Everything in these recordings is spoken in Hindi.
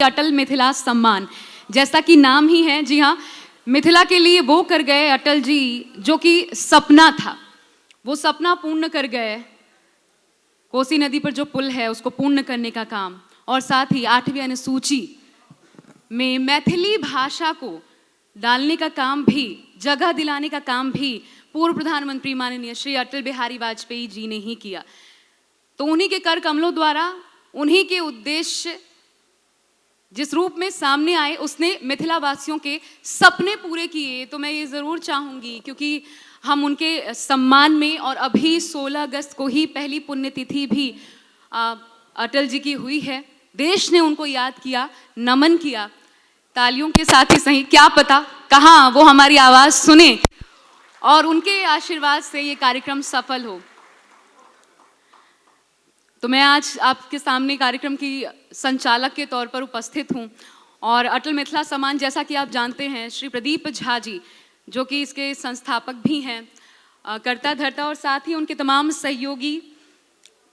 अटल मिथिला सम्मान, जैसा कि नाम ही है, जी हाँ, मिथिला के लिए वो कर गए अटल जी जो कि सपना था, वो सपना पूर्ण कर गए। कोसी नदी पर जो पुल है उसको पूर्ण करने का काम, और साथ ही 8वीं अनुसूची में मैथिली भाषा को डालने का काम भी, जगह दिलाने का काम भी पूर्व प्रधानमंत्री माननीय श्री अटल बिहारी वाजपेयी जी ने ही किया। तो उन्हीं के कर कमलों द्वारा, उन्हीं के उद्देश्य जिस रूप में सामने आए, उसने मिथिला वासियों के सपने पूरे किए। तो मैं ये ज़रूर चाहूँगी, क्योंकि हम उनके सम्मान में, और अभी 16 अगस्त को ही पहली पुण्यतिथि भी अटल जी की हुई है, देश ने उनको याद किया, नमन किया, तालियों के साथ ही सही, क्या पता कहाँ वो हमारी आवाज़ सुने और उनके आशीर्वाद से ये कार्यक्रम सफल हो। तो मैं आज आपके सामने कार्यक्रम की संचालक के तौर पर उपस्थित हूँ, और अटल मिथिला सम्मान, जैसा कि आप जानते हैं, श्री प्रदीप झा जी जो कि इसके संस्थापक भी हैं, कर्ता धर्ता, और साथ ही उनके तमाम सहयोगी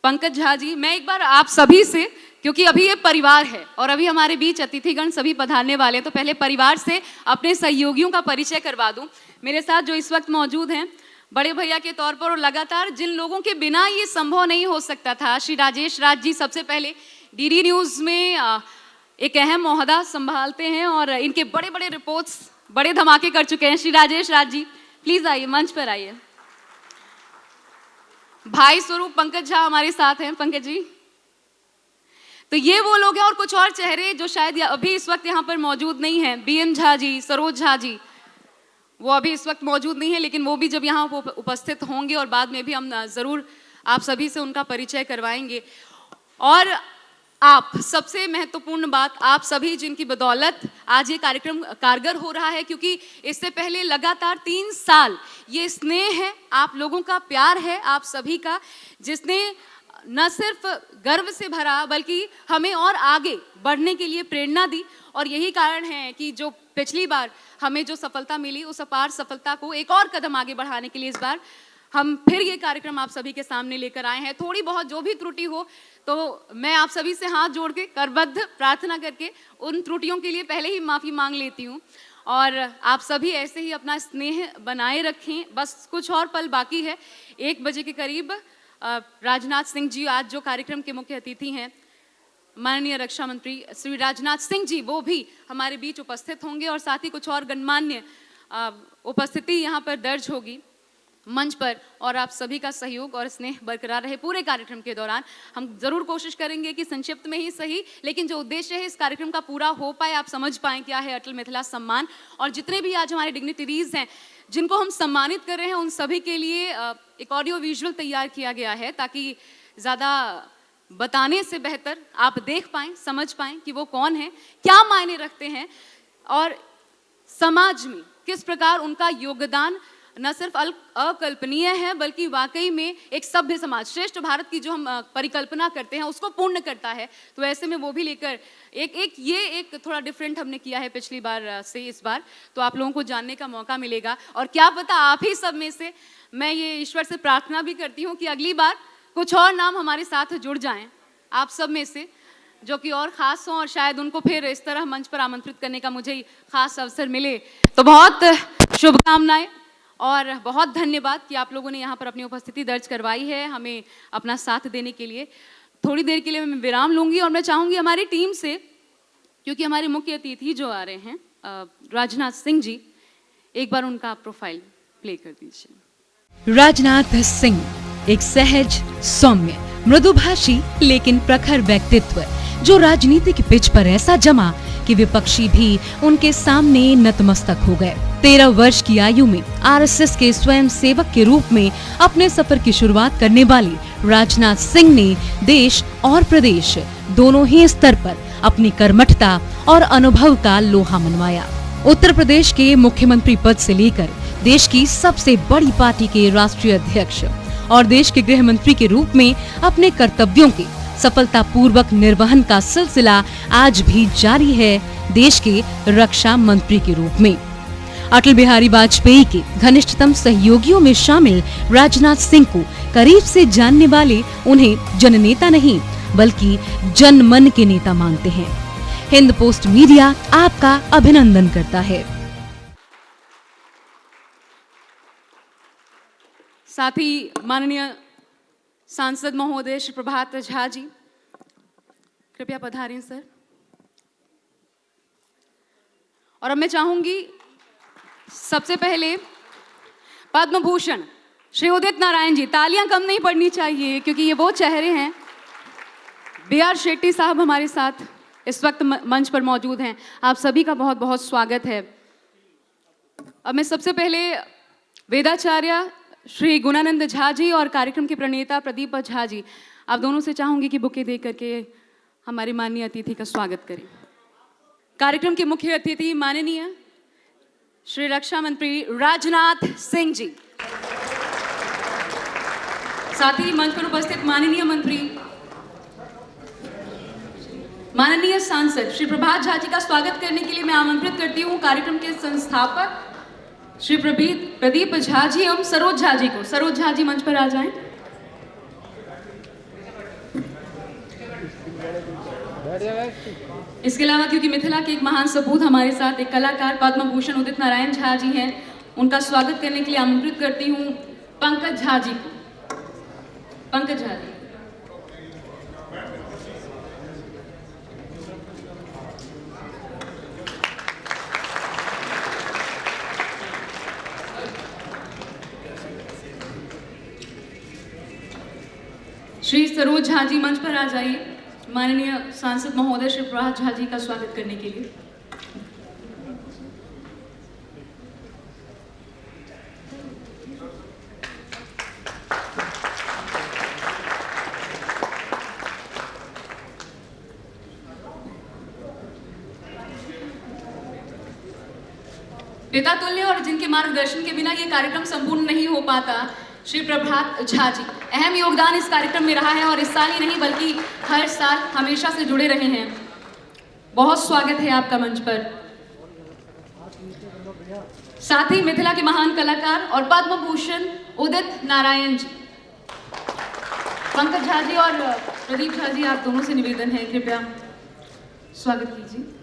पंकज झा जी। मैं एक बार आप सभी से, क्योंकि अभी ये परिवार है और अभी हमारे बीच अतिथिगण सभी पधारने वाले हैं, तो पहले परिवार से अपने सहयोगियों का परिचय करवा दूं। मेरे साथ जो इस वक्त मौजूद हैं, बड़े भैया के तौर पर, और लगातार जिन लोगों के बिना ये संभव नहीं हो सकता था, श्री राजेश राज जी सबसे पहले डीडी न्यूज़ में एक अहम ओहदा संभालते हैं, और इनके बड़े बड़े रिपोर्ट्स, बड़े धमाके कर चुके हैं। श्री राजेश राज जी प्लीज आइए, मंच पर आइए। भाई स्वरूप पंकज झा हमारे साथ हैं, पंकज जी। तो ये वो लोग हैं, और कुछ और चेहरे जो शायद अभी इस वक्त यहाँ पर मौजूद नहीं हैं। बीएम झा जी, सरोज झा जी, वो अभी इस वक्त मौजूद नहीं है, लेकिन वो भी जब यहाँ उपस्थित होंगे, और बाद में भी हम ज़रूर आप सभी से उनका परिचय करवाएंगे। और आप, सबसे महत्वपूर्ण बात, आप सभी जिनकी बदौलत आज ये कार्यक्रम कारगर हो रहा है, क्योंकि इससे पहले लगातार 3 साल ये स्नेह है, आप लोगों का प्यार है, आप सभी का, जिसने न सिर्फ गर्व से भरा बल्कि हमें और आगे बढ़ने के लिए प्रेरणा दी। और यही कारण है कि जो पिछली बार हमें जो सफलता मिली, उस अपार सफलता को एक और कदम आगे बढ़ाने के लिए इस बार हम फिर ये कार्यक्रम आप सभी के सामने लेकर आए हैं। थोड़ी बहुत जो भी त्रुटि हो, तो मैं आप सभी से हाथ जोड़ के करबद्ध प्रार्थना करके उन त्रुटियों के लिए पहले ही माफ़ी मांग लेती हूँ, और आप सभी ऐसे ही अपना स्नेह बनाए रखें। बस कुछ और पल बाकी है, 1 बजे के करीब राजनाथ सिंह जी, आज जो कार्यक्रम के मुख्य अतिथि हैं, माननीय रक्षा मंत्री श्री राजनाथ सिंह जी, वो भी हमारे बीच उपस्थित होंगे, और साथ ही कुछ और गणमान्य उपस्थिति यहाँ पर दर्ज होगी मंच पर। और आप सभी का सहयोग और स्नेह बरकरार रहे पूरे कार्यक्रम के दौरान। हम ज़रूर कोशिश करेंगे कि संक्षिप्त में ही सही, लेकिन जो उद्देश्य है इस कार्यक्रम का पूरा हो पाए, आप समझ पाएँ क्या है अटल मिथिला सम्मान, और जितने भी आज हमारे डिग्निटरीज हैं जिनको हम सम्मानित कर रहे हैं, उन सभी के लिए एक ऑडियो विजुअल तैयार किया गया है, ताकि ज़्यादा बताने से बेहतर आप देख पाएँ, समझ पाएँ कि वो कौन है, क्या मायने रखते हैं, और समाज में किस प्रकार उनका योगदान न सिर्फ अकल्पनीय है, बल्कि वाकई में एक सभ्य समाज, श्रेष्ठ भारत की जो हम परिकल्पना करते हैं, उसको पूर्ण करता है। तो ऐसे में वो भी लेकर एक थोड़ा डिफरेंट हमने किया है पिछली बार से इस बार, तो आप लोगों को जानने का मौका मिलेगा। और क्या पता आप ही सब में से, मैं ये ईश्वर से प्रार्थना भी करती हूँ कि अगली बार कुछ और नाम हमारे साथ जुड़ जाएं, आप सब में से, जो कि और ख़ास हों, और शायद उनको फिर इस तरह मंच पर आमंत्रित करने का मुझे ख़ास अवसर मिले। तो बहुत शुभकामनाएं और बहुत धन्यवाद कि आप लोगों ने यहाँ पर अपनी उपस्थिति दर्ज करवाई है, हमें अपना साथ देने के लिए। थोड़ी देर के लिए मैं विराम लूँगी, और मैं चाहूँगी हमारी टीम से, क्योंकि हमारे मुख्य अतिथि जो आ रहे हैं राजनाथ सिंह जी, एक बार उनका प्रोफाइल प्ले कर दीजिए। राजनाथ सिंह एक सहज, सौम्य, मृदुभाषी लेकिन प्रखर व्यक्तित्व, जो राजनीति की पिच पर ऐसा जमा कि विपक्षी भी उनके सामने नतमस्तक हो गए। 13 वर्ष की आयु में आरएसएस के स्वयं सेवक के रूप में अपने सफर की शुरुआत करने वाले राजनाथ सिंह ने देश और प्रदेश दोनों ही स्तर पर अपनी कर्मठता और अनुभव का लोहा मनवाया। उत्तर प्रदेश के मुख्यमंत्री पद से लेकर देश की सबसे बड़ी पार्टी के राष्ट्रीय अध्यक्ष और देश के गृह मंत्री के रूप में अपने कर्तव्यों के सफलतापूर्वक निर्वहन का सिलसिला आज भी जारी है देश के रक्षा मंत्री के रूप में। अटल बिहारी वाजपेयी के घनिष्ठतम सहयोगियों में शामिल राजनाथ सिंह को करीब से जानने वाले उन्हें जननेता नहीं बल्कि जनमन के नेता मानते हैं। हिंद पोस्ट मीडिया आपका अभिनंदन करता है। साथ ही माननीय सांसद महोदय श्री प्रभात झा जी, कृपया पधारें सर। और अब मैं चाहूंगी सबसे पहले पद्म भूषण श्री उदित नारायण जी, तालियां कम नहीं पड़नी चाहिए क्योंकि ये वो चेहरे हैं। B.R. शेट्टी साहब हमारे साथ इस वक्त मंच पर मौजूद हैं। आप सभी का बहुत बहुत स्वागत है। अब मैं सबसे पहले वेदाचार्य श्री गुणानंद झा जी और कार्यक्रम के प्रणेता प्रदीप झा जी, आप दोनों से चाहूंगी कि बुके दे करके हमारे माननीय अतिथि का स्वागत करें। कार्यक्रम के मुख्य अतिथि माननीय श्री रक्षा मंत्री राजनाथ सिंह जी, साथ ही मंच पर उपस्थित माननीय मंत्री माननीय सांसद श्री प्रभात झा जी का स्वागत करने के लिए मैं आमंत्रित करती हूँ कार्यक्रम के संस्थापक श्री प्रदीप झा जी एवं सरोज झा जी को। सरोज झा जी मंच पर आ जाएं। इसके अलावा क्योंकि मिथिला के एक महान सपूत हमारे साथ एक कलाकार पद्म भूषण उदित नारायण झा जी हैं, उनका स्वागत करने के लिए आमंत्रित करती हूँ पंकज झा जी को। पंकज झा जी, श्री सरोज झा जी मंच पर आ जाइए माननीय सांसद महोदय श्री प्रभात झा जी का स्वागत करने के लिए। पिता तुल्य और जिनके मार्गदर्शन के बिना ये कार्यक्रम संपूर्ण नहीं हो पाता, श्री प्रभात झा जी, अहम योगदान इस कार्यक्रम में रहा है और इस साल ही नहीं बल्कि हर साल हमेशा से जुड़े रहे हैं। बहुत स्वागत है आपका मंच पर। साथ ही मिथिला के महान कलाकार और पद्म भूषण उदित नारायण जी, पंकज झा जी और प्रदीप झा जी, आप दोनों से निवेदन है कृपया स्वागत कीजिए।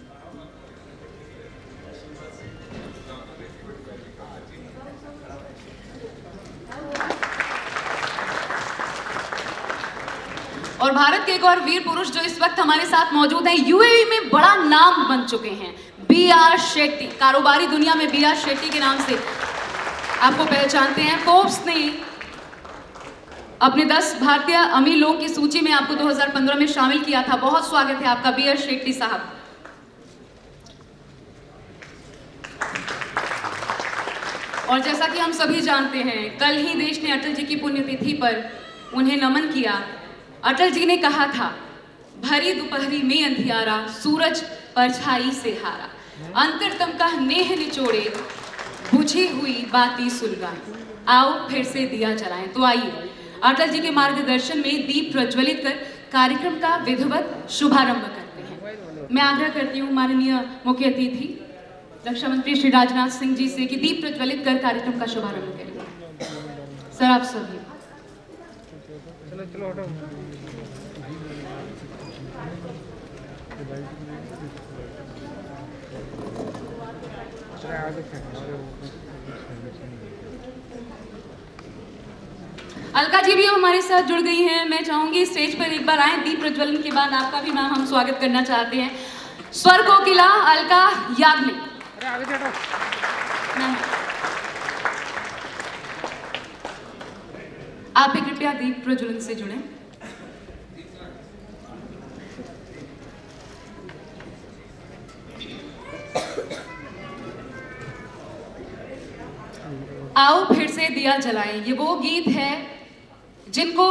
और भारत के एक और वीर पुरुष जो इस वक्त हमारे साथ मौजूद हैं, यूएई में बड़ा नाम बन चुके हैं, B.R. शेट्टी। कारोबारी दुनिया में B.R. शेट्टी के नाम से आपको पहचानते हैं। फोर्ब्स ने अपने 10 भारतीय अमीर लोगों की सूची में आपको 2015 में शामिल किया था। बहुत स्वागत है आपका B.R. शेट्टी साहब। और जैसा कि हम सभी जानते हैं, कल ही देश ने अटल जी की पुण्यतिथि पर उन्हें नमन किया। अटल जी ने कहा था, भरी दोपहरी में अंधियारा, सूरज परछाई से हारा, अंतरतम का नेह निचोड़े, बुझी हुई बाती सुलगाए, आओ फिर से दिया जलाएं। तो आइए अटल जी के मार्गदर्शन में दीप प्रज्वलित कर कार्यक्रम का विधिवत शुभारंभ करते हैं। मैं आग्रह करती हूँ माननीय मुख्य अतिथि रक्षा मंत्री श्री राजनाथ सिंह जी से कि दीप प्रज्वलित कर कार्यक्रम का शुभारंभ करें। सर आप सभी अलका जी भी हमारे साथ जुड़ गई हैं। मैं चाहूंगी स्टेज पर एक बार आए। दीप प्रज्वलन के बाद आपका भी मैम हम स्वागत करना चाहते हैं। स्वर कोकिला अलका याग्निक, आप भी कृपया दीप प्रज्वलन से जुड़ें। आओ फिर से दिया जलाएं, ये वो गीत है जिनको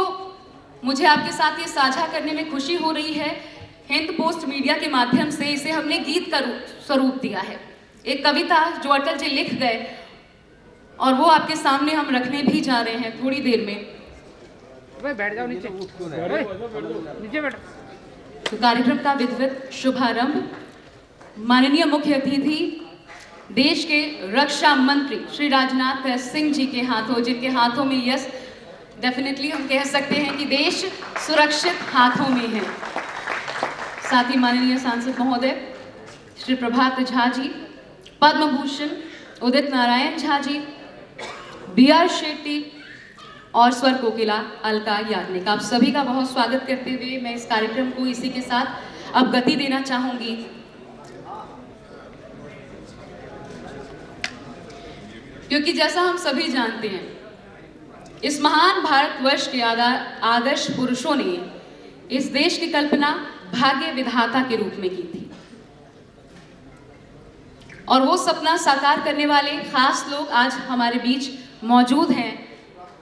मुझे आपके साथ ये साझा करने में खुशी हो रही है। हिंद पोस्ट मीडिया के माध्यम से इसे हमने गीत का स्वरूप दिया है। एक कविता जो अटल जी लिख गए और वो आपके सामने हम रखने भी जा रहे हैं थोड़ी देर में। बैठ जाओ नीचे, नीचे बैठ। तो कार्यक्रम का विधिवत शुभारंभ माननीय मुख्य अतिथि देश के रक्षा मंत्री श्री राजनाथ सिंह जी के हाथों, जिनके हाथों में यस डेफिनेटली हम कह सकते हैं कि देश सुरक्षित हाथों में है। साथ ही माननीय सांसद महोदय श्री प्रभात झा जी, पद्म भूषण उदित नारायण झा जी, BR शेट्टी और स्वर कोकिला अलका याग्निक, आप सभी का बहुत स्वागत करते हुए मैं इस कार्यक्रम को इसी के साथ अब गति देना चाहूंगी। क्योंकि जैसा हम सभी जानते हैं, इस महान भारतवर्ष के आदर्श पुरुषों ने इस देश की कल्पना भाग्य विधाता के रूप में की थी और वो सपना साकार करने वाले खास लोग आज हमारे बीच मौजूद हैं।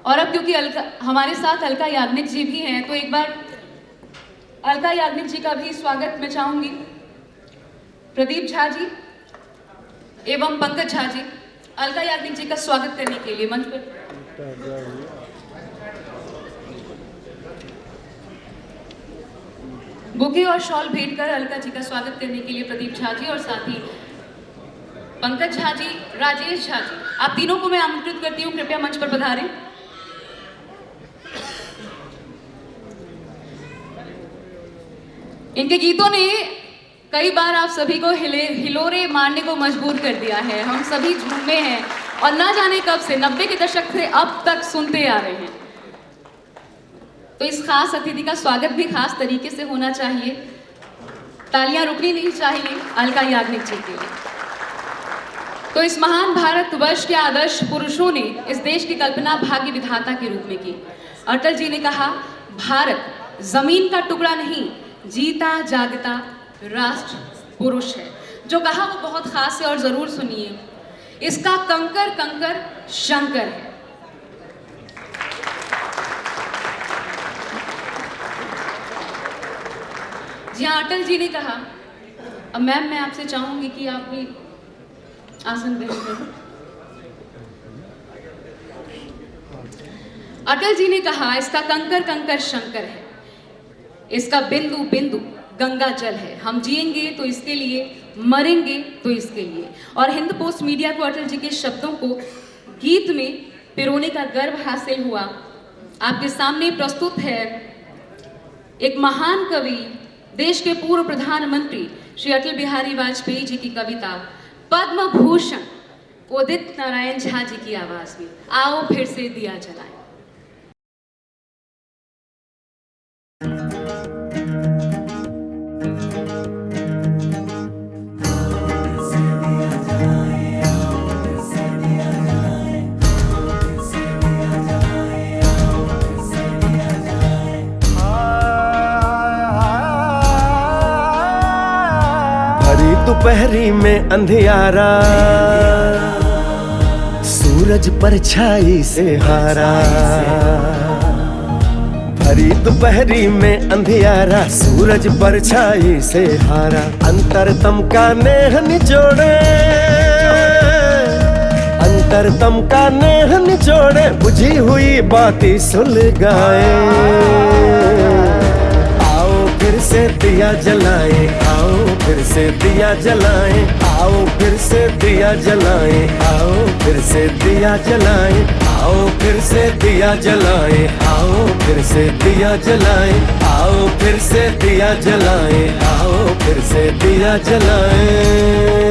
और अब क्योंकि हमारे साथ अलका याग्निक जी भी हैं, तो एक बार अलका याग्निक जी का भी स्वागत मैं चाहूंगी। प्रदीप झा जी एवं पंकज झा जी, अलका याग्निक जी का स्वागत करने के लिए मंच पर। बुके और शॉल भेंट कर अलका जी का स्वागत करने के लिए प्रदीप झा जी और साथ ही पंकज झा जी, राजेश झा जी, आप तीनों को मैं आमंत्रित करती हूँ, कृपया मंच पर पधारें। इनके गीतों ने कई बार आप सभी को हिलोरे मारने को मजबूर कर दिया है। हम सभी झूमे हैं और ना जाने कब से 90 के दशक से अब तक सुनते आ रहे हैं। तो इस खास अतिथि का स्वागत भी खास तरीके से होना चाहिए। तालियां रुकनी नहीं चाहिए अलका याग्निक जी के लिए। तो इस महान भारतवर्ष के आदर्श पुरुषों ने इस देश की कल्पना भाग्य विधाता के रूप में की। अटल जी ने कहा, भारत जमीन का टुकड़ा नहीं, जीता जागता राष्ट्र पुरुष है। जो कहा वो बहुत खास है और जरूर सुनिए। इसका कंकर कंकर शंकर है। जी हाँ, अटल जी ने कहा। अब मैम मैं आपसे चाहूंगी कि आप भी आसन ग्रहण करें। अटल जी ने कहा, इसका कंकर कंकर शंकर है, इसका बिंदु बिंदु गंगा जल है। हम जिएंगे तो इसके लिए, मरेंगे तो इसके लिए। और हिंद पोस्ट मीडिया को अटल जी के शब्दों को गीत में पिरोने का गर्व हासिल हुआ। आपके सामने प्रस्तुत है एक महान कवि, देश के पूर्व प्रधानमंत्री श्री अटल बिहारी वाजपेयी जी की कविता पद्म भूषण उदित नारायण झा जी की आवाज में, आओ फिर से दिया जलाएं। दोपहरी में अंधियारा, सूरज परछाई से हारा। भरी दोपहरी में अंधियारा, सूरज परछाई से हारा। अंतरतम का नेह निचोड़े, अंतरतम का नेह निचोड़े, बुझी हुई बाती सुलगाए। फिर से दिया जलाएं, आओ फिर से दिया जलाएं, आओ फिर से दिया जलाएं, आओ फिर से दिया जलाएं, आओ फिर से दिया जलाएं, आओ फिर से दिया जलाएं, आओ फिर से दिया जलाएं, आओ फिर से दिया जलाएं।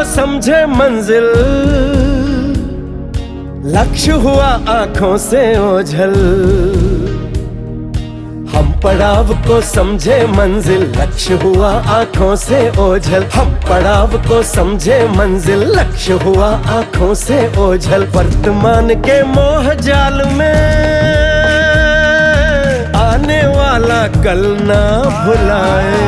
समझे मंजिल, लक्ष्य हुआ आंखों से ओझल। हम पड़ाव को समझे मंजिल, लक्ष्य हुआ आंखों से ओझल। हम पड़ाव को समझे मंजिल, लक्ष्य हुआ आंखों से ओझल। वर्तमान के मोह जाल में आने वाला कल ना भुलाए।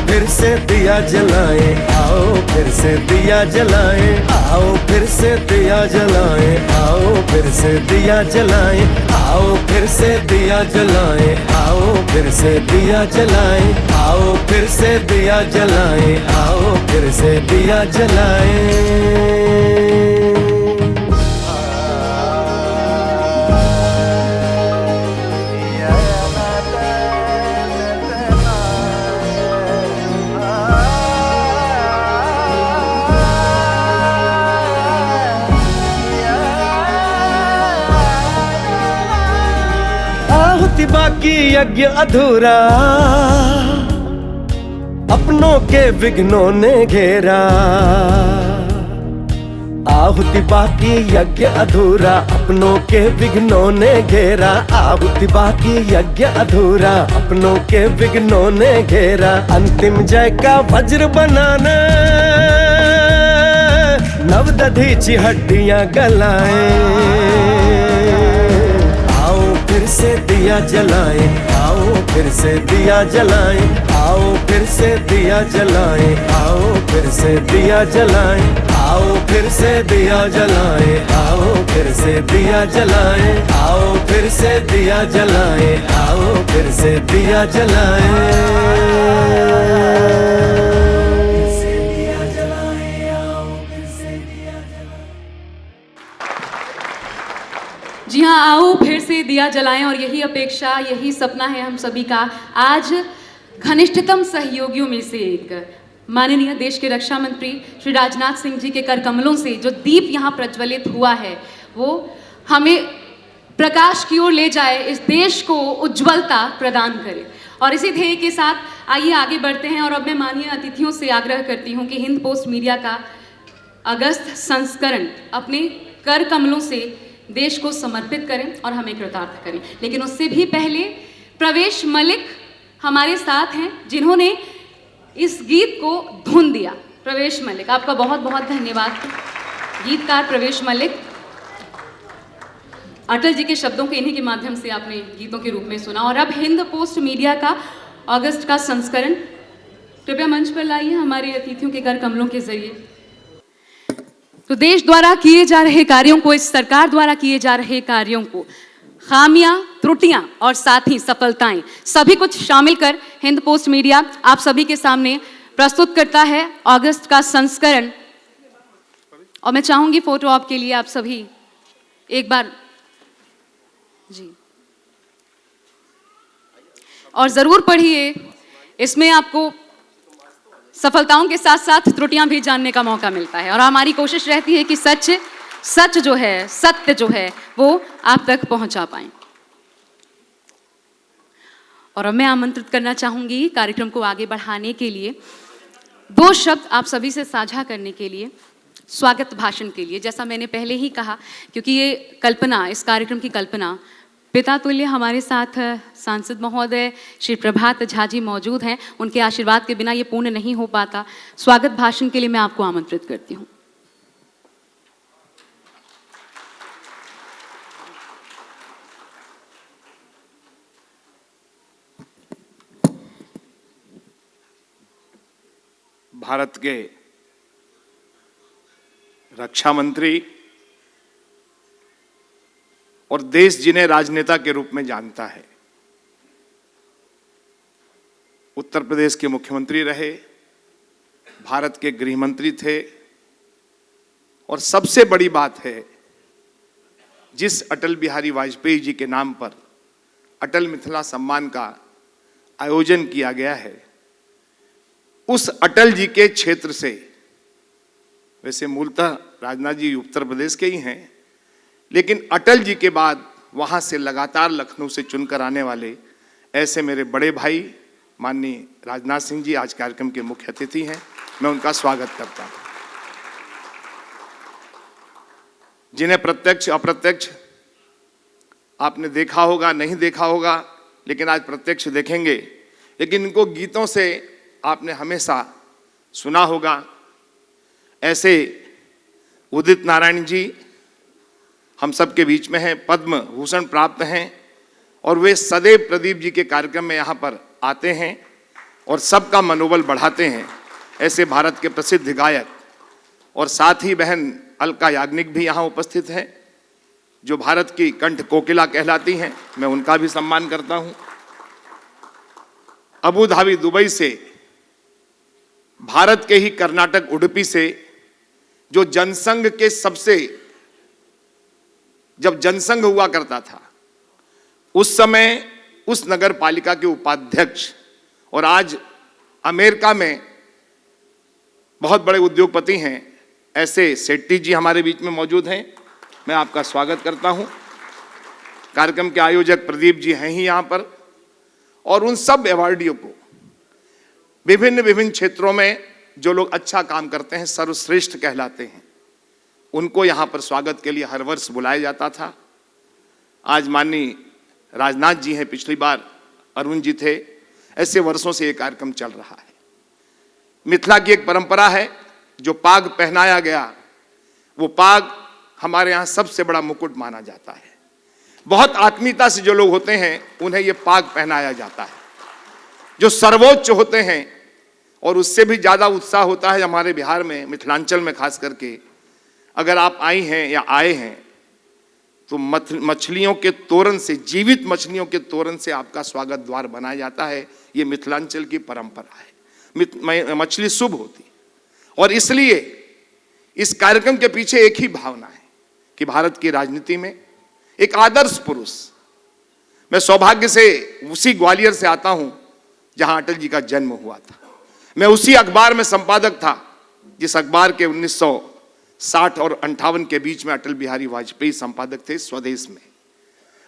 फिर से दिया जलाएं, आओ फिर से दिया जलाएं, आओ फिर से दिया जलाएं, आओ फिर से दिया जलाएं, आओ फिर से दिया जलाएं, आओ फिर से दिया जलाएं, आओ फिर से दिया जलाएं, आओ फिर से दिया जलाएं। आहुति बाकी यज्ञ अधूरा, अपनों के विघ्नों ने घेरा। आहुति बाकी यज्ञ अधूरा, अपनों के विघ्नों ने घेरा। आहुति बाकी यज्ञ अधूरा, अपनों के विघ्नों ने घेरा। अंतिम जय का वज्र बनाना, नवदधीची हड्डियां गलाएं। आओ फिर से दिया जलाएं, आओ फिर से दिया जलाएं, आओ फिर से दिया जलाएं, आओ फिर से दिया जलाएं, आओ फिर से दिया जलाएं, आओ फिर से दिया जलाएं, आओ फिर से दिया जलाएं, आओ फिर से दिया जलाएं। जी हाँ, आओ फिर से दिया जलाएं। और यही अपेक्षा, यही सपना है हम सभी का। आज घनिष्ठतम सहयोगियों में से एक माननीय देश के रक्षा मंत्री श्री राजनाथ सिंह जी के कर कमलों से जो दीप यहाँ प्रज्वलित हुआ है, वो हमें प्रकाश की ओर ले जाए, इस देश को उज्ज्वलता प्रदान करे। और इसी ध्येय के साथ आइए आगे बढ़ते हैं। और अब मैं माननीय अतिथियों से आग्रह करती हूँ कि हिंद पोस्ट मीडिया का अगस्त संस्करण अपने कर कमलों से देश को समर्पित करें और हमें कृतार्थ करें। लेकिन उससे भी पहले प्रवेश मलिक हमारे साथ हैं, जिन्होंने इस गीत को धुन दिया। प्रवेश मलिक, आपका बहुत बहुत धन्यवाद। गीतकार प्रवेश मलिक, अटल जी के शब्दों के इन्हीं के माध्यम से आपने गीतों के रूप में सुना। और अब हिंद पोस्ट मीडिया का अगस्त का संस्करण कृपया मंच पर लाइए हमारे अतिथियों के कर कमलों के जरिए। तो देश द्वारा किए जा रहे कार्यों को, इस सरकार द्वारा किए जा रहे कार्यों को, खामियां, त्रुटियां और साथ ही सफलताएं, सभी कुछ शामिल कर हिंद पोस्ट मीडिया आप सभी के सामने प्रस्तुत करता है अगस्त का संस्करण। और मैं चाहूंगी फोटो ऑप के लिए आप सभी एक बार जी, और जरूर पढ़िए। इसमें आपको सफलताओं के साथ साथ त्रुटियां भी जानने का मौका मिलता है। और हमारी कोशिश रहती है कि सच जो है, सत्य जो है, वो आप तक पहुंचा पाएं। और अब मैं आमंत्रित करना चाहूंगी कार्यक्रम को आगे बढ़ाने के लिए, दो शब्द आप सभी से साझा करने के लिए, स्वागत भाषण के लिए। जैसा मैंने पहले ही कहा, क्योंकि ये कल्पना, इस कार्यक्रम की कल्पना पिता तुल्य हमारे साथ सांसद महोदय श्री प्रभात झा जी मौजूद हैं। उनके आशीर्वाद के बिना ये पूर्ण नहीं हो पाता। स्वागत भाषण के लिए मैं आपको आमंत्रित करती हूँ। भारत के रक्षा मंत्री और देश जिन्हें राजनेता के रूप में जानता है, उत्तर प्रदेश के मुख्यमंत्री रहे, भारत के गृह मंत्री थे, और सबसे बड़ी बात है, जिस अटल बिहारी वाजपेयी जी के नाम पर अटल मिथिला सम्मान का आयोजन किया गया है, उस अटल जी के क्षेत्र से, वैसे मूलतः राजनाथ जी उत्तर प्रदेश के ही हैं, लेकिन अटल जी के बाद वहां से लगातार लखनऊ से चुनकर आने वाले ऐसे मेरे बड़े भाई माननीय राजनाथ सिंह जी आज कार्यक्रम के मुख्य अतिथि हैं। मैं उनका स्वागत करता हूं। जिन्हें प्रत्यक्ष अप्रत्यक्ष आपने देखा होगा, नहीं देखा होगा, लेकिन आज प्रत्यक्ष देखेंगे। लेकिन इनको गीतों से आपने हमेशा सुना होगा। ऐसे उदित नारायण जी हम सबके बीच में हैं, पद्म भूषण प्राप्त हैं, और वे सदैव प्रदीप जी के कार्यक्रम में यहाँ पर आते हैं और सबका मनोबल बढ़ाते हैं। ऐसे भारत के प्रसिद्ध गायक, और साथ ही बहन अलका याग्निक भी यहाँ उपस्थित हैं, जो भारत की कंठ कोकिला कहलाती हैं। मैं उनका भी सम्मान करता हूँ। अबू धाबी दुबई से, भारत के ही कर्नाटक उडुपी से, जो जनसंघ के सबसे, जब जनसंघ हुआ करता था उस समय उस नगर पालिका के उपाध्यक्ष, और आज अमेरिका में बहुत बड़े उद्योगपति हैं, ऐसे शेट्टी जी हमारे बीच में मौजूद हैं। मैं आपका स्वागत करता हूं। कार्यक्रम के आयोजक प्रदीप जी हैं ही यहाँ पर, और उन सब अवार्डियों को विभिन्न विभिन्न क्षेत्रों में जो लोग अच्छा काम करते हैं, सर्वश्रेष्ठ कहलाते हैं, उनको यहाँ पर स्वागत के लिए हर वर्ष बुलाया जाता था। आज माननीय राजनाथ जी हैं, पिछली बार अरुण जी थे, ऐसे वर्षों से ये कार्यक्रम चल रहा है। मिथिला की एक परंपरा है, जो पाग पहनाया गया वो पाग हमारे यहाँ सबसे बड़ा मुकुट माना जाता है। बहुत आत्मीयता से जो लोग होते हैं उन्हें ये पाग पहनाया जाता है, जो सर्वोच्च होते हैं, और उससे भी ज्यादा उत्साह होता है हमारे बिहार में, मिथिलांचल में खास करके। अगर आप आई हैं या आए हैं तो मछलियों के तोरण से, जीवित मछलियों के तोरण से आपका स्वागत द्वार बनाया जाता है। ये मिथिलांचल की परंपरा है, मछली शुभ होती है। और इसलिए इस कार्यक्रम के पीछे एक ही भावना है कि भारत की राजनीति में एक आदर्श पुरुष, मैं सौभाग्य से उसी ग्वालियर से आता हूं जहां अटल जी का जन्म हुआ था। मैं उसी अखबार में संपादक था जिस अखबार के 1960 और 58 के बीच में अटल बिहारी वाजपेयी संपादक थे, स्वदेश में।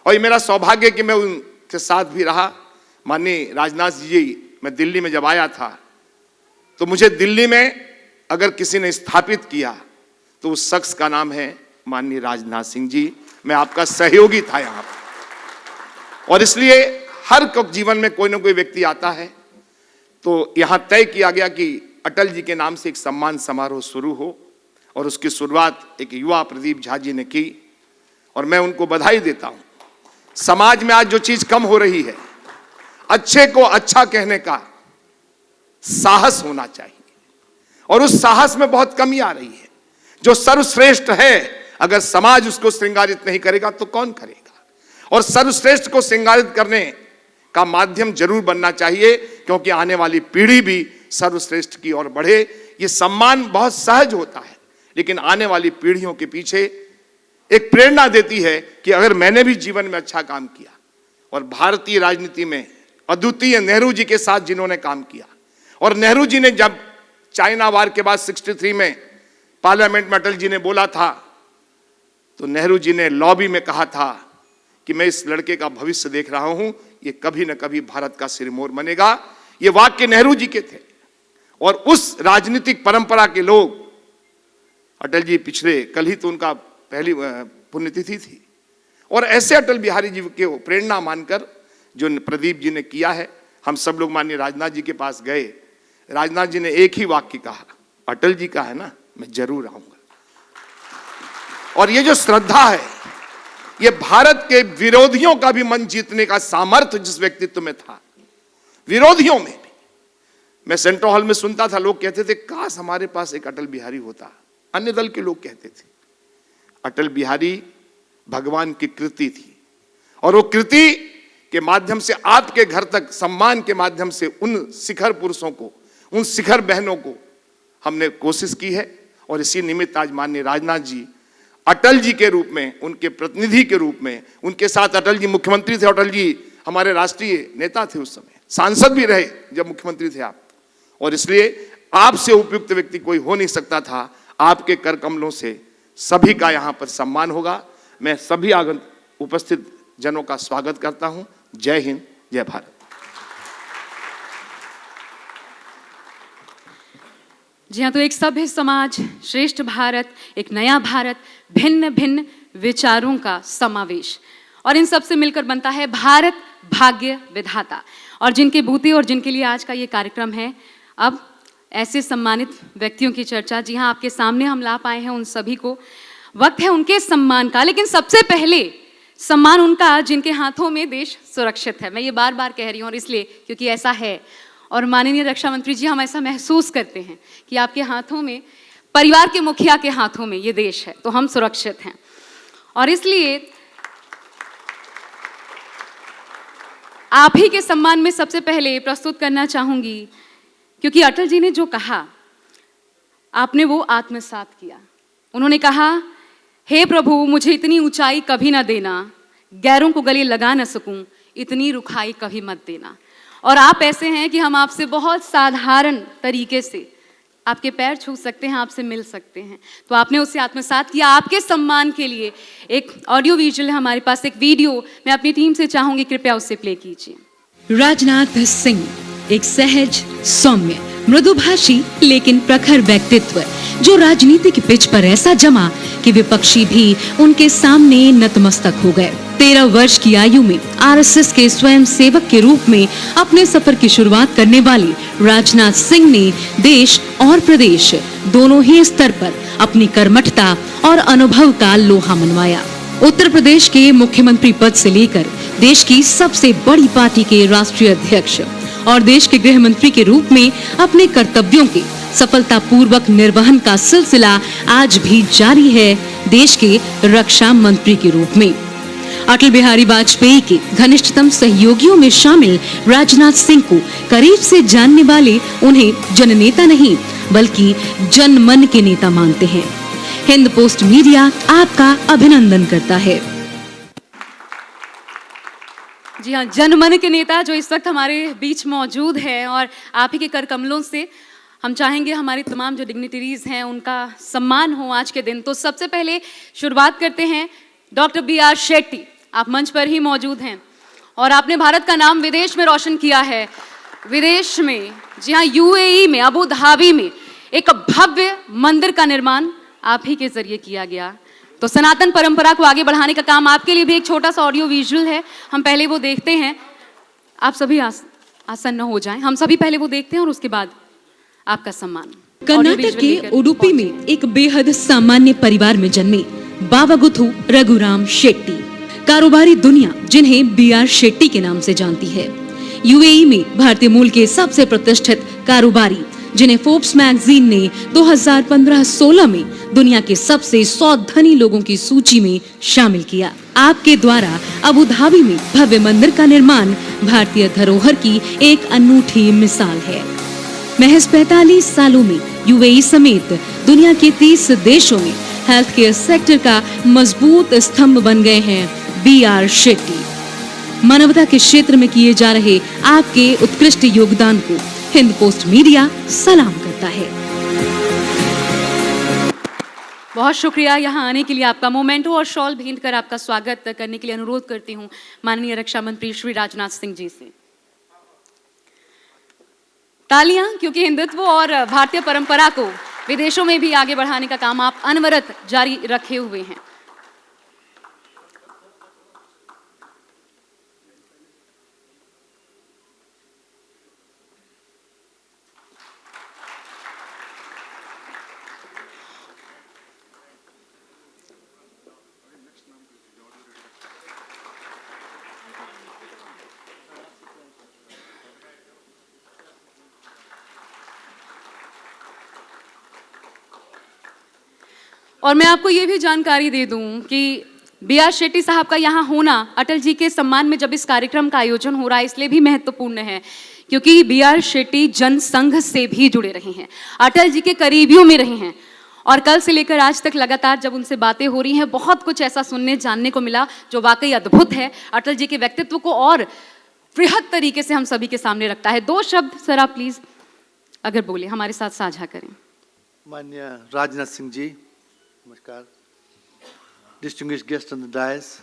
और ये मेरा सौभाग्य कि मैं उनके साथ भी रहा। माननीय राजनाथ जी, मैं दिल्ली में जब आया था तो मुझे दिल्ली में अगर किसी ने स्थापित किया तो उस शख्स का नाम है माननीय राजनाथ सिंह जी। मैं आपका सहयोगी था यहाँ पर, और इसलिए हर जीवन में कोई ना कोई व्यक्ति आता है तो यहाँ तय किया गया कि अटल जी के नाम से एक सम्मान समारोह शुरू हो, और उसकी शुरुआत एक युवा प्रदीप झा जी ने की, और मैं उनको बधाई देता हूँ। समाज में आज जो चीज कम हो रही है, अच्छे को अच्छा कहने का साहस होना चाहिए, और उस साहस में बहुत कमी आ रही है। जो सर्वश्रेष्ठ है, अगर समाज उसको श्रृंगारित नहीं करेगा तो कौन करेगा? और सर्वश्रेष्ठ को श्रृंगारित करने का माध्यम जरूर बनना चाहिए, क्योंकि आने वाली पीढ़ी भी सर्वश्रेष्ठ की ओर बढ़े। ये सम्मान बहुत सहज होता है, लेकिन आने वाली पीढ़ियों के पीछे एक प्रेरणा देती है कि अगर मैंने भी जीवन में अच्छा काम किया। और भारतीय राजनीति में अद्वितीय नेहरू जी के साथ जिन्होंने काम किया, और नेहरू जी ने जब चाइना वार के बाद 63 में पार्लियामेंट में अटल जी ने बोला था, तो नेहरू जी ने लॉबी में कहा था कि मैं इस लड़के का भविष्य देख रहा हूं, ये कभी न कभी भारत का सिरमौर बनेगा। ये वाक्य नेहरू जी के थे, और उस राजनीतिक परंपरा के लोग, अटल जी पिछले कल ही तो उनका पहली पुण्यतिथि थी, और ऐसे अटल बिहारी जी के प्रेरणा मानकर जो प्रदीप जी ने किया है, हम सब लोग माननीय राजनाथ जी के पास गए। राजनाथ जी ने एक ही वाक्य कहा, अटल जी का है ना, मैं जरूर आऊंगा। और ये जो श्रद्धा है, ये भारत के विरोधियों का भी मन जीतने का सामर्थ्य जिस व्यक्तित्व में था, विरोधियों में भी। मैं सेंट्रल हॉल में सुनता था, लोग कहते थे काश हमारे पास एक अटल बिहारी होता। अन्य दल के लोग कहते थे अटल बिहारी भगवान की कृति थी, और वो कृति के माध्यम से आपके घर तक सम्मान के माध्यम से उन शिखर पुरुषों को, उन शिखर बहनों को हमने कोशिश की है। और इसी निमित्त आज माननीय राजनाथ जी अटल जी के रूप में, उनके प्रतिनिधि के रूप में, उनके साथ अटल जी मुख्यमंत्री थे, अटल जी हमारे राष्ट्रीय नेता थे, उस समय सांसद भी रहे जब मुख्यमंत्री थे आप, और इसलिए आपसे उपयुक्त व्यक्ति कोई हो नहीं सकता था। आपके कर कमलों से सभी का यहाँ पर सम्मान होगा। मैं सभी उपस्थित जनों का स्वागत करता हूँ। जय हिंद, जय भारत। जी हाँ, तो एक सभ्य समाज, श्रेष्ठ भारत, एक नया भारत, भिन्न भिन्न विचारों का समावेश, और इन सब से मिलकर बनता है भारत भाग्य विधाता। और जिनके बूते और जिनके लिए आज का ये कार्यक्रम है, अब ऐसे सम्मानित व्यक्तियों की चर्चा, जी हाँ, आपके सामने हम ला पाए हैं उन सभी को। वक्त है उनके सम्मान का, लेकिन सबसे पहले सम्मान उनका जिनके हाथों में देश सुरक्षित है। मैं ये बार बार कह रही हूँ, और इसलिए क्योंकि ऐसा है। और माननीय रक्षा मंत्री जी, हम ऐसा महसूस करते हैं कि आपके हाथों में, परिवार के मुखिया के हाथों में ये देश है, तो हम सुरक्षित हैं। और इसलिए आप ही के सम्मान में सबसे पहले प्रस्तुत करना चाहूंगी, क्योंकि अटल जी ने जो कहा, आपने वो आत्मसात किया। उन्होंने कहा, हे प्रभु, मुझे इतनी ऊंचाई कभी ना देना, गैरों को गले लगा न सकूं, इतनी रुखाई कभी मत देना। और आप ऐसे हैं कि हम आपसे बहुत साधारण तरीके से आपके पैर छू सकते हैं, आपसे मिल सकते हैं। तो आपने उसे आत्मसात किया। आपके सम्मान के लिए एक ऑडियो विजुअल है हमारे पास, एक वीडियो। मैं अपनी टीम से चाहूंगी कृपया उससे प्ले कीजिए। राजनाथ सिंह एक सहज, सौम्य, मृदुभाषी लेकिन प्रखर व्यक्तित्व जो राजनीति की पिच पर ऐसा जमा कि विपक्षी भी उनके सामने नतमस्तक हो गए। 13 वर्ष की आयु में आरएसएस के स्वयं सेवक के रूप में अपने सफर की शुरुआत करने वाले राजनाथ सिंह ने देश और प्रदेश दोनों ही स्तर पर अपनी कर्मठता और अनुभव का लोहा मनवाया। उत्तर प्रदेश के मुख्यमंत्री पद से लेकर देश की सबसे बड़ी पार्टी के राष्ट्रीय अध्यक्ष और देश के गृह मंत्री के रूप में अपने कर्तव्यों के सफलतापूर्वक निर्वहन का सिलसिला आज भी जारी है देश के रक्षा मंत्री के रूप में। अटल बिहारी वाजपेयी के घनिष्ठतम सहयोगियों में शामिल राजनाथ सिंह को करीब से जानने वाले उन्हें जननेता नहीं बल्कि जनमन के नेता मानते हैं। हिंद पोस्ट मीडिया आपका अभिनंदन करता है। जी हाँ, जनमन के नेता जो इस वक्त हमारे बीच मौजूद है, और आप ही के कर कमलों से हम चाहेंगे हमारी तमाम जो डिग्निटरीज हैं उनका सम्मान हो आज के दिन। तो सबसे पहले शुरुआत करते हैं डॉक्टर B.R. शेट्टी। आप मंच पर ही मौजूद हैं और आपने भारत का नाम विदेश में रोशन किया है। विदेश में, जी हाँ, UAE में, अबू धाबी में एक भव्य मंदिर का निर्माण आप ही के जरिए किया गया। तो सनातन परंपरा को आगे बढ़ाने का काम आपके लिए भी एक छोटा सा ऑडियो विजुअल है, हम पहले वो देखते हैं। आप सभी आसन्न हो जाएं, हम सभी पहले वो देखते हैं और उसके बाद आपका सम्मान। कर्नाटक के उडुपी में एक बेहद सामान्य परिवार में जन्मे बावागुथु रघुराम शेट्टी कारोबारी दुनिया जिन्हें B.R. शेट्टी के नाम से जानती है। UAE में भारतीय मूल के सबसे प्रतिष्ठित कारोबारी जिन्हें फोर्ब्स मैगजीन ने 2015-16 में दुनिया के सबसे 100 धनी लोगों की सूची में शामिल किया। आपके द्वारा अबू धाबी में भव्य मंदिर का निर्माण भारतीय धरोहर की एक अनूठी मिसाल है। महज 45 सालों में UAE समेत दुनिया के 30 देशों में हेल्थ केयर सेक्टर का मजबूत स्तंभ बन गए हैं B.R. शेट्टी। मानवता के क्षेत्र में किए जा रहे आपके उत्कृष्ट योगदान को हिंद पोस्ट मीडिया सलाम करता है। बहुत शुक्रिया यहाँ आने के लिए। आपका मोमेंटो और शॉल भेंट कर आपका स्वागत करने के लिए अनुरोध करती हूँ माननीय रक्षा मंत्री श्री राजनाथ सिंह जी से। तालियां, क्योंकि हिंदुत्व और भारतीय परंपरा को विदेशों में भी आगे बढ़ाने का काम आप अनवरत जारी रखे हुए हैं। और मैं आपको ये भी जानकारी दे दूं कि B.R. शेट्टी साहब का यहाँ होना अटल जी के सम्मान में जब इस कार्यक्रम का आयोजन हो रहा है इसलिए भी महत्वपूर्ण है क्योंकि B.R. शेट्टी जनसंघ से भी जुड़े रहे हैं, अटल जी के करीबियों में रहे हैं और कल से लेकर आज तक लगातार जब उनसे बातें हो रही हैं बहुत कुछ ऐसा सुनने जानने को मिला जो वाकई अद्भुत है, अटल जी के व्यक्तित्व को और वृहद तरीके से हम सभी के सामने रखता है। 2 शब्द सर आप प्लीज अगर बोले हमारे साथ साझा करें। माननीय राजनाथ सिंह जी, नमस्कार। Distinguished guests on the dais,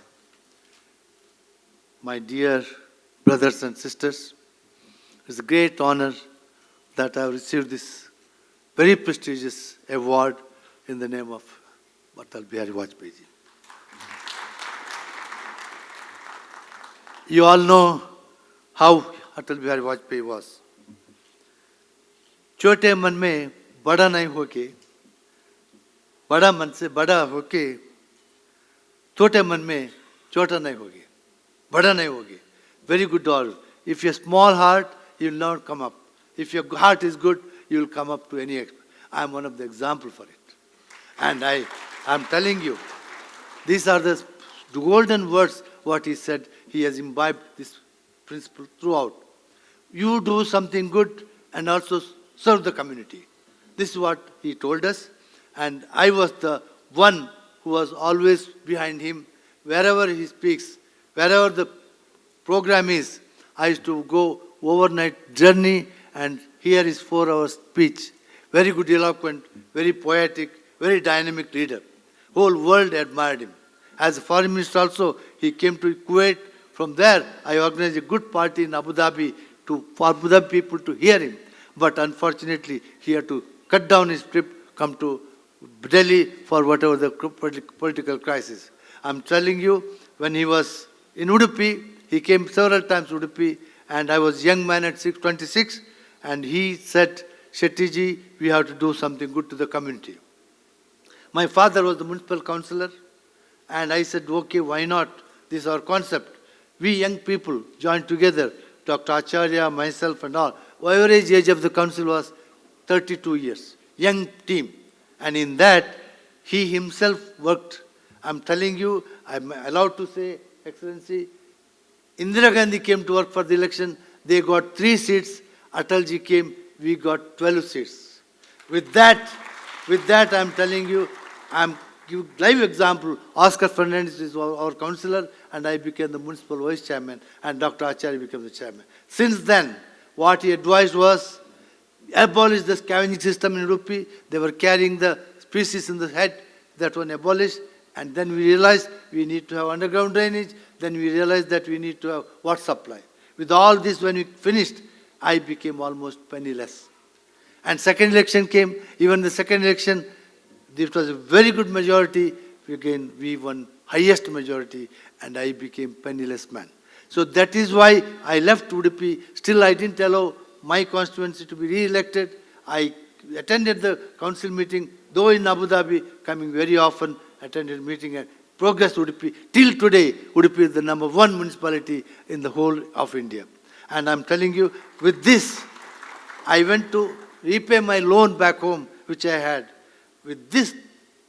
my dear brothers and sisters, it's a great honor that I have received this very prestigious award in the name of Atal Bihari Vajpayee ji. You all know how Atal Bihari Vajpayee was. छोटे मन में बड़ा नहीं होके, बड़ा मन से बड़ा होके, छोटे मन में छोटा नहीं होगे, बड़ा नहीं होगे. Very good all. If you have small heart, you will not come up. If your heart is good, you will come up to any. I am one of the example for it. And I am telling you, these are the golden words what he said. He has imbibed this principle throughout. You do something good and also serve the community. This is what he told us. And I was the one who was always behind him. Wherever he speaks, wherever the program is, I used to go overnight journey and hear his 4-hour speech. very good eloquent, very poetic, very dynamic leader. Whole world admired him. As a foreign minister also, he came to Kuwait. From there, I organized a good party in Abu Dhabi for Abu Dhabi people to hear him. But unfortunately, he had to cut down his trip, come to Delhi for whatever the political crisis. I'm telling you, when he was in Udupi, he came several times to Udupi, and I was young man at 26, and he said, Shetty, we have to do something good to the community. My father was the municipal councillor, and I said, okay, why not? This is our concept. We young people joined together, Dr. Acharya, myself and all. Average age of the council was 32 years, young team. And in that, he himself worked. I'm telling you, I'm allowed to say, Excellency, Indira Gandhi came to work for the election. They got 3 seats. Atalji came, we got 12 seats. With that, I'm telling you, I'm give live example. Oscar Fernandez is our councillor, and I became the municipal vice chairman, and Dr. Acharya became the chairman. Since then, what he advised was, abolish the scavenging system in Udupi. They were carrying the species in the head. That one abolished. And then we realized we need to have underground drainage. Then we realized that we need to have water supply. With all this, when we finished, I became almost penniless. And second election came. Even the second election, it was a very good majority. Again, we won highest majority, and I became penniless man. So that is why I left Udupi. Still, I didn't allow my constituency to be re-elected. I attended the council meeting, though in Abu Dhabi, coming very often, attended meeting and progress Udupi. Till today, Udupi is the #1 municipality in the whole of India. And I'm telling you, with this, I went to repay my loan back home, which I had. With this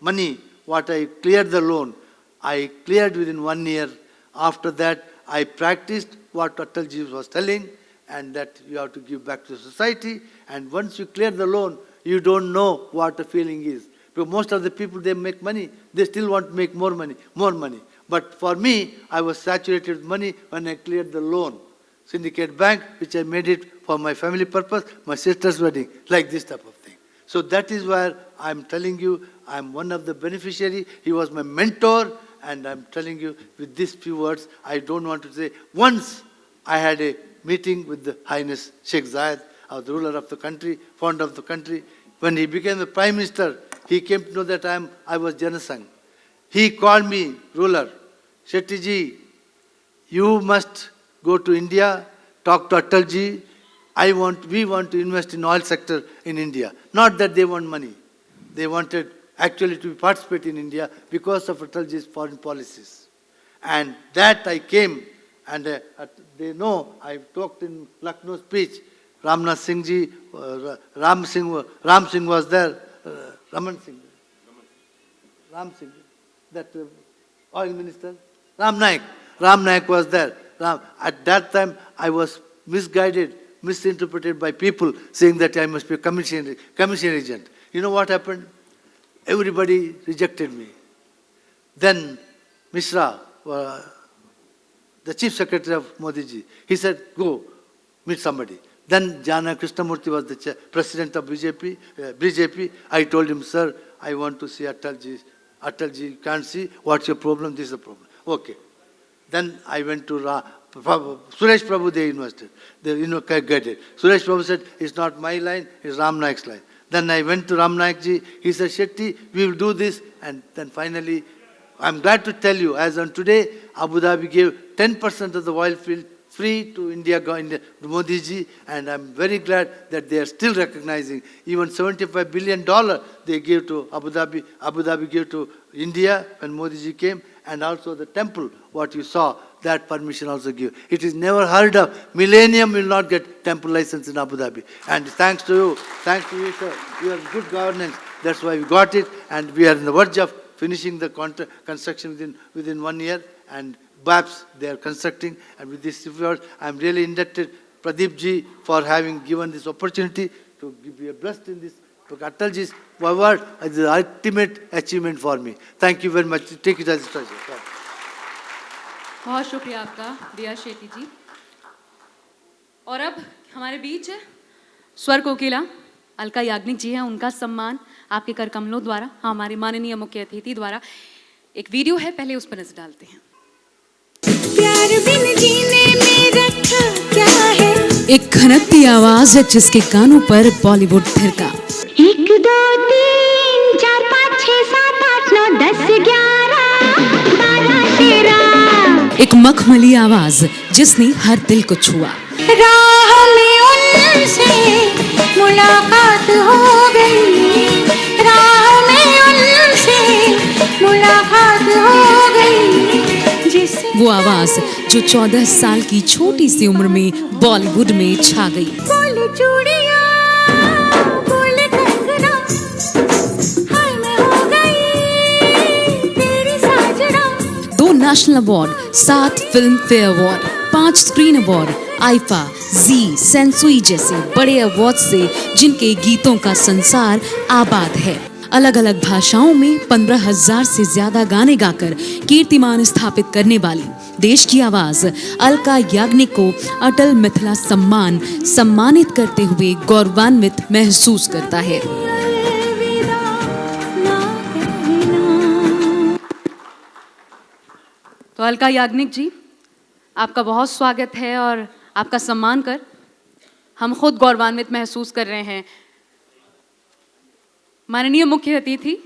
money, what I cleared the loan, I cleared within 1 year. After that, I practiced what Atalji was telling, and that you have to give back to society. And once you clear the loan, you don't know what the feeling is. Because most of the people, they make money, they still want to make more money. But for me, I was saturated with money when I cleared the loan. Syndicate Bank, which I made it for my family purpose, my sister's wedding, like this type of thing. So that is where I'm telling you, I'm one of the beneficiary. He was my mentor, and I'm telling you with these few words, I don't want to say. Once I had a meeting with the Highness Sheikh Zayed, the ruler of the country, founder of the country. When he became the Prime Minister, he came to know that I was Janasangh. He called me, ruler, Shetty, you must go to India, talk to Atalji. We want to invest in oil sector in India. Not that they want money. They wanted actually to participate in India because of Atalji's foreign policies. And that I came, and they know I talked in Lucknow speech. Ramnath Singh ji, Ram Singh was there, Ram Singh, that oil minister, Ram Naik was there. At that time, I was misguided, misinterpreted by people saying that I must be a commission agent. You know what happened? Everybody rejected me. Then Mishra, the chief secretary of Modi ji, he said, go meet somebody. Then Jana Krishnamurthy was the president of BJP. I told him, sir, I want to see Atalji. Atalji can't see. What's your problem? This is the problem. Okay. Then I went to Suresh Prabhu, they invested. They guided. Suresh Prabhu said, it's not my line, it's Ram Naik's line. Then I went to Ram Naik ji. He said, Shetty, we will do this. And then finally, I'm glad to tell you, as on today, Abu Dhabi gave 10% of the oil field free to India, Modi ji, and I'm very glad that they are still recognizing. Even $75 billion they gave to Abu Dhabi. Abu Dhabi gave to India when Modi ji came, and also the temple, what you saw, that permission also give. It is never heard of. Millennium will not get temple license in Abu Dhabi. And thanks to you, sir. You have good governance. That's why we got it, and we are in the verge of finishing the construction within 1 year, and BAPS, they are constructing, and with this effort, I am really indebted Pradeep ji for having given this opportunity to be blessed in this. Atalji's award is the ultimate achievement for me. Thank you very much. Take it as a pleasure. बहुत शुक्रिया आपका दिया शेट्टी जी. और अब हमारे बीच है स्वर कोकिला अलका याग्निक जी हैं, उनका सम्मान आपके कर कमलों द्वारा हमारे माननीय मुख्य अतिथि द्वारा। एक वीडियो है, पहले उस पर नजर डालते हैं। प्यार बिन जीने में रखा क्या है, एक खनकती आवाज है जिसके गानों पर बॉलीवुड थिरका। 1 2 3 4 5 6 7 8 9 10 11 12 13 एक मखमली आवाज जिसने हर दिल को छुआ। राह में उनसे मुलाकात हो गई, राह में उनसे मुलाकात हो गई, जिसे वो आवाज जो 14 साल की छोटी सी उम्र में बॉलीवुड में छा गई। बोले चूड़ियां बोले कंगना, हाय मैं हो गई तेरी साजना। 2 national award, 7 Filmfare award, 5 screen award, IIFA, Zee, Sansui जैसे बड़े अवार्ड से जिनके गीतों का संसार आबाद है। अलग अलग भाषाओं में 15,000 से ज्यादा गाने गाकर कीर्तिमान स्थापित करने वाली देश की आवाज अलका याग्निक को अटल मिथिला सम्मान सम्मानित करते हुए गौरवान्वित महसूस करता है। तो अलका याग्निक जी, आपका बहुत स्वागत है और आपका सम्मान कर हम खुद गौरवान्वित महसूस कर रहे हैं। माननीय मुख्य अतिथि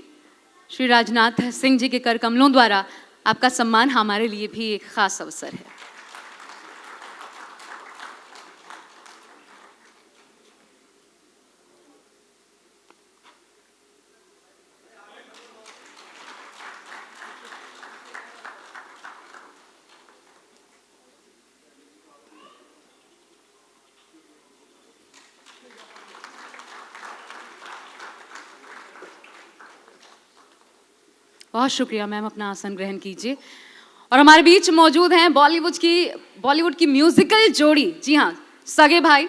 श्री राजनाथ सिंह जी के कर कमलों द्वारा आपका सम्मान हमारे लिए भी एक खास अवसर है। बहुत शुक्रिया मैम, अपना आसन ग्रहण कीजिए। और हमारे बीच मौजूद हैं बॉलीवुड की म्यूजिकल जोड़ी, जी हाँ, सगे भाई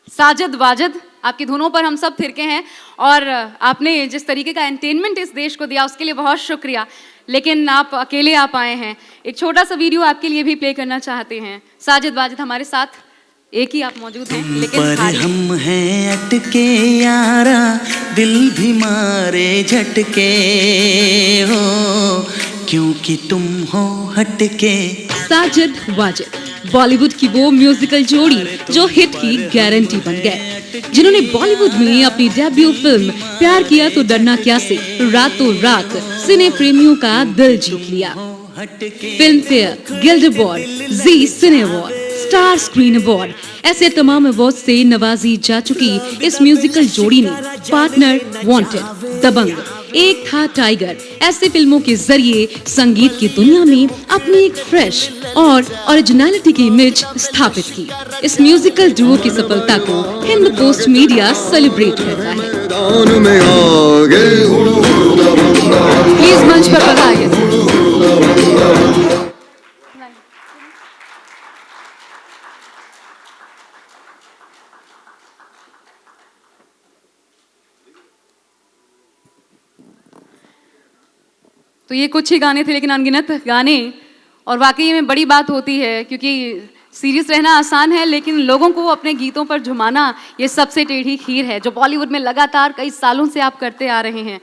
साजिद वाजिद। आपकी धुनों पर हम सब थिरके हैं और आपने जिस तरीके का एंटरटेनमेंट इस देश को दिया उसके लिए बहुत शुक्रिया। लेकिन आप अकेले आप आए हैं, एक छोटा सा वीडियो आपके लिए भी प्ले करना चाहते हैं। साजिद वाजिद हमारे साथ एक ही आप मौजूद हैं, लेकिन पर हम हैं अटके यारा, दिल भी मारे झटके हो, क्योंकि तुम हो हटके। साजिद वाजिद बॉलीवुड की वो म्यूजिकल जोड़ी जो हिट की गारंटी बन गए, जिन्होंने बॉलीवुड में अपनी डेब्यू फिल्म प्यार किया तो डरना क्या से रातों रात सिने प्रेमियों का दिल जीत लिया। Filmfare, Guild award, Zee Cine award, Star Screen award, ऐसे तमाम अवार्ड से नवाजी जा चुकी इस म्यूजिकल जोड़ी ने पार्टनर, वांटेड, दबंग, एक था टाइगर ऐसे फिल्मों के जरिए संगीत की दुनिया में अपनी एक फ्रेश और ओरिजिनलिटी की इमेज स्थापित की। इस म्यूजिकल डुओ की सफलता को हिंद पोस्ट मीडिया सेलिब्रेट करता है। प्लीज मंच पर पधारिए। तो ये कुछ ही गाने थे, लेकिन अनगिनत गाने, और वाकई में बड़ी बात होती है क्योंकि सीरियस रहना आसान है लेकिन लोगों को अपने गीतों पर झुमाना ये सबसे टेढ़ी खीर है, जो बॉलीवुड में लगातार कई सालों से आप करते आ रहे हैं।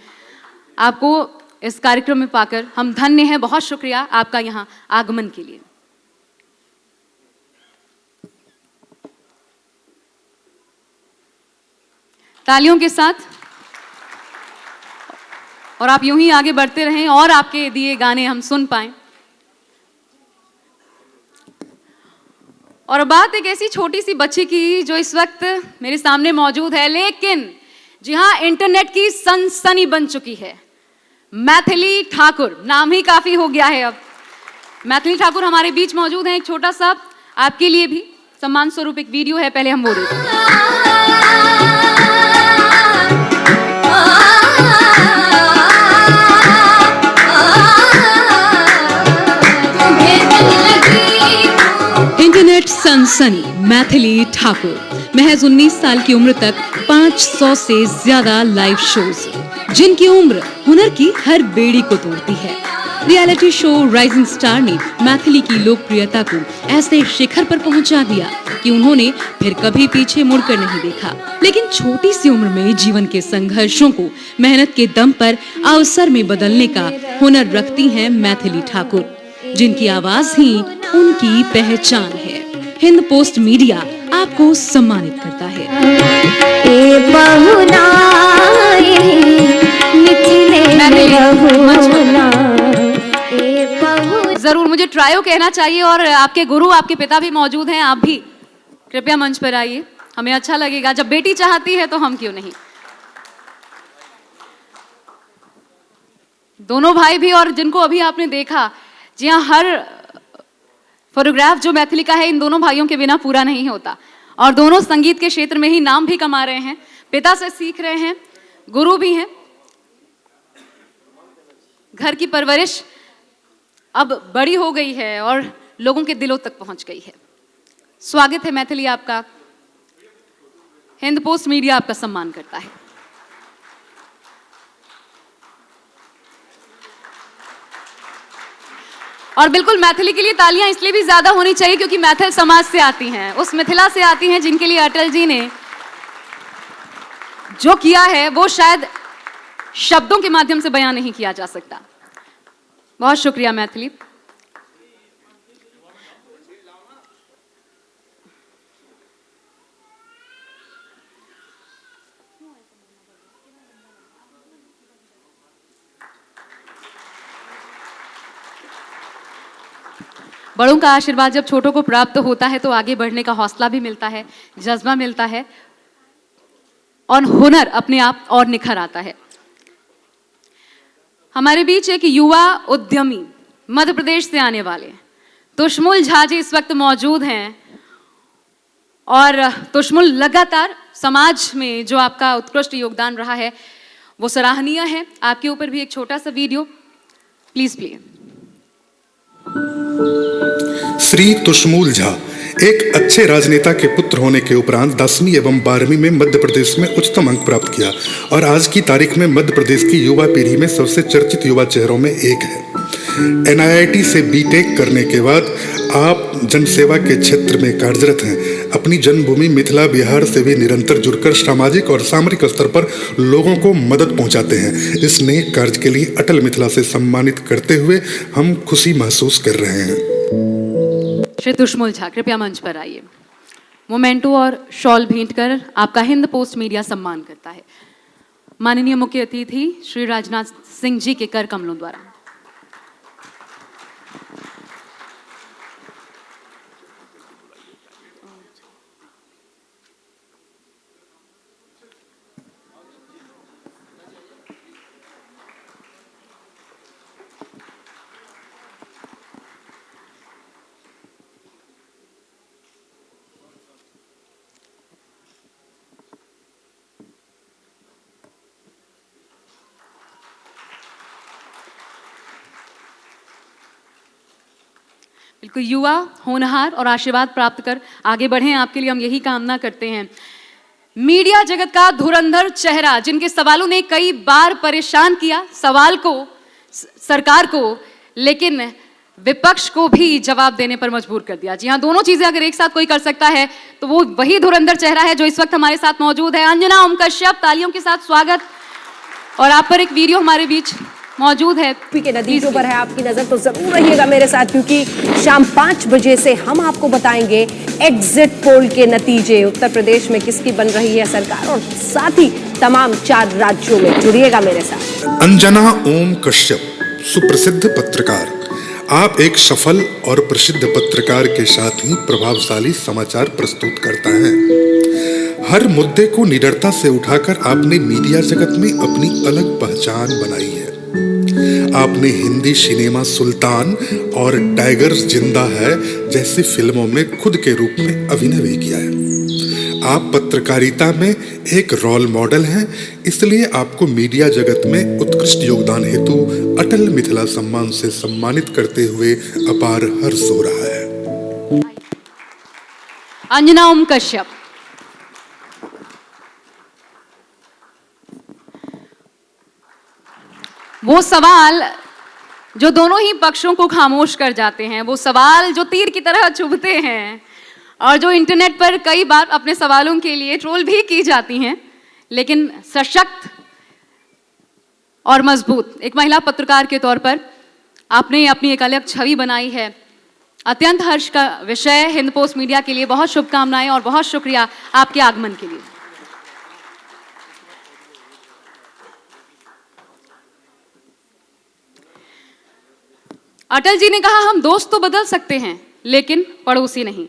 आपको इस कार्यक्रम में पाकर हम धन्य हैं। बहुत शुक्रिया आपका यहाँ आगमन के लिए। तालियों के साथ, और आप यूं ही आगे बढ़ते रहें और आपके दिए गाने हम सुन पाएं। और बात एक ऐसी छोटी सी बच्ची की जो इस वक्त मेरे सामने मौजूद है, लेकिन जी हाँ, इंटरनेट की सनसनी बन चुकी है। मैथिली ठाकुर, नाम ही काफी हो गया है अब। मैथिली ठाकुर हमारे बीच मौजूद हैं। एक छोटा सा आपके लिए भी सम्मान स्वरूप एक वीडियो है, पहले हम वो देखते हैं। इंटरनेट सनसनी मैथिली ठाकुर महज 19 साल की उम्र तक 500 से ज्यादा लाइव शोज, जिनकी उम्र हुनर की हर बेड़ी को तोड़ती है। रियलिटी शो राइजिंग स्टार ने मैथिली की लोकप्रियता को ऐसे शिखर पर पहुंचा दिया कि उन्होंने फिर कभी पीछे मुड़कर नहीं देखा। लेकिन छोटी सी उम्र में जीवन के संघर्षों को मेहनत के दम पर अवसर में बदलने का हुनर रखती हैं मैथिली ठाकुर, जिनकी आवाज ही उनकी पहचान है। हिंद पोस्ट मीडिया आपको सम्मानित करता है। जरूर मुझे ट्रायो कहना चाहिए और आपके गुरु आपके पिता भी मौजूद हैं, आप भी कृपया मंच पर आइए, हमें अच्छा लगेगा। जब बेटी चाहती है तो हम क्यों नहीं। दोनों भाई भी, और जिनको अभी आपने देखा, जी हाँ, हर फोटोग्राफ जो मैथिली का है इन दोनों भाइयों के बिना पूरा नहीं होता। और दोनों संगीत के क्षेत्र में ही नाम भी कमा रहे हैं, पिता से सीख रहे हैं, गुरु भी हैं। घर की परवरिश अब बड़ी हो गई है और लोगों के दिलों तक पहुंच गई है। स्वागत है मैथिली आपका, हिंद पोस्ट मीडिया आपका सम्मान करता है। और बिल्कुल मैथिली के लिए तालियां इसलिए भी ज्यादा होनी चाहिए क्योंकि मैथिल समाज से आती हैं, उस मिथिला से आती हैं जिनके लिए अटल जी ने जो किया है वो शायद शब्दों के माध्यम से बयान नहीं किया जा सकता। बहुत शुक्रिया मैथिली। बड़ों का आशीर्वाद जब छोटों को प्राप्त होता है तो आगे बढ़ने का हौसला भी मिलता है, जज्बा मिलता है और हुनर अपने आप और निखर आता है। हमारे बीच एक युवा उद्यमी मध्य प्रदेश से आने वाले तुष्मुल झा जी इस वक्त मौजूद हैं। और तुष्मुल, लगातार समाज में जो आपका उत्कृष्ट योगदान रहा है वो सराहनीय है। आपके ऊपर भी एक छोटा सा video please play. Shri Tushmul Jha एक अच्छे राजनेता के पुत्र होने के उपरांत 10वीं एवं 12वीं में मध्य प्रदेश में उच्चतम अंक प्राप्त किया और आज की तारीख में मध्य प्रदेश की युवा पीढ़ी में सबसे चर्चित युवा चेहरों में एक है। NIIT से बीटेक करने के बाद आप जनसेवा के क्षेत्र में कार्यरत हैं। अपनी जन्मभूमि मिथिला बिहार से भी निरंतर जुड़कर सामाजिक और सामरिक स्तर पर लोगों को मदद पहुंचाते हैं। इस नेक कार्य के लिए अटल मिथिला से सम्मानित करते हुए हम खुशी महसूस कर रहे हैं। श्री तुष्मुल झा कृपया मंच पर आइए। मोमेंटो और शॉल भेंट कर आपका हिंद पोस्ट मीडिया सम्मान करता है। माननीय मुख्य अतिथि श्री राजनाथ सिंह जी के कर कमलों द्वारा। बिल्कुल युवा, होनहार और आशीर्वाद प्राप्त कर आगे बढ़ें, आपके लिए हम यही कामना करते हैं। मीडिया जगत का धुरंधर चेहरा जिनके सवालों ने कई बार परेशान किया सवाल को, सरकार को, लेकिन विपक्ष को भी जवाब देने पर मजबूर कर दिया। जी हाँ, दोनों चीजें अगर एक साथ कोई कर सकता है तो वो वही धुरंधर चेहरा है जो इस वक्त हमारे साथ मौजूद है। अंजना ओम कश्यप, तालियों के साथ स्वागत। और आप पर एक वीडियो हमारे बीच मौजूद है के नतीजों पर है आपकी नजर, तो जरूर रहिएगा मेरे साथ क्योंकि शाम 5 बजे से हम आपको बताएंगे एग्जिट पोल के नतीजे, उत्तर प्रदेश में किसकी बन रही है सरकार और साथ ही तमाम 4 राज्यों में। जुड़िएगा मेरे साथ। अंजना ओम कश्यप, सुप्रसिद्ध पत्रकार। आप एक सफल और प्रसिद्ध पत्रकार के साथ ही प्रभावशाली समाचार प्रस्तुत करता है। हर मुद्दे को निडरता से उठाकर आपने मीडिया जगत में अपनी अलग पहचान बनाई है। आपने हिंदी सिनेमा सुल्तान और टाइगर जिंदा है जैसी फिल्मों में खुद के रूप में अभिनय भी किया है। आप पत्रकारिता में एक रोल मॉडल हैं, इसलिए आपको मीडिया जगत में उत्कृष्ट योगदान हेतु अटल मिथिला सम्मान से सम्मानित करते हुए अपार हर्ष हो रहा है। अंजना ओम कश्यप। वो सवाल जो दोनों ही पक्षों को खामोश कर जाते हैं, वो सवाल जो तीर की तरह चुभते हैं और जो इंटरनेट पर कई बार अपने सवालों के लिए ट्रोल भी की जाती हैं, लेकिन सशक्त और मजबूत एक महिला पत्रकार के तौर पर आपने अपनी एक अलग छवि बनाई है। अत्यंत हर्ष का विषय। हिंद पोस्ट मीडिया के लिए बहुत शुभकामनाएं और बहुत शुक्रिया आपके आगमन के लिए। अटल जी ने कहा, हम दोस्त तो बदल सकते हैं लेकिन पड़ोसी नहीं।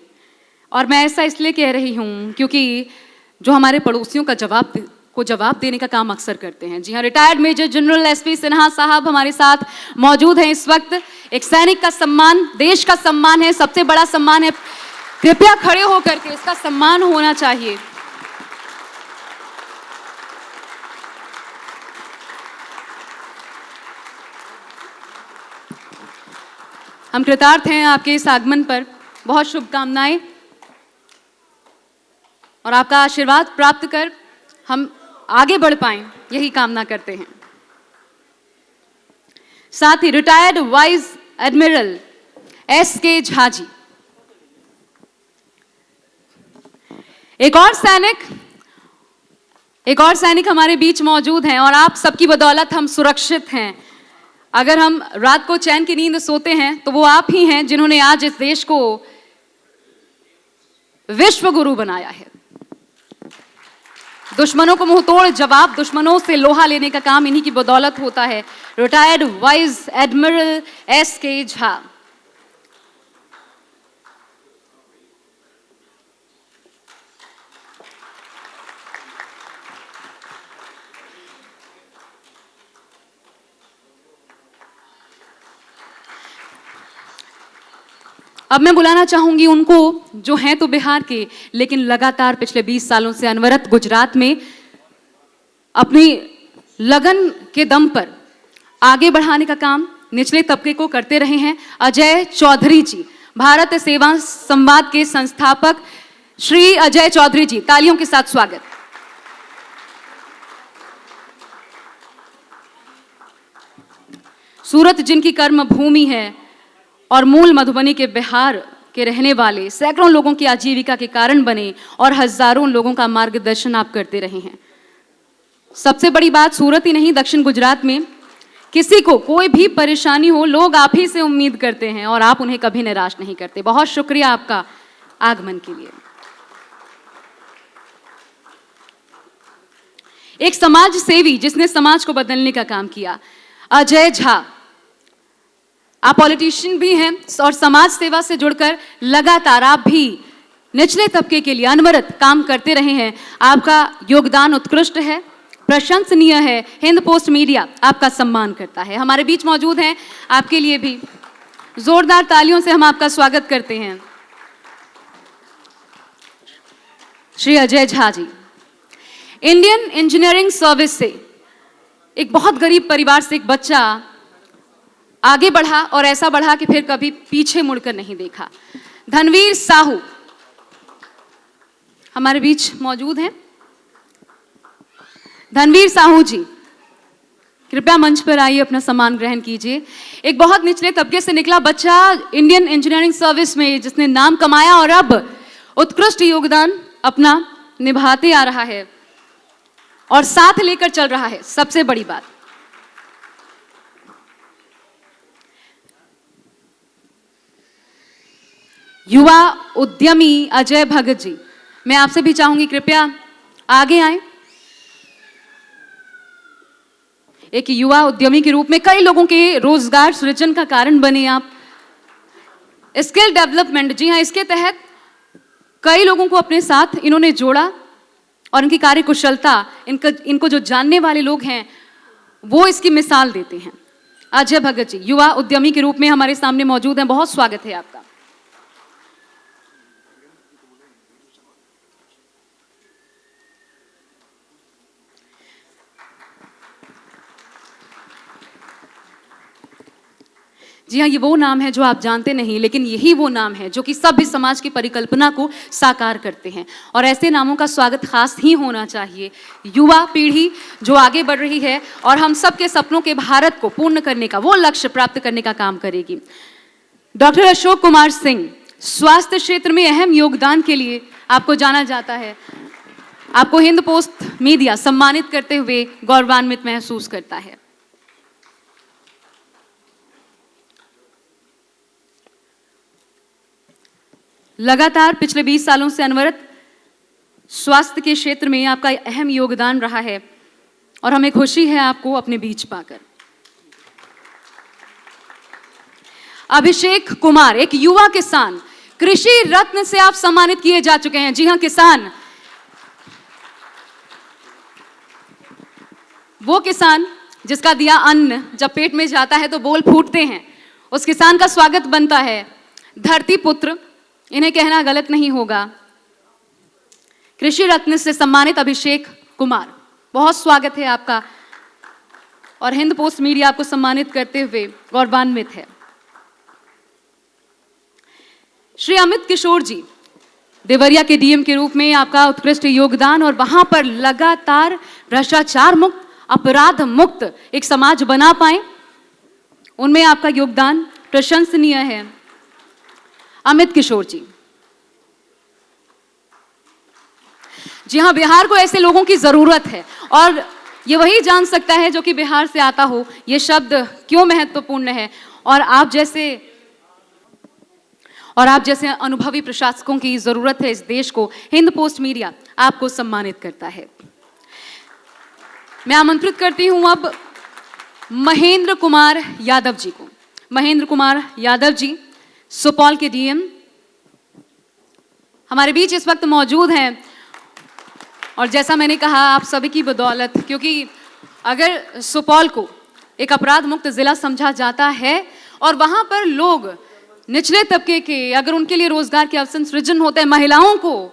और मैं ऐसा इसलिए कह रही हूं क्योंकि जो हमारे पड़ोसियों का जवाब देने का काम अक्सर करते हैं। जी हाँ, retired major general SP Sinha sahab हमारे साथ मौजूद हैं इस वक्त। एक सैनिक का सम्मान देश का सम्मान है, सबसे बड़ा सम्मान है। कृपया खड़े होकर के इसका सम्मान होना चाहिए। हम कृतार्थ हैं आपके इस आगमन पर। बहुत शुभकामनाएं और आपका आशीर्वाद प्राप्त कर हम आगे बढ़ पाएं, यही कामना करते हैं। साथ ही retired vice admiral SK. Jha ji, एक और सैनिक हमारे बीच मौजूद हैं और आप सबकी बदौलत हम सुरक्षित हैं। अगर हम रात को चैन की नींद सोते हैं तो वो आप ही हैं जिन्होंने आज इस देश को विश्व गुरु बनाया है। दुश्मनों को मुंहतोड़ जवाब, दुश्मनों से लोहा लेने का काम इन्हीं की बदौलत होता है। Retired vice admiral SK. Jha. अब मैं बुलाना चाहूंगी उनको जो हैं तो बिहार के, लेकिन लगातार पिछले 20 सालों से अनवरत गुजरात में अपनी लगन के दम पर आगे बढ़ाने का काम निचले तबके को करते रहे हैं। अजय चौधरी जी, भारत सेवा संवाद के संस्थापक श्री अजय चौधरी जी, तालियों के साथ स्वागत। सूरत जिनकी कर्म भूमि है और मूल मधुबनी के बिहार के रहने वाले सैकड़ों लोगों की आजीविका के कारण बने और हजारों लोगों का मार्गदर्शन आप करते रहे हैं। सबसे बड़ी बात, सूरत ही नहीं दक्षिण गुजरात में किसी को कोई भी परेशानी हो, लोग आप ही से उम्मीद करते हैं और आप उन्हें कभी निराश नहीं करते। बहुत शुक्रिया आपका आगमन के लिए। एक समाज सेवी जिसने समाज को बदलने का काम किया, अजय झा। आप पॉलिटिशियन भी हैं और समाज सेवा से जुड़कर लगातार आप भी निचले तबके के लिए अनवरत काम करते रहे हैं। आपका योगदान उत्कृष्ट है, प्रशंसनीय है। हिंद पोस्ट मीडिया आपका सम्मान करता है। हमारे बीच मौजूद हैं, आपके लिए भी जोरदार तालियों से हम आपका स्वागत करते हैं। Shri Ajay Jha ji, Indian engineering service से एक बहुत गरीब परिवार से एक बच्चा आगे बढ़ा और ऐसा बढ़ा कि फिर कभी पीछे मुड़कर नहीं देखा। धनवीर साहू हमारे बीच मौजूद हैं। धनवीर साहू जी, कृपया मंच पर आइए, अपना सम्मान ग्रहण कीजिए। एक बहुत निचले तबके से निकला बच्चा इंडियन इंजीनियरिंग सर्विस में जिसने नाम कमाया और अब उत्कृष्ट योगदान अपना निभाते आ रहा है और साथ लेकर चल रहा है। सबसे बड़ी बात, युवा उद्यमी अजय भगत जी, मैं आपसे भी चाहूंगी कृपया आगे आएं। एक युवा उद्यमी के रूप में कई लोगों के रोजगार सृजन का कारण बने आप। स्किल डेवलपमेंट, जी हाँ, इसके तहत कई लोगों को अपने साथ इन्होंने जोड़ा और इनकी कार्यकुशलता, इनको जो जानने वाले लोग हैं वो इसकी मिसाल देते हैं। अजय भगत जी युवा उद्यमी के रूप में हमारे सामने मौजूद हैं। बहुत स्वागत है आपका। जी हाँ, ये वो नाम है जो आप जानते नहीं, लेकिन यही वो नाम है जो कि सभ्य समाज की परिकल्पना को साकार करते हैं। और ऐसे नामों का स्वागत खास ही होना चाहिए। युवा पीढ़ी जो आगे बढ़ रही है और हम सबके सपनों के भारत को पूर्ण करने का, वो लक्ष्य प्राप्त करने का काम करेगी। डॉक्टर अशोक कुमार सिंह, स्वास्थ्य क्षेत्र में अहम योगदान के लिए आपको जाना जाता है। आपको हिंद पोस्ट मीडिया सम्मानित करते हुए गौरवान्वित महसूस करता है। लगातार पिछले 20 सालों से अनवरत स्वास्थ्य के क्षेत्र में आपका अहम योगदान रहा है और हमें खुशी है आपको अपने बीच पाकर। अभिषेक कुमार, एक युवा किसान, कृषि रत्न से आप सम्मानित किए जा चुके हैं। जी हां, किसान, वो किसान जिसका दिया अन्न जब पेट में जाता है तो बोल फूटते हैं, उस किसान का स्वागत बनता है। धरती पुत्र, इन्हें कहना गलत नहीं होगा। कृषि रत्न से सम्मानित अभिषेक कुमार, बहुत स्वागत है आपका और हिंद पोस्ट मीडिया आपको सम्मानित करते हुए गौरवान्वित है। श्री अमित किशोर जी, देवरिया के डीएम के रूप में आपका उत्कृष्ट योगदान और वहां पर लगातार भ्रष्टाचार मुक्त, अपराध मुक्त एक समाज बना पाए, उनमें आपका योगदान प्रशंसनीय है। अमित किशोर जी, जी हाँ, बिहार को ऐसे लोगों की जरूरत है और ये वही जान सकता है जो कि बिहार से आता हो ये शब्द क्यों महत्वपूर्ण है। और आप जैसे अनुभवी प्रशासकों की जरूरत है इस देश को। हिंद पोस्ट मीडिया आपको सम्मानित करता है। मैं आमंत्रित करती हूं अब महेंद्र कुमार यादव जी को। महेंद्र कुमार यादव जी, सुपौल के डीएम, हमारे बीच इस वक्त मौजूद हैं और जैसा मैंने कहा आप सभी की बदौलत, क्योंकि अगर सुपौल को एक अपराध मुक्त जिला समझा जाता है और वहां पर लोग निचले तबके के, अगर उनके लिए रोजगार के अवसर सृजन होते हैं, महिलाओं को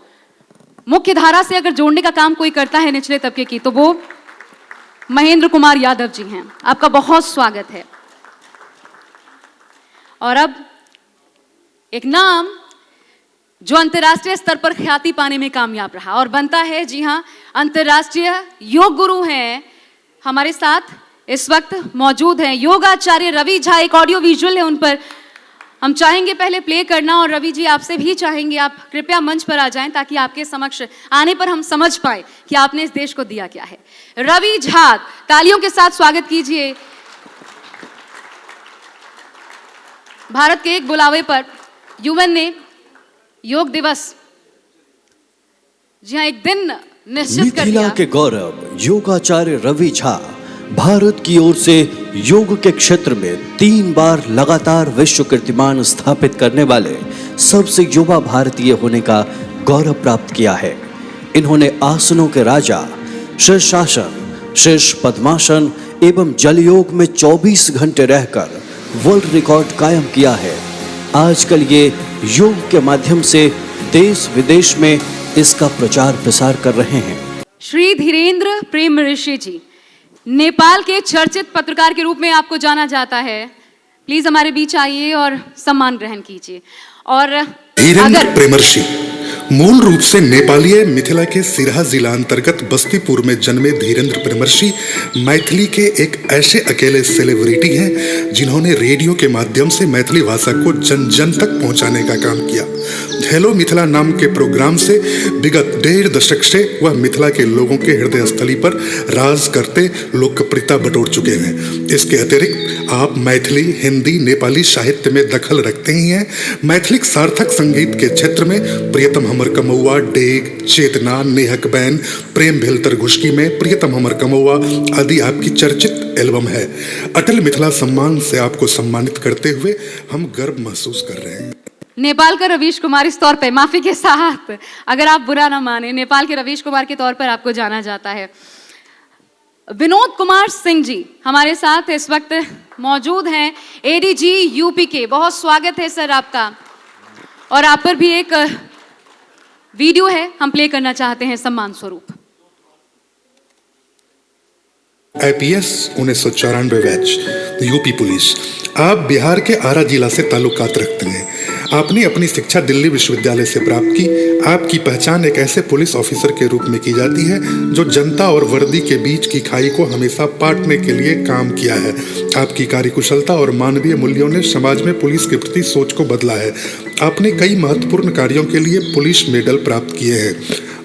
मुख्य धारा से अगर जोड़ने का काम कोई करता है निचले तबके की, तो वो महेंद्र कुमार यादव जी हैं। आपका बहुत स्वागत है। और अब एक नाम जो अंतर्राष्ट्रीय स्तर पर ख्याति पाने में कामयाब रहा और बनता है, जी हां, अंतर्राष्ट्रीय योग गुरु हैं हमारे साथ इस वक्त मौजूद हैं योगाचार्य रवि झा। एक ऑडियो विजुअल है, उन पर हम चाहेंगे पहले प्ले करना और रवि जी आपसे भी चाहेंगे आप कृपया मंच पर आ जाएं ताकि आपके समक्ष आने पर हम समझ पाए कि आपने इस देश को दिया क्या है। रवि झा, तालियों के साथ स्वागत कीजिए। भारत के एक बुलावे पर यूएन ने योग दिवस, जी हाँ, एक दिन निश्चित कर दिया। मिथिला के गौरव योगाचार्य रवि झा भारत की ओर से योग के क्षेत्र में 3 बार लगातार विश्व कीर्तिमान स्थापित करने वाले सबसे युवा भारतीय होने का गौरव प्राप्त किया है। इन्होंने आसनों के राजा, शीर्षासन, शीर्ष पद्मासन एवं जल योग में 24 घंटे रहकर वर्ल्ड रिकॉर्ड कायम किया है। आजकल ये योग के माध्यम से देश विदेश में इसका प्रचार प्रसार कर रहे हैं। श्री धीरेन्द्र प्रेम ऋषि जी, नेपाल के चर्चित पत्रकार के रूप में आपको जाना जाता है। प्लीज हमारे बीच आइए और सम्मान ग्रहण कीजिए। और धीरेन्द्र प्रेमर्षि मूल रूप से नेपालीय मिथिला के सिरहा जिला अंतर्गत बस्तीपुर में जन्मे धीरेन्द्र प्रेमर्षि मैथिली के एक ऐसे अकेले सेलिब्रिटी हैं जिन्होंने रेडियो के माध्यम से मैथिली भाषा को जन जन तक पहुंचाने का काम किया। हेलो मिथिला नाम के प्रोग्राम से विगत 1.5 दशक से वह मिथिला के लोगों के हृदय स्थली पर राज करते लोकप्रियता बटोर चुके हैं। इसके अतिरिक्त आप मैथिली, हिंदी, नेपाली साहित्य में दखल रखते ही हैं। मैथिलिक सार्थक संगीत के क्षेत्र में प्रियतम हमर कमौआ, डेग, चेतना, नेहक बैन, प्रेम भेलतर घुसकी में प्रियतम हमर कमौआ आदि आपकी चर्चित एल्बम है। अटल मिथिला सम्मान से आपको सम्मानित करते हुए हम गर्व महसूस कर रहे हैं। नेपाल का रवीश कुमार इस तौर पे, माफी के साथ, अगर आप बुरा ना माने, नेपाल के रवीश कुमार के तौर पर आपको जाना जाता है। विनोद कुमार सिंह जी हमारे साथ इस वक्त मौजूद हैं, एडीजी यूपी के। बहुत स्वागत है सर आपका। और आप पर भी एक वीडियो है, हम प्ले करना चाहते हैं सम्मान स्वरूप। IPS 1994 batch UP police. आप बिहार के आरा जिला से ताल्लुकात रखते हैं। आपने अपनी शिक्षा दिल्ली विश्वविद्यालय से प्राप्त की। आपकी पहचान एक ऐसे पुलिस ऑफिसर के रूप में की जाती है जो जनता और वर्दी के बीच की खाई को हमेशा पाटने के लिए काम किया है। आपकी कार्यकुशलता और मानवीय मूल्यों ने समाज में पुलिस के प्रति सोच को बदला है। आपने कई महत्वपूर्ण कार्यों के लिए पुलिस मेडल प्राप्त किए हैं।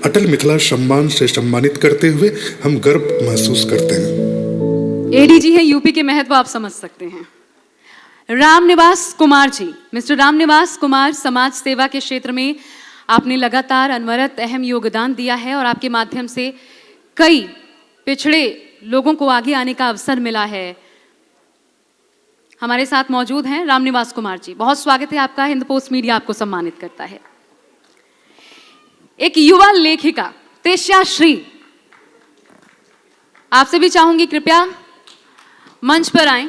अटल मिथिला सम्मान से सम्मानित करते हुए हम गर्व महसूस करते हैं। एडीजी है यूपी के महत्व आप समझ सकते हैं। रामनिवास कुमार जी, मिस्टर रामनिवास कुमार, समाज सेवा के क्षेत्र में आपने लगातार अनवरत अहम योगदान दिया है और आपके माध्यम से कई पिछड़े लोगों को आगे आने का अवसर मिला है। हमारे साथ मौजूद हैं रामनिवास कुमार जी, बहुत स्वागत है आपका। हिंद पोस्ट मीडिया आपको सम्मानित करता है। एक युवा लेखिका तेस्या श्री, आपसे भी चाहूंगी कृपया मंच पर आएं।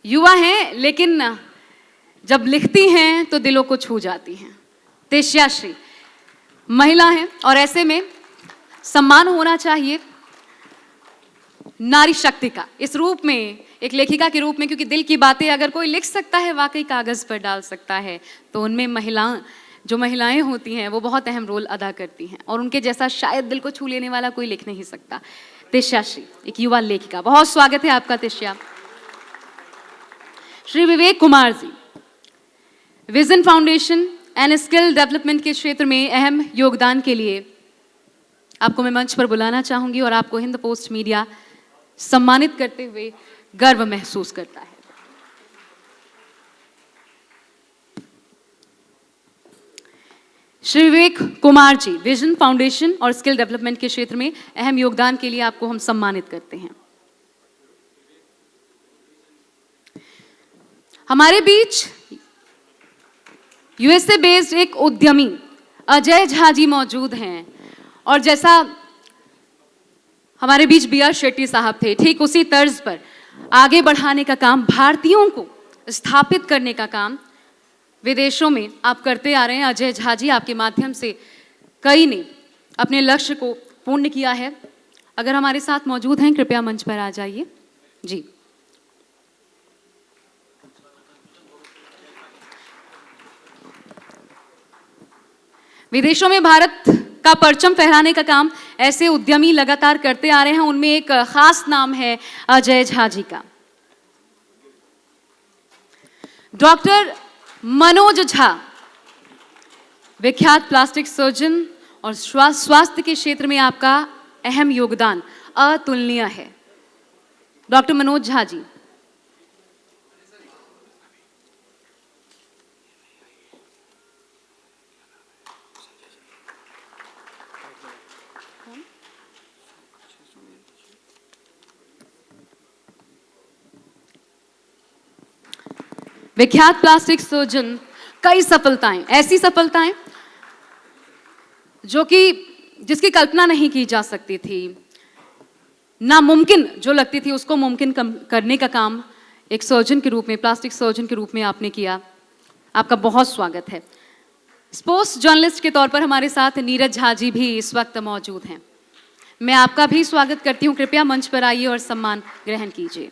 युवा हैं लेकिन जब लिखती हैं तो दिलों को छू जाती हैं। तेस्या श्री महिला हैं और ऐसे में सम्मान होना चाहिए नारी शक्ति का, इस रूप में, एक लेखिका के रूप में, क्योंकि दिल की बातें अगर कोई लिख सकता है, वाकई कागज पर डाल सकता है, तो उनमें महिलाएं होती हैं वो बहुत अहम रोल अदा करती हैं और उनके जैसा शायद दिल को छू लेने वाला कोई लिख नहीं सकता। तेस्या श्री एक युवा लेखिका, बहुत स्वागत है आपका तेस्या। Shri Vivek Kumar ji, vision foundation and skill development के क्षेत्र में अहम योगदान के लिए आपको मैं मंच पर बुलाना चाहूंगी और आपको हिंद पोस्ट मीडिया सम्मानित करते हुए गर्व महसूस करता है। श्री विवेक कुमार जी, विजन फाउंडेशन और स्किल डेवलपमेंट के क्षेत्र में अहम योगदान के लिए आपको हम सम्मानित करते हैं। हमारे बीच यूएसए बेस्ड एक उद्यमी अजय झा जी मौजूद हैं और जैसा हमारे बीच बी आर शेट्टी साहब थे, ठीक उसी तर्ज पर आगे बढ़ाने का काम, भारतीयों को स्थापित करने का काम विदेशों में आप करते आ रहे हैं। अजय झा जी, आपके माध्यम से कई ने अपने लक्ष्य को पूर्ण किया है। अगर हमारे साथ मौजूद हैं कृपया मंच पर आ जाइए जी। विदेशों में भारत का परचम फहराने का काम ऐसे उद्यमी लगातार करते आ रहे हैं, उनमें एक खास नाम है अजय झा जी का। डॉक्टर मनोज झा, विख्यात प्लास्टिक सर्जन और स्वास्थ्य के क्षेत्र में आपका अहम योगदान अतुलनीय है। डॉक्टर मनोज झा जी, विख्यात प्लास्टिक सर्जन, कई सफलताएं, ऐसी सफलताएं जो कि जिसकी कल्पना नहीं की जा सकती थी, नामुमकिन जो लगती थी उसको मुमकिन करने का काम एक सर्जन के रूप में, प्लास्टिक सर्जन के रूप में आपने किया। आपका बहुत स्वागत है। स्पोर्ट्स जर्नलिस्ट के तौर पर हमारे साथ नीरज झा जी भी इस वक्त मौजूद हैं। मैं आपका भी स्वागत करती हूँ, कृपया मंच पर आइए और सम्मान ग्रहण कीजिए।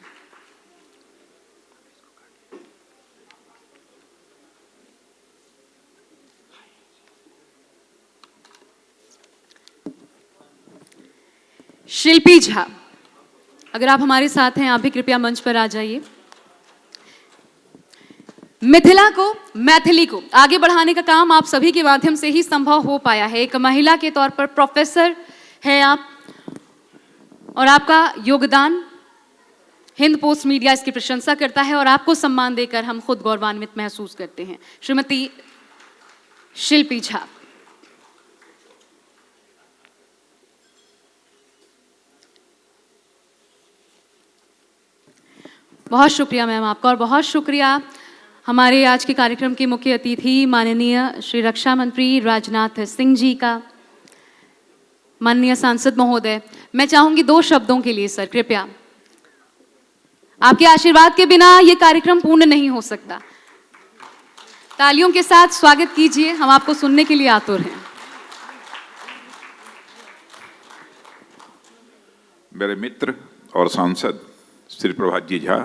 शिल्पी झा, अगर आप हमारे साथ हैं, आप भी कृपया मंच पर आ जाइए। मिथिला को, मैथिली को आगे बढ़ाने का काम आप सभी के माध्यम से ही संभव हो पाया है। एक महिला के तौर पर प्रोफेसर हैं आप और आपका योगदान हिंद पोस्ट मीडिया इसकी प्रशंसा करता है और आपको सम्मान देकर हम खुद गौरवान्वित महसूस करते हैं। श्रीमती शिल्पी झा, बहुत शुक्रिया मैम आपका और बहुत शुक्रिया हमारे आज के कार्यक्रम के मुख्य अतिथि माननीय श्री रक्षा मंत्री राजनाथ सिंह जी का, माननीय सांसद महोदय। मैं चाहूंगी 2 शब्दों के लिए सर, कृपया, आपके आशीर्वाद के बिना ये कार्यक्रम पूर्ण नहीं हो सकता। तालियों के साथ स्वागत कीजिए, हम आपको सुनने के लिए आतुर हैं। मेरे मित्र और सांसद श्री प्रभात जी झा,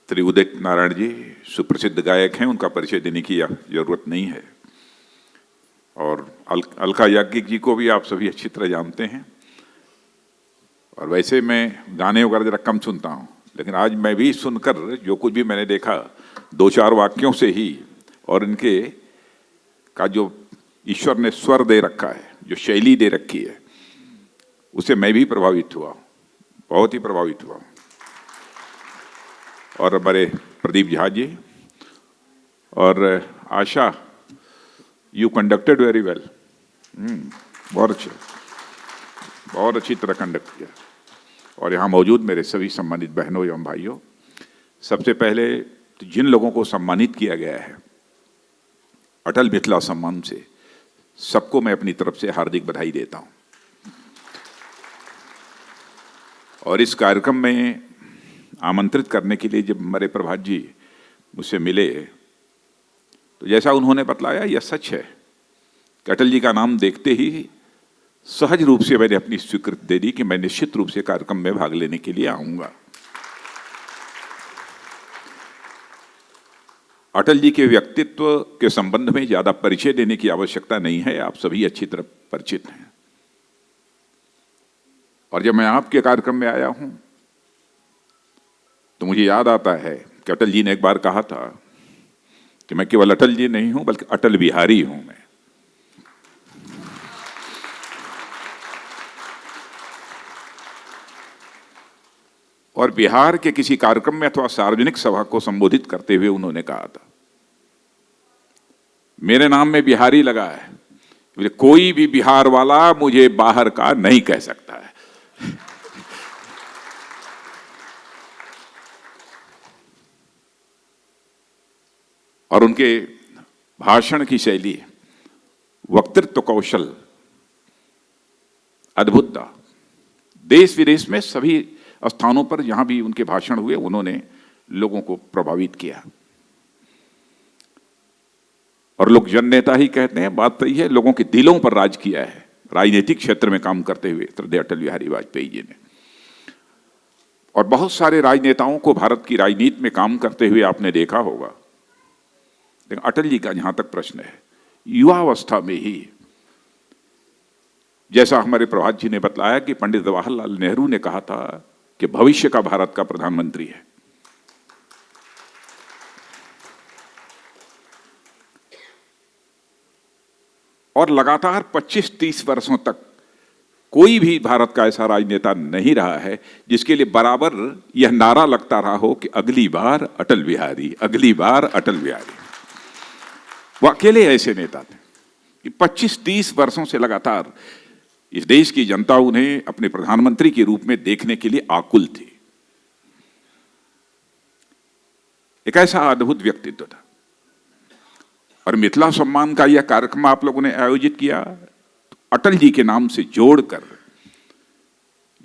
श्री उदित नारायण जी सुप्रसिद्ध गायक हैं, उनका परिचय देने की जरूरत नहीं है। और अलका याज्ञिक जी को भी आप सभी अच्छी तरह जानते हैं। और वैसे मैं गाने वगैरह जरा कम सुनता हूँ, लेकिन आज मैं भी सुनकर जो कुछ भी मैंने देखा 2-4 वाक्यों से ही, और इनके का जो ईश्वर ने स्वर दे रखा है, जो शैली दे रखी है, उससे मैं भी प्रभावित हुआ, बहुत ही प्रभावित हुआ। और हमारे प्रदीप झा जी और आशा, यू कंडक्टेड वेरी वेल, बहुत अच्छी तरह कंडक्ट किया। और यहाँ मौजूद मेरे सभी सम्मानित बहनों एवं भाइयों, सबसे पहले तो जिन लोगों को सम्मानित किया गया है अटल मिथिला सम्मान से, सबको मैं अपनी तरफ से हार्दिक बधाई देता हूँ। और इस कार्यक्रम में आमंत्रित करने के लिए जब हमारे प्रभात जी मुझसे मिले, तो जैसा उन्होंने बतलाया यह सच है कि अटल जी का नाम देखते ही सहज रूप से मैंने अपनी स्वीकृति दे दी कि मैं निश्चित रूप से कार्यक्रम में भाग लेने के लिए आऊंगा। अटल जी के व्यक्तित्व के संबंध में ज्यादा परिचय देने की आवश्यकता नहीं है, आप सभी अच्छी तरह परिचित हैं। और जब मैं आपके कार्यक्रम में आया हूं तो मुझे याद आता है कि अटल जी ने एक बार कहा था कि मैं केवल अटल जी नहीं हूं बल्कि अटल बिहारी हूं मैं। और बिहार के किसी कार्यक्रम में अथवा सार्वजनिक सभा को संबोधित करते हुए उन्होंने कहा था, मेरे नाम में बिहारी लगा है, कोई भी बिहार वाला मुझे बाहर का नहीं कह सकता है। और उनके भाषण की शैली, वक्तृत्व कौशल अद्भुत था। देश विदेश में सभी स्थानों पर जहां भी उनके भाषण हुए, उन्होंने लोगों को प्रभावित किया। और लोग जननेता ही कहते हैं, बात सही है, लोगों के दिलों पर राज किया है राजनीतिक क्षेत्र में काम करते हुए श्रद्धेय अटल बिहारी वाजपेयी जी ने। और बहुत सारे राजनेताओं को भारत की राजनीति में काम करते हुए आपने देखा होगा, लेकिन अटल जी का जहां तक प्रश्न है, युवावस्था में ही, जैसा हमारे प्रभात जी ने बतलाया कि पंडित जवाहरलाल नेहरू ने कहा था कि भविष्य का भारत का प्रधानमंत्री है। और लगातार 25-30 वर्षों तक कोई भी भारत का ऐसा राजनेता नहीं रहा है जिसके लिए बराबर यह नारा लगता रहा हो कि अगली बार अटल बिहारी, अगली बार अटल बिहारी। वो अकेले ऐसे नेता थे कि 25-30 वर्षों से लगातार इस देश की जनता उन्हें अपने प्रधानमंत्री के रूप में देखने के लिए आकुल थी। एक ऐसा अद्भुत व्यक्तित्व था। और मिथिला सम्मान का यह कार्यक्रम आप लोगों ने आयोजित किया तो अटल जी के नाम से जोड़कर,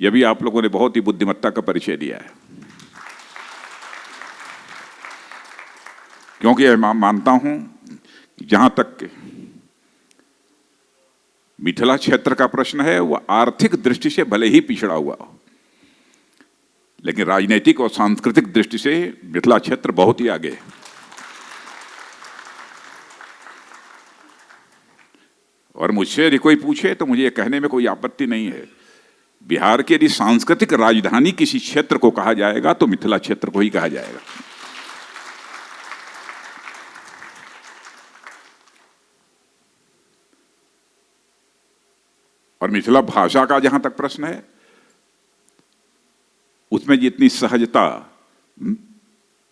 यह भी आप लोगों ने बहुत ही बुद्धिमत्ता का परिचय दिया है। क्योंकि मैं मानता हूं जहां तक मिथिला क्षेत्र का प्रश्न है, वह आर्थिक दृष्टि से भले ही पिछड़ा हुआ हो, लेकिन राजनीतिक और सांस्कृतिक दृष्टि से मिथिला क्षेत्र बहुत ही आगे है। और मुझसे यदि कोई पूछे तो मुझे यह कहने में कोई आपत्ति नहीं है, बिहार की यदि सांस्कृतिक राजधानी किसी क्षेत्र को कहा जाएगा तो मिथिला क्षेत्र को ही कहा जाएगा। और मिथिला भाषा का जहां तक प्रश्न है, उसमें जितनी सहजता,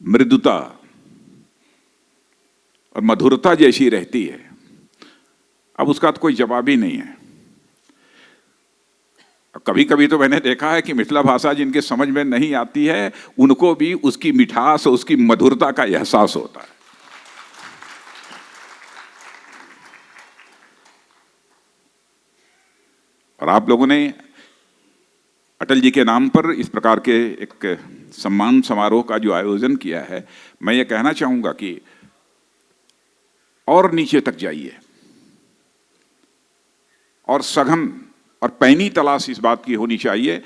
मृदुता और मधुरता जैसी रहती है, अब उसका तो कोई जवाब ही नहीं है। कभी कभी तो मैंने देखा है कि मिथिला भाषा जिनके समझ में नहीं आती है, उनको भी उसकी मिठास और उसकी मधुरता का एहसास होता है। और आप लोगों ने अटल जी के नाम पर इस प्रकार के एक सम्मान समारोह का जो आयोजन किया है, मैं ये कहना चाहूंगा कि और नीचे तक जाइए और सघन और पैनी तलाश इस बात की होनी चाहिए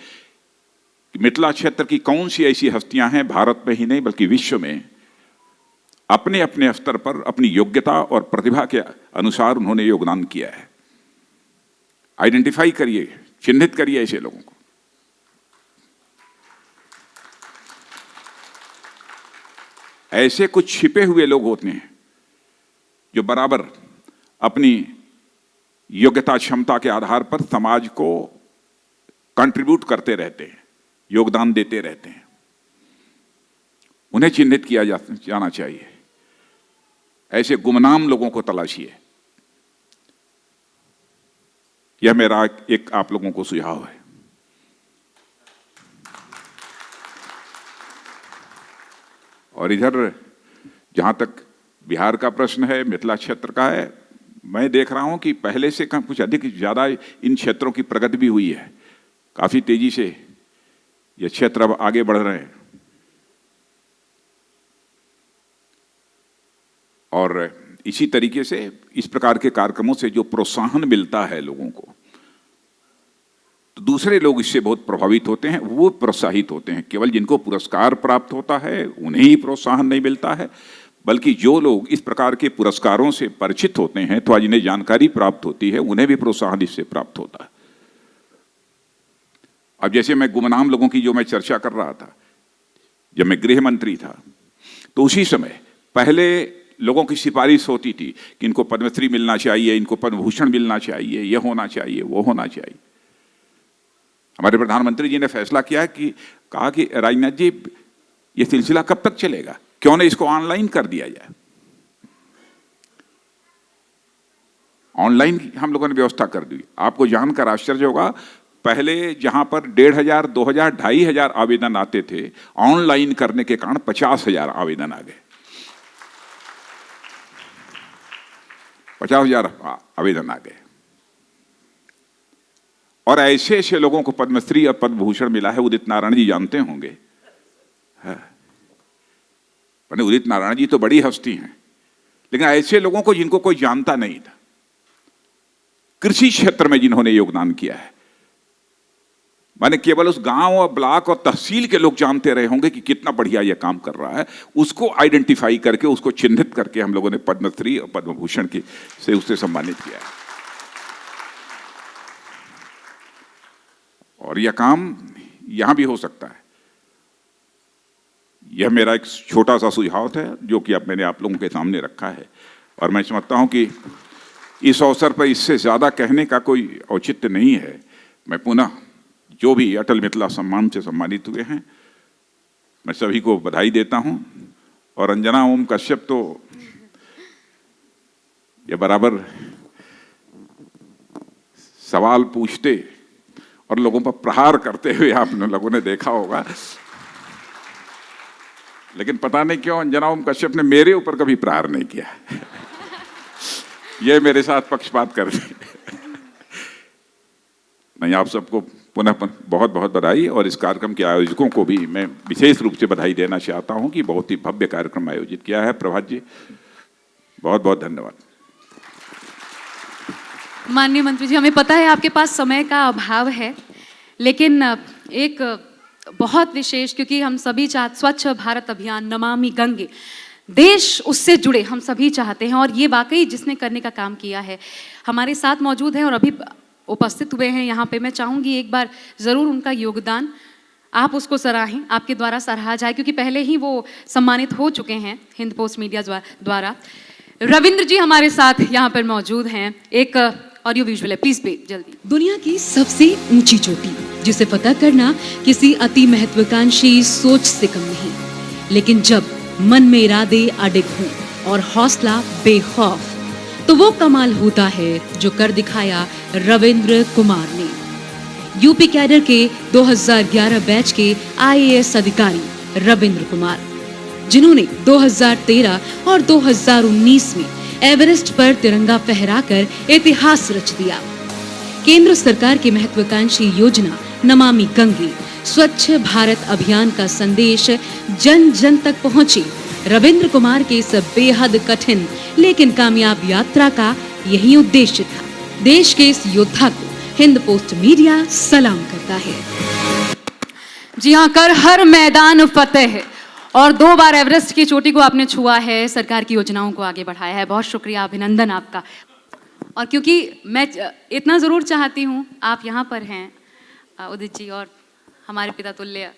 कि मिथिला क्षेत्र की कौन सी ऐसी हस्तियां हैं भारत में ही नहीं बल्कि विश्व में अपने अपने स्तर पर अपनी योग्यता और प्रतिभा के अनुसार उन्होंने योगदान किया है। आइडेंटिफाई करिए, चिन्हित करिए ऐसे लोगों को। ऐसे कुछ छिपे हुए लोग होते हैं जो बराबर अपनी योग्यता क्षमता के आधार पर समाज को कंट्रीब्यूट करते रहते हैं, योगदान देते रहते हैं। उन्हें चिन्हित किया जाना चाहिए। ऐसे गुमनाम लोगों को तलाशिए। यह मेरा एक आप लोगों को सुझाव है। और इधर जहां तक बिहार का प्रश्न है, मिथिला क्षेत्र का है, मैं देख रहा हूं कि पहले से कुछ अधिक ज्यादा इन क्षेत्रों की प्रगति भी हुई है। काफी तेजी से ये क्षेत्र अब आगे बढ़ रहे हैं। और इसी तरीके से इस प्रकार के कार्यक्रमों से जो प्रोत्साहन मिलता है लोगों को, तो दूसरे लोग इससे बहुत प्रभावित होते हैं, वो प्रोत्साहित होते हैं। केवल जिनको पुरस्कार प्राप्त होता है उन्हें ही प्रोत्साहन नहीं मिलता है, बल्कि जो लोग इस प्रकार के पुरस्कारों से परिचित होते हैं तो आज जिन्हें जानकारी प्राप्त होती है उन्हें भी प्रोत्साहन इससे प्राप्त होता है। अब जैसे मैं गुमनाम लोगों की जो मैं चर्चा कर रहा था, जब मैं गृह मंत्री था तो उसी समय पहले लोगों की सिफारिश होती थी कि इनको पद्मश्री मिलना चाहिए, इनको पद्म भूषण मिलना चाहिए, यह होना चाहिए, वो होना चाहिए। हमारे प्रधानमंत्री जी ने फैसला किया कि कहा कि राजनाथ जी ये सिलसिला कब तक चलेगा, क्यों न इसको ऑनलाइन कर दिया जाए। ऑनलाइन हम लोगों ने व्यवस्था कर दी। आपको जानकर आश्चर्य होगा, पहले जहां पर 1,500, 2,000, 2,500 आवेदन आते थे, ऑनलाइन करने के कारण 50,000 आवेदन आ गए। 50,000 आवेदन आ गए। और ऐसे ऐसे लोगों को पद्मश्री और पद्म भूषण मिला है। उदित नारायण जी जानते होंगे, उदित नारायण जी तो बड़ी हस्ती हैं, लेकिन ऐसे लोगों को जिनको कोई जानता नहीं था, कृषि क्षेत्र में जिन्होंने योगदान किया है, माने केवल उस गांव और ब्लॉक और तहसील के लोग जानते रहे होंगे कि कितना बढ़िया यह काम कर रहा है, उसको आइडेंटिफाई करके, उसको चिन्हित करके हम लोगों ने पद्मश्री और पद्म भूषण की से उससे सम्मानित किया है। और यह काम यहां भी हो सकता है। यह मेरा एक छोटा सा सुझाव था जो कि अब मैंने आप लोगों के सामने रखा है। और मैं समझता हूं कि इस अवसर पर इससे ज़्यादा कहने का कोई औचित्य नहीं है। मैं पुनः जो भी अटल मिथिला सम्मान से सम्मानित हुए हैं, मैं सभी को बधाई देता हूं। और अंजना ओम कश्यप तो ये बराबर सवाल पूछते और लोगों पर प्रहार करते हुए आप लोगों ने देखा होगा, लेकिन पता नहीं क्यों अंजना ओम कश्यप ने मेरे ऊपर कभी प्रहार नहीं किया। ये मेरे साथ पक्षपात कर रहे। नहीं, आप सबको पुनः बहुत बहुत बधाई। और इस कार्यक्रम के आयोजकों को भी मैं विशेष रूप से बधाई देना चाहता हूं कि बहुत ही भव्य कार्यक्रम आयोजित किया है। प्रभात जी, बहुत बहुत धन्यवाद। माननीय मंत्री जी, हमें पता है आपके पास समय का अभाव है, लेकिन एक बहुत विशेष, क्योंकि हम सभी स्वच्छ भारत अभियान, नमामि गंगे, देश उससे जुड़े हम सभी चाहते हैं। और ये वाकई जिसने करने का काम किया है हमारे साथ मौजूद हैं और अभी उपस्थित हुए हैं यहाँ पे। मैं चाहूँगी एक बार ज़रूर उनका योगदान आप उसको सराहें, आपके द्वारा सराहा जाए, क्योंकि पहले ही वो सम्मानित हो चुके हैं हिंद पोस्ट मीडिया द्वारा। रविंद्र जी हमारे साथ यहाँ पर मौजूद हैं। एक ऑडियो विजुअल है, प्लीज पे जल्दी। दुनिया की सबसे ऊंची चोटी, जिसे फतह करना किसी अति महत्वाकांक्षी सोच से कम नहीं, लेकिन जब मन में इरादे अडिग हों और हौसला बेखौफ, तो वो कमाल होता है जो कर दिखाया रविंद्र कुमार ने। यूपी कैडर के 2011 बैच के IAS अधिकारी रविंद्र कुमार, जिन्होंने 2013 और 2019 में एवरेस्ट पर तिरंगा फहराकर इतिहास रच दिया। केंद्र सरकार की महत्वाकांक्षी योजना नमामि गंगे स्वच्छ भारत अभियान का संदेश जन जन तक पहुंचे। रविंद्र कुमार के इस बेहद कठिन लेकिन कामयाब यात्रा का यही उद्देश्य था। देश के इस योद्धा को हिंद पोस्ट मीडिया सलाम करता है। जी हाँ, कर हर मैदान फतेह है। और 2 बार एवरेस्ट की चोटी को आपने छुआ है, सरकार की योजनाओं को आगे बढ़ाया है। बहुत शुक्रिया, अभिनंदन आपका। और क्योंकि मैं इतना ज़रूर चाहती हूँ, आप यहाँ पर हैं उदित जी, और हमारे पिता तुल्य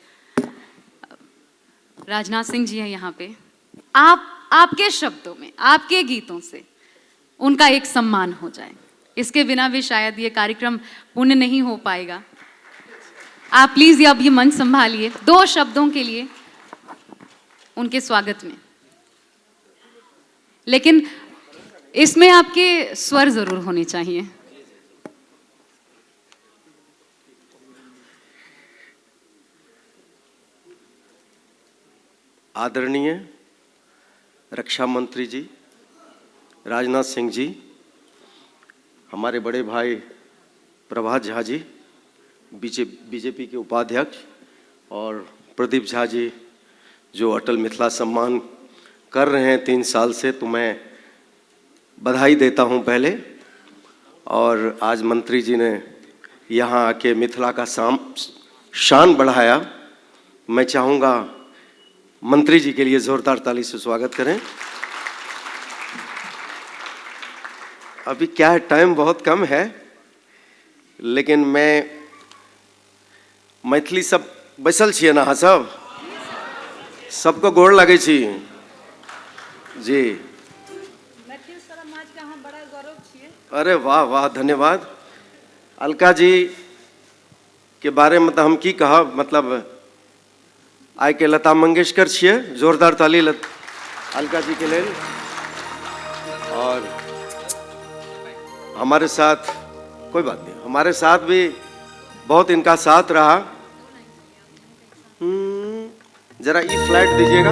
राजनाथ सिंह जी हैं यहाँ पे। आपके शब्दों में, आपके गीतों से उनका एक सम्मान हो जाए, इसके बिना भी शायद ये कार्यक्रम पूर्ण नहीं हो पाएगा। आप प्लीज अब ये मंच संभालिए 2 शब्दों के लिए उनके स्वागत में, लेकिन इसमें आपके स्वर जरूर होने चाहिए। आदरणीय रक्षा मंत्री जी राजनाथ सिंह जी, हमारे बड़े भाई प्रभात झा जी बीजेपी के उपाध्यक्ष, और प्रदीप झा जी जो अटल मिथिला सम्मान कर रहे हैं 3 साल से, तो मैं बधाई देता हूं पहले। और आज मंत्री जी ने यहाँ आके मिथिला का शान बढ़ाया। मैं चाहूँगा मंत्री जी के लिए जोरदार ताली से स्वागत करें। अभी क्या है, टाइम बहुत कम है, लेकिन मैं मैथिली सब बैसल छिए ना, सब सबको गोड़ लगे छी जी। अरे वाह वाह, धन्यवाद। अलका जी के बारे में तो हम की कहा, मतलब आइ के लता मंगेशकर छिए, जोरदार ताली अलका जी के लिए। और हमारे साथ कोई बात नहीं, हमारे साथ भी बहुत इनका साथ रहा। जरा ई फ्लैट दीजिएगा।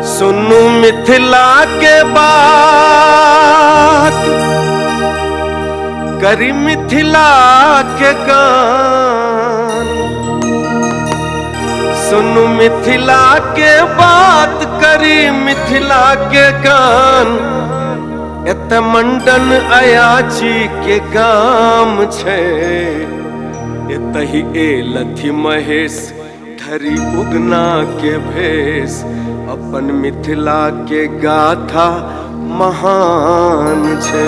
सुनु मिथिला के बात, करी मिथिला के गान। सुनु मिथिला के बात, करी मिथिला के गान। एत मंडन अयाची के गाम छे, एतही एलथि महेश धरी उगना के भेष। अपन मिथिला के गाथा महान छे।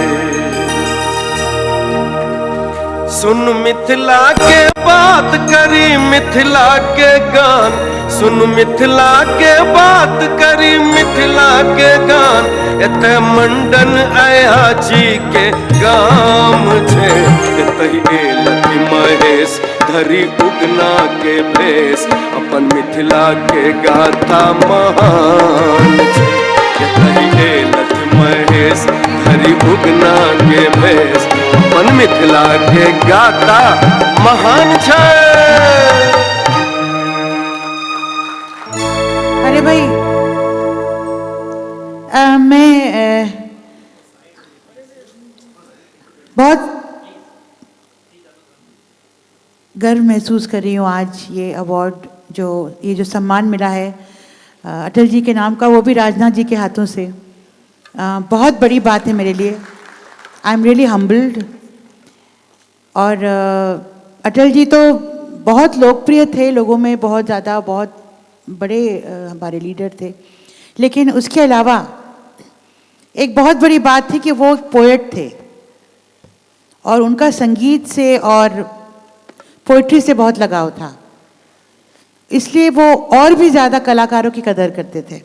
सुन मिथिला के बात, करी मिथिला के गान। सुन मिथिला के बात, करी मिथिला के गान। एत मंडन अयाची के गाम छे, एतही एलथि महेश धरी उगना के भेष। अपन मिथिला के गाथा महान छे, एतही एलथि महेश धरी उगना के भेष। अपन मिथिला के गाथा महान छे। अरे भाई, मैं बहुत गर्व महसूस कर रही हूँ आज ये अवार्ड ये जो सम्मान मिला है अटल जी के नाम का, वो भी राजनाथ जी के हाथों से। बहुत बड़ी बात है मेरे लिए। I am really humbled. और अटल जी तो बहुत लोकप्रिय थे लोगों में, बहुत ज़्यादा, बहुत बड़े हमारे लीडर थे। लेकिन उसके अलावा एक बहुत बड़ी बात थी कि वो एक पोएट थे, और उनका संगीत से और पोइट्री से बहुत लगाव था। इसलिए वो और भी ज़्यादा कलाकारों की कदर करते थे।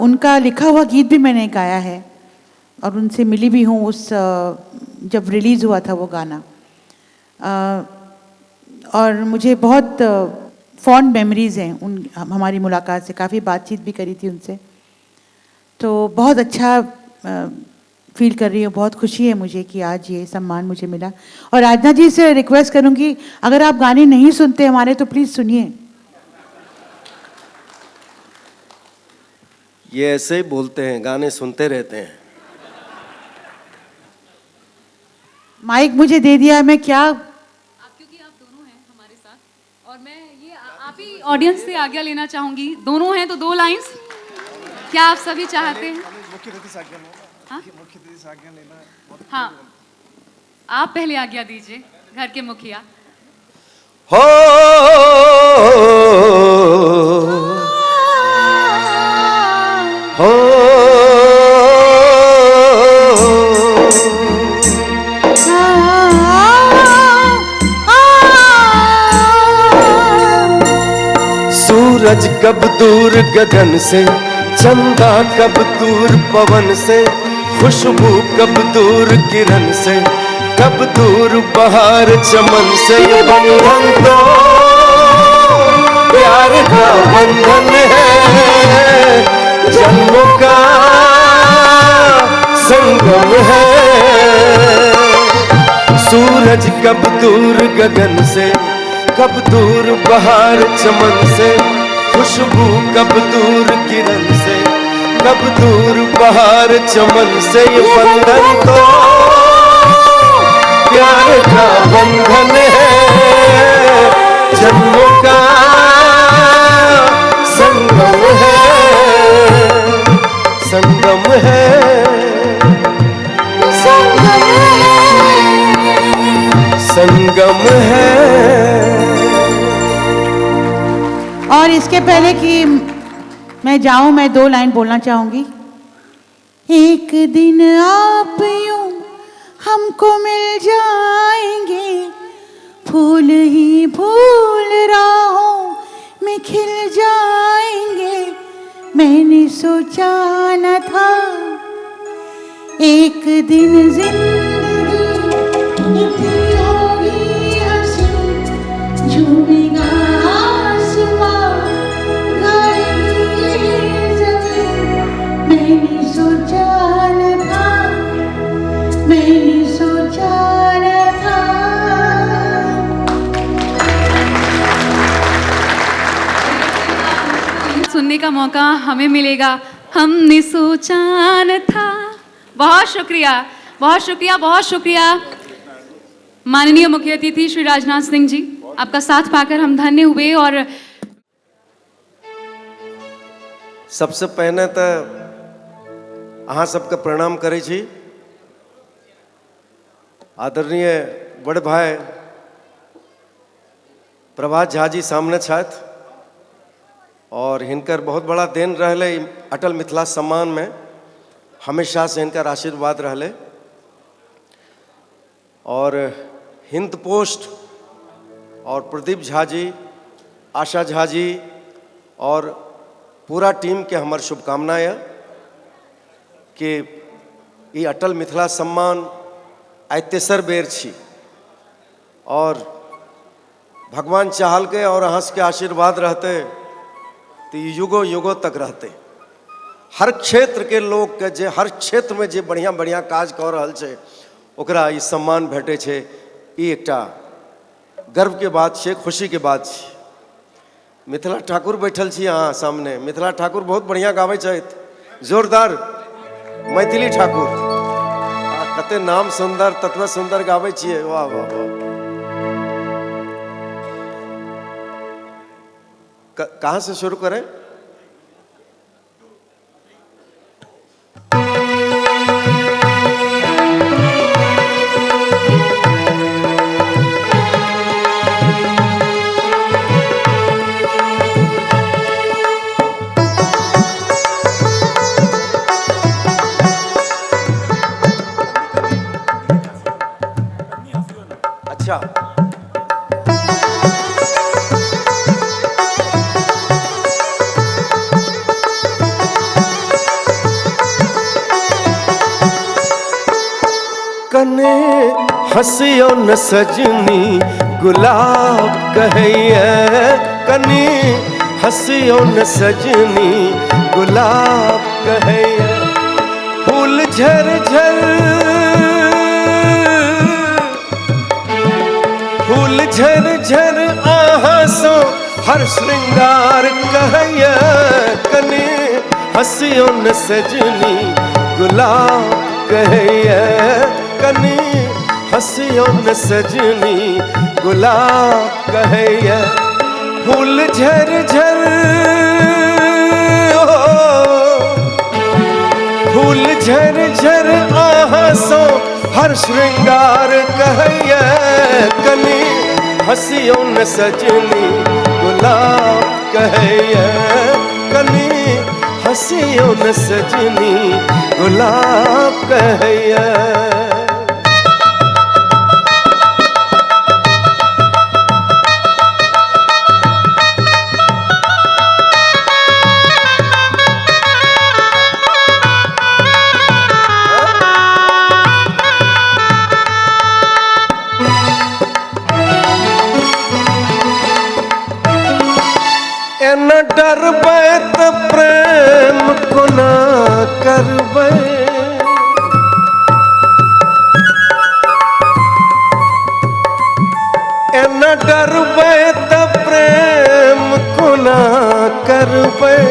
उनका लिखा हुआ गीत भी मैंने गाया है, और उनसे मिली भी हूँ उस जब रिलीज़ हुआ था वो गाना। और मुझे बहुत फॉन्ड मेमोरीज़ हैं हमारी मुलाकात से। काफ़ी बातचीत भी करी थी उनसे, तो बहुत अच्छा फील कर रही हूँ। बहुत खुशी है मुझे कि आज ये सम्मान मुझे मिला। और राजनाथ जी से रिक्वेस्ट करूँगी, अगर आप गाने नहीं सुनते हमारे तो प्लीज़ सुनिए। ये ऐसे ही बोलते हैं, गाने सुनते रहते हैं। माइक मुझे दे दिया, मैं क्या, क्योंकि आप दोनों हैं हमारे साथ, और मैं ये आप ही ऑडियंस से आज्ञा लेना चाहूंगी। दोनों हैं तो 2 लाइंस, क्या आप सभी चाहते हैं? हाँ, आप पहले आज्ञा दीजिए, घर के मुखिया। हो हो सूरज कब दूर गगन से, चंदा कब दूर पवन से, खुशबू कब दूर किरण से, कब दूर बहार चमन से। ये बंधन तो प्यार का बंधन है, जन्मों का संगम है। सूरज कब दूर गगन से, कब दूर बहार चमन से, खुशबू कब दूर किरण से, कब दूर बहार चमन से। ये बंधन तो प्यार का बंधन है, जन्मों का संगम है, संगम है, संगम है। और इसके पहले कि मैं जाऊं, मैं 2 लाइन बोलना चाहूंगी। एक दिन आप यूं हमको मिल जाएंगे, फूल ही फूल राहों में खिल जाएंगे। मैंने सोचा न था एक दिन जिंदगी इतनी होगी हंसी, झूमेगा आसमां, गाएगी ज़मीं। मैंने सोचा न था, मैंने सोचा न था। सुनने का मौका हमें मिलेगा, हमने सोचा न था। बहुत शुक्रिया, बहुत शुक्रिया, बहुत शुक्रिया माननीय मुख्य अतिथि श्री राजनाथ सिंह जी, आपका साथ पाकर हम धन्य हुए। और सबसे पहले तो अहाँ सबके प्रणाम करै छी। आदरणीय बड़ भाई प्रभात झा जी सामने छथि और हिनकर बहुत बड़ा देन रहले अटल मिथिला सम्मान में, हमेशा से हिनकर आशीर्वाद रहले। और हिंद पोस्ट और प्रदीप झा जी, आशा झा जी और पूरा टीम के हमार शुभकामनाएं कि ये अटल मिथिला सम्मान आइ तेसर बेर छी और भगवान चाहल के और अहाँ सबके आशीर्वाद रहते तो युगो युगो तक रहते। हर क्षेत्र के लोग के जे हर क्षेत्र में जे बढ़िया बढ़िया काज कर रहल छै ओकरा ई सम्मान भेटे छै, ई एकटा गर्व के बात छै, खुशी के बात छै। मिथिला ठाकुर बैठल छी अहाँ सामने। मिथिला ठाकुर बहुत बढ़िया गाबै छथि, जोरदार मैथिली ठाकुर। कते नाम सुंदर, तत्व सुंदर गाबै छियै, वाह वाह वाह। कहाँ से शुरू करें? अच्छा, कने हंसियो न सजनी गुलाब कहिए, कने हंसियो न सजनी गुलाब कहिए। फूल झर झर, फूल झर झर आहाँ सो हर श्रृंगार कहिए। कने हंसियो न सजनी गुलाब कहिए, कनी हंसियो न सजनी गुलाब कहिए। फूल झर झर, फूल झर झर आहाँ सो हर श्रृंगार कहिए। कनी हंसियों न सजनी गुलाब कहे कनी हंसियों न सजनी गुलाब कहे न डरबै त प्रेम को न करबै न डरबै त प्रेम को न करबै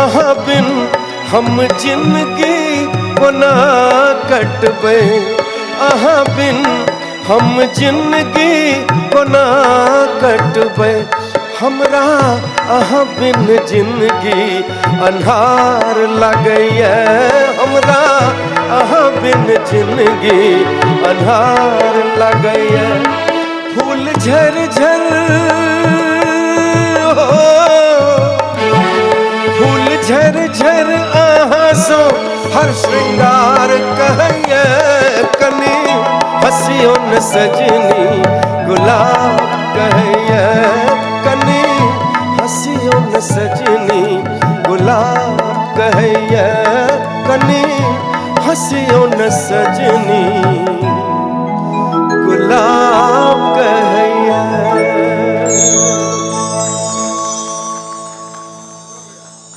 अहाँ बिन हम जिंदगी को न कटबै अहाँ बिन हम जिंदगी को न कटबै हमरा अहाँ बिन जिंदगी अन्हार लगैया हमरा अहाँ बिन जिंदगी अन्हार लगैया फूल झर झर फूल झर झर अहाँ सो हर श्रृंगार कहैया कनी हंसियों न सजनी गुलाब कहैया कनी हंसियों न सजनी गुलाब कहैया कनी हंसियों न सजनी गुलाब कहैया।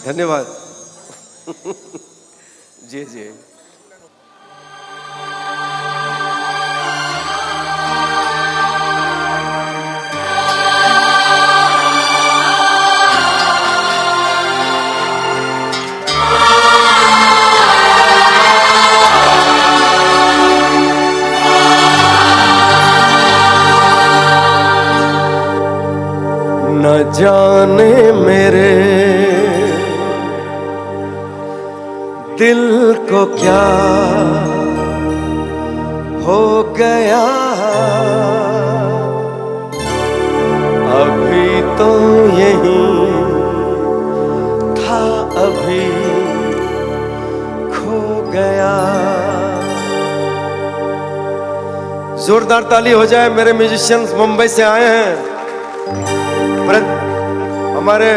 धन्यवाद। जी जी न जाने मेरे दिल को क्या हो गया अभी तो यहीं था अभी खो गया। जोरदार ताली हो जाए मेरे म्यूजिशियंस मुंबई से आए हैं। हमारे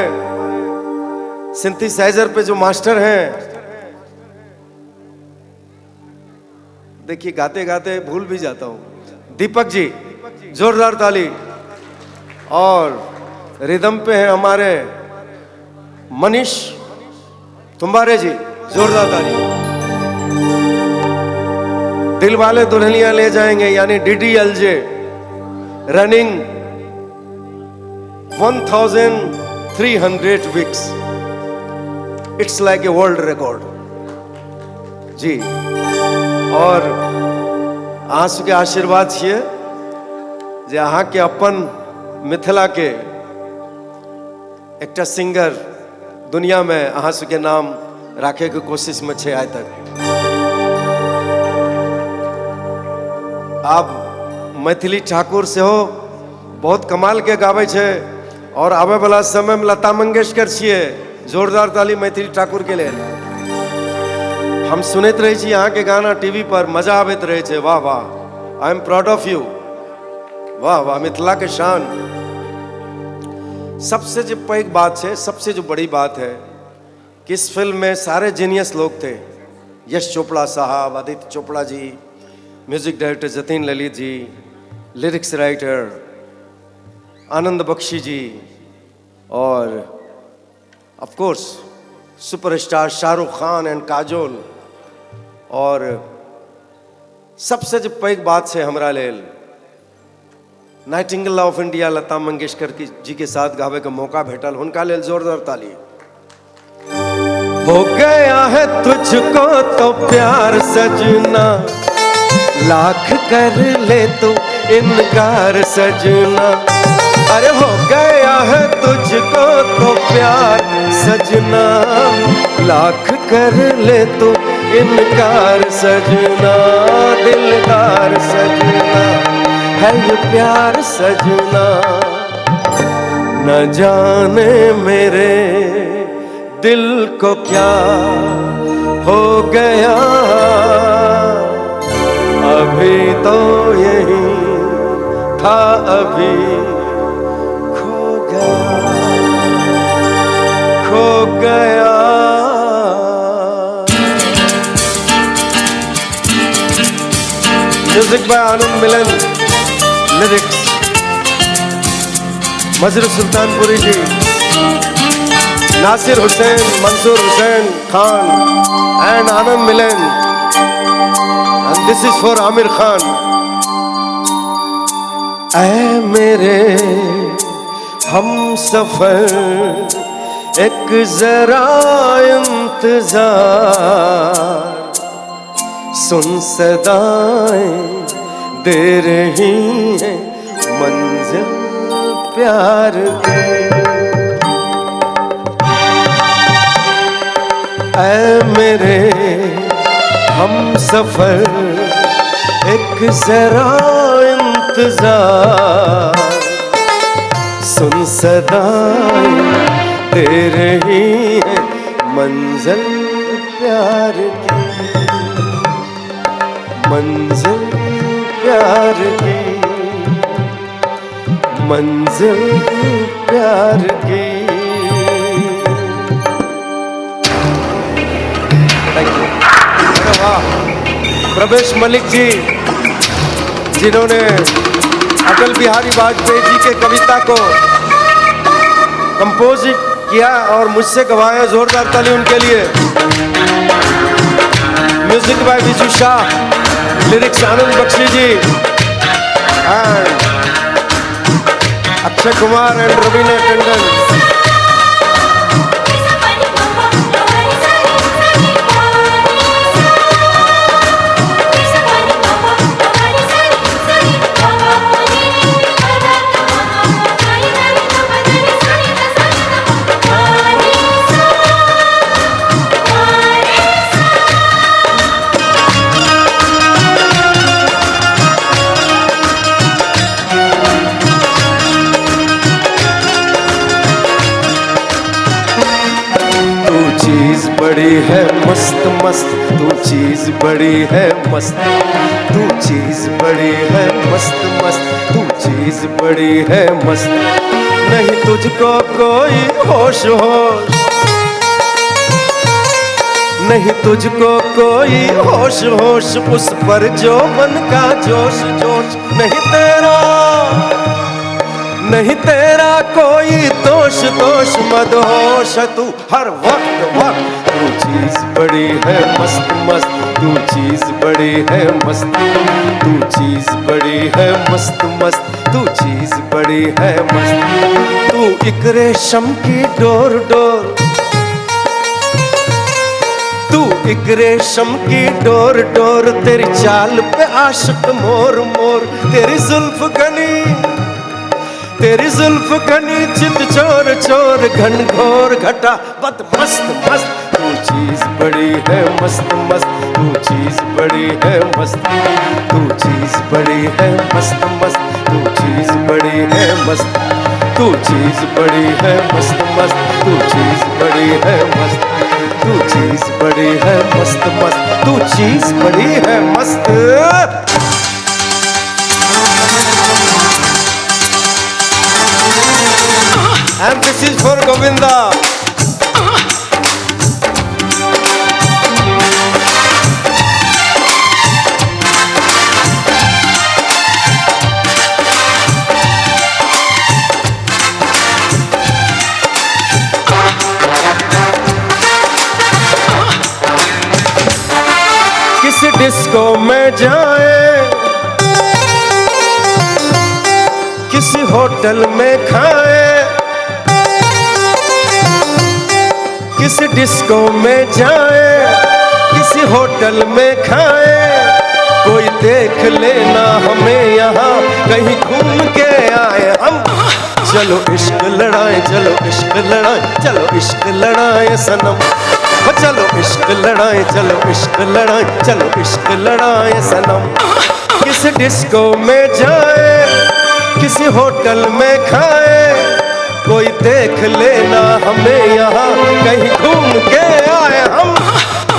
सिंथेसाइजर पे जो मास्टर हैं, देखिए गाते गाते भूल भी जाता हूं, दीपक जी जोरदार ताली। और रिदम पे हैं हमारे मनीष तुम्बारे जी, जोरदार ताली। दिल वाले दुल्हनियां ले जाएंगे यानी DDLJ running 1300 weeks. It's like a world record. जी और आंसू के आशीर्वाद छिए जे अहाँ के अपन मिथिला के एकटा सिंगर दुनिया में आंसू के नाम राखे के कोशिश में छे आइ तक। आप मैथिली ठाकुर से हो बहुत कमाल के गावे छे और आवे वाला समय में लता मंगेशकर छिए। जोरदार ताली मैथिली ठाकुर के लिए। हम सुनते रहे छी यहाँ के गाना टीवी पर, मजा आबैत रहे छे। वाह वाह, I am proud of you. वाह वाह, मिथिला के शान। सबसे जो पैघ बात है, सबसे जो बड़ी बात है कि इस फिल्म में सारे जीनियस लोग थे। यश चोपड़ा साहब, Aditya Chopra ji, music director Jatin Lalit ji, lyrics writer आनंद बख्शी जी और of course superstar Shahrukh Khan and Kajol. और सबसे जो पैघ बात है हमरा लेल, Nightingale of India Lata Mangeshkar ji के साथ गावे का मौका भेटल, हुनका लेल जोरदार ताली। हो गया है तुझको तो प्यार सजना, लाख कर ले तो इनकार सजना। अरे हो गया है तुझको तो प्यार सजना, लाख कर ले तो इनकार सजना, दिलदार सजना। है ये प्यार सजना, न जाने मेरे दिल को क्या हो गया, अभी तो यही था अभी खो गया। Music by Anand Milan, lyrics Majrooh Sultanpuri ji, Nasir Hussain, Mansoor Hussain Khan and Anand Milan, and this is for Aamir Khan. ऐ मेरे हम सफर एक जरा इंतजार, सुन सदाएं दे रही है मंजिल प्यार की। ऐ मेरे हम सफर एक जरा इंतजार, सुन सदाएं दे रही है मंजिल प्यार की, मंजिल प्यार की, मंजिल प्यार की। वाह, प्रवेश मलिक जी जिन्होंने अटल बिहारी वाजपेयी जी के कविता को कंपोज किया और मुझसे गवाया, जोरदार ताली उनके लिए। Music by Viju Shah, lyrics Anand Bakshi ji and Akshay Kumar and Raveena Tandon. बड़ी है मस्त मस्त, तू चीज बड़ी है मस्त, तू चीज बड़ी है मस्त मस्त, तू चीज बड़ी है मस्त। नहीं तुझको कोई होश होश, नहीं तुझको कोई होश होश, उस पर जो मन का जोश जोश। नहीं तेरा, नहीं तेरा कोई दोष दोष, मदहोश तू हर वक्त वक्त। तू चीज बड़ी है मस्त मस्त, तू चीज बड़ी है मस्त, तू चीज बड़ी है मस्त मस्त, तू चीज बड़ी है मस्त। तू एक रेशम की डोर डोर, तू एक रेशम की डोर डोर, तेरी चाल पे आशिक मोर मोर। तेरी जुल्फ घनी, तेरी जुल्फ घनी, चित चोर चोर, घन घोर घटा बद मस्त मस्त। तू चीज बड़ी है मस्त मस्त, तू चीज बड़ी है मस्त, तू चीज बड़ी है मस्त मस्त, तू चीज बड़ी है मस्त, तू चीज बड़ी है मस्त मस्त, तू चीज बड़ी है मस्त, तू चीज बड़ी है मस्त मस्त, तू चीज बड़ी है मस्त। And this is for Govinda. किसी डिस्को में जाए, किसी होटल में खाए, किसी डिस्को में जाए, किसी होटल में खाए, कोई देख लेना हमें यहाँ कहीं घूम के आए हम। चलो इश्क लड़ाए, चलो इश्क लड़ाए, चलो इश्क लड़ाए सनम, चलो इश्क लड़ाए, चलो इश्क लड़ाए, चलो इश्क लड़ाए सनम। किसी डिस्को में जाए, किसी होटल में खाए, कोई देख लेना हमें यहाँ कहीं घूम के आए हम।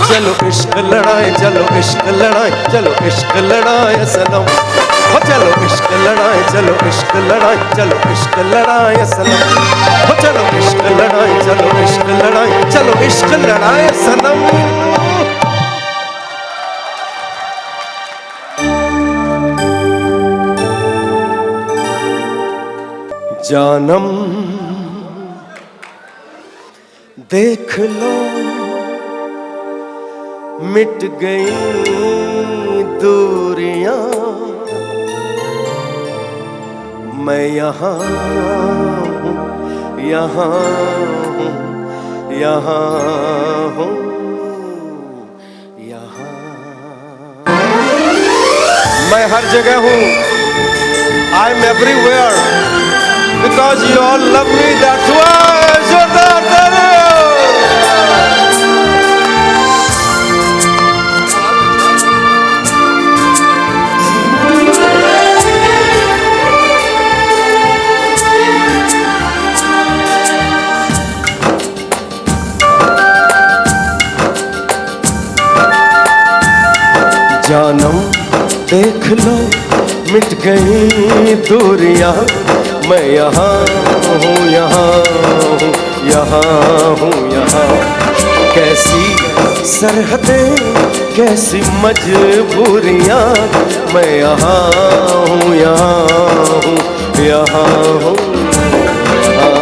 चलो इश्क लड़ाए, चलो इश्क लड़ाए, चलो इश्क लड़ाए सनम, हो चलो इश्क लड़ाए, चलो इश्क लड़ाए, चलो इश्क लड़ाए सनम, हो चलो इश्क लड़ाए, चलो इश्क लड़ाए, चलो इश्क लड़ाए सनम। जानम देख लो मिट गई दूरियां, मैं यहाँ हूँ, यहाँ हूँ, यहाँ हूँ, यहाँ मैं हर जगह हूँ। I am everywhere because you all love me, that's why Jodhar जानम देख लो मिट गई दूरियां, मैं यहाँ हूँ, यहाँ हूँ, यहाँ हूँ, यहाँ। कैसी सरहदें, कैसी मजबूरियाँ, मैं यहाँ हूँ, यहाँ हूँ, यहाँ हूँ, यहाँ।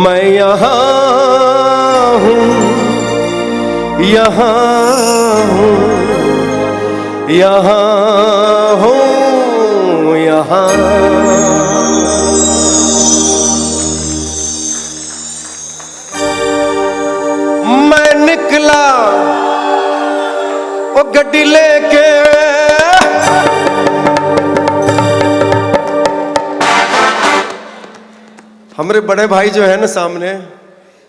मैं यहाँ हूँ, यहाँ हूँ, यहाँ हूँ, यहाँ। मैं निकला वो गड्डी लेके, हमारे बड़े भाई जो है ना सामने,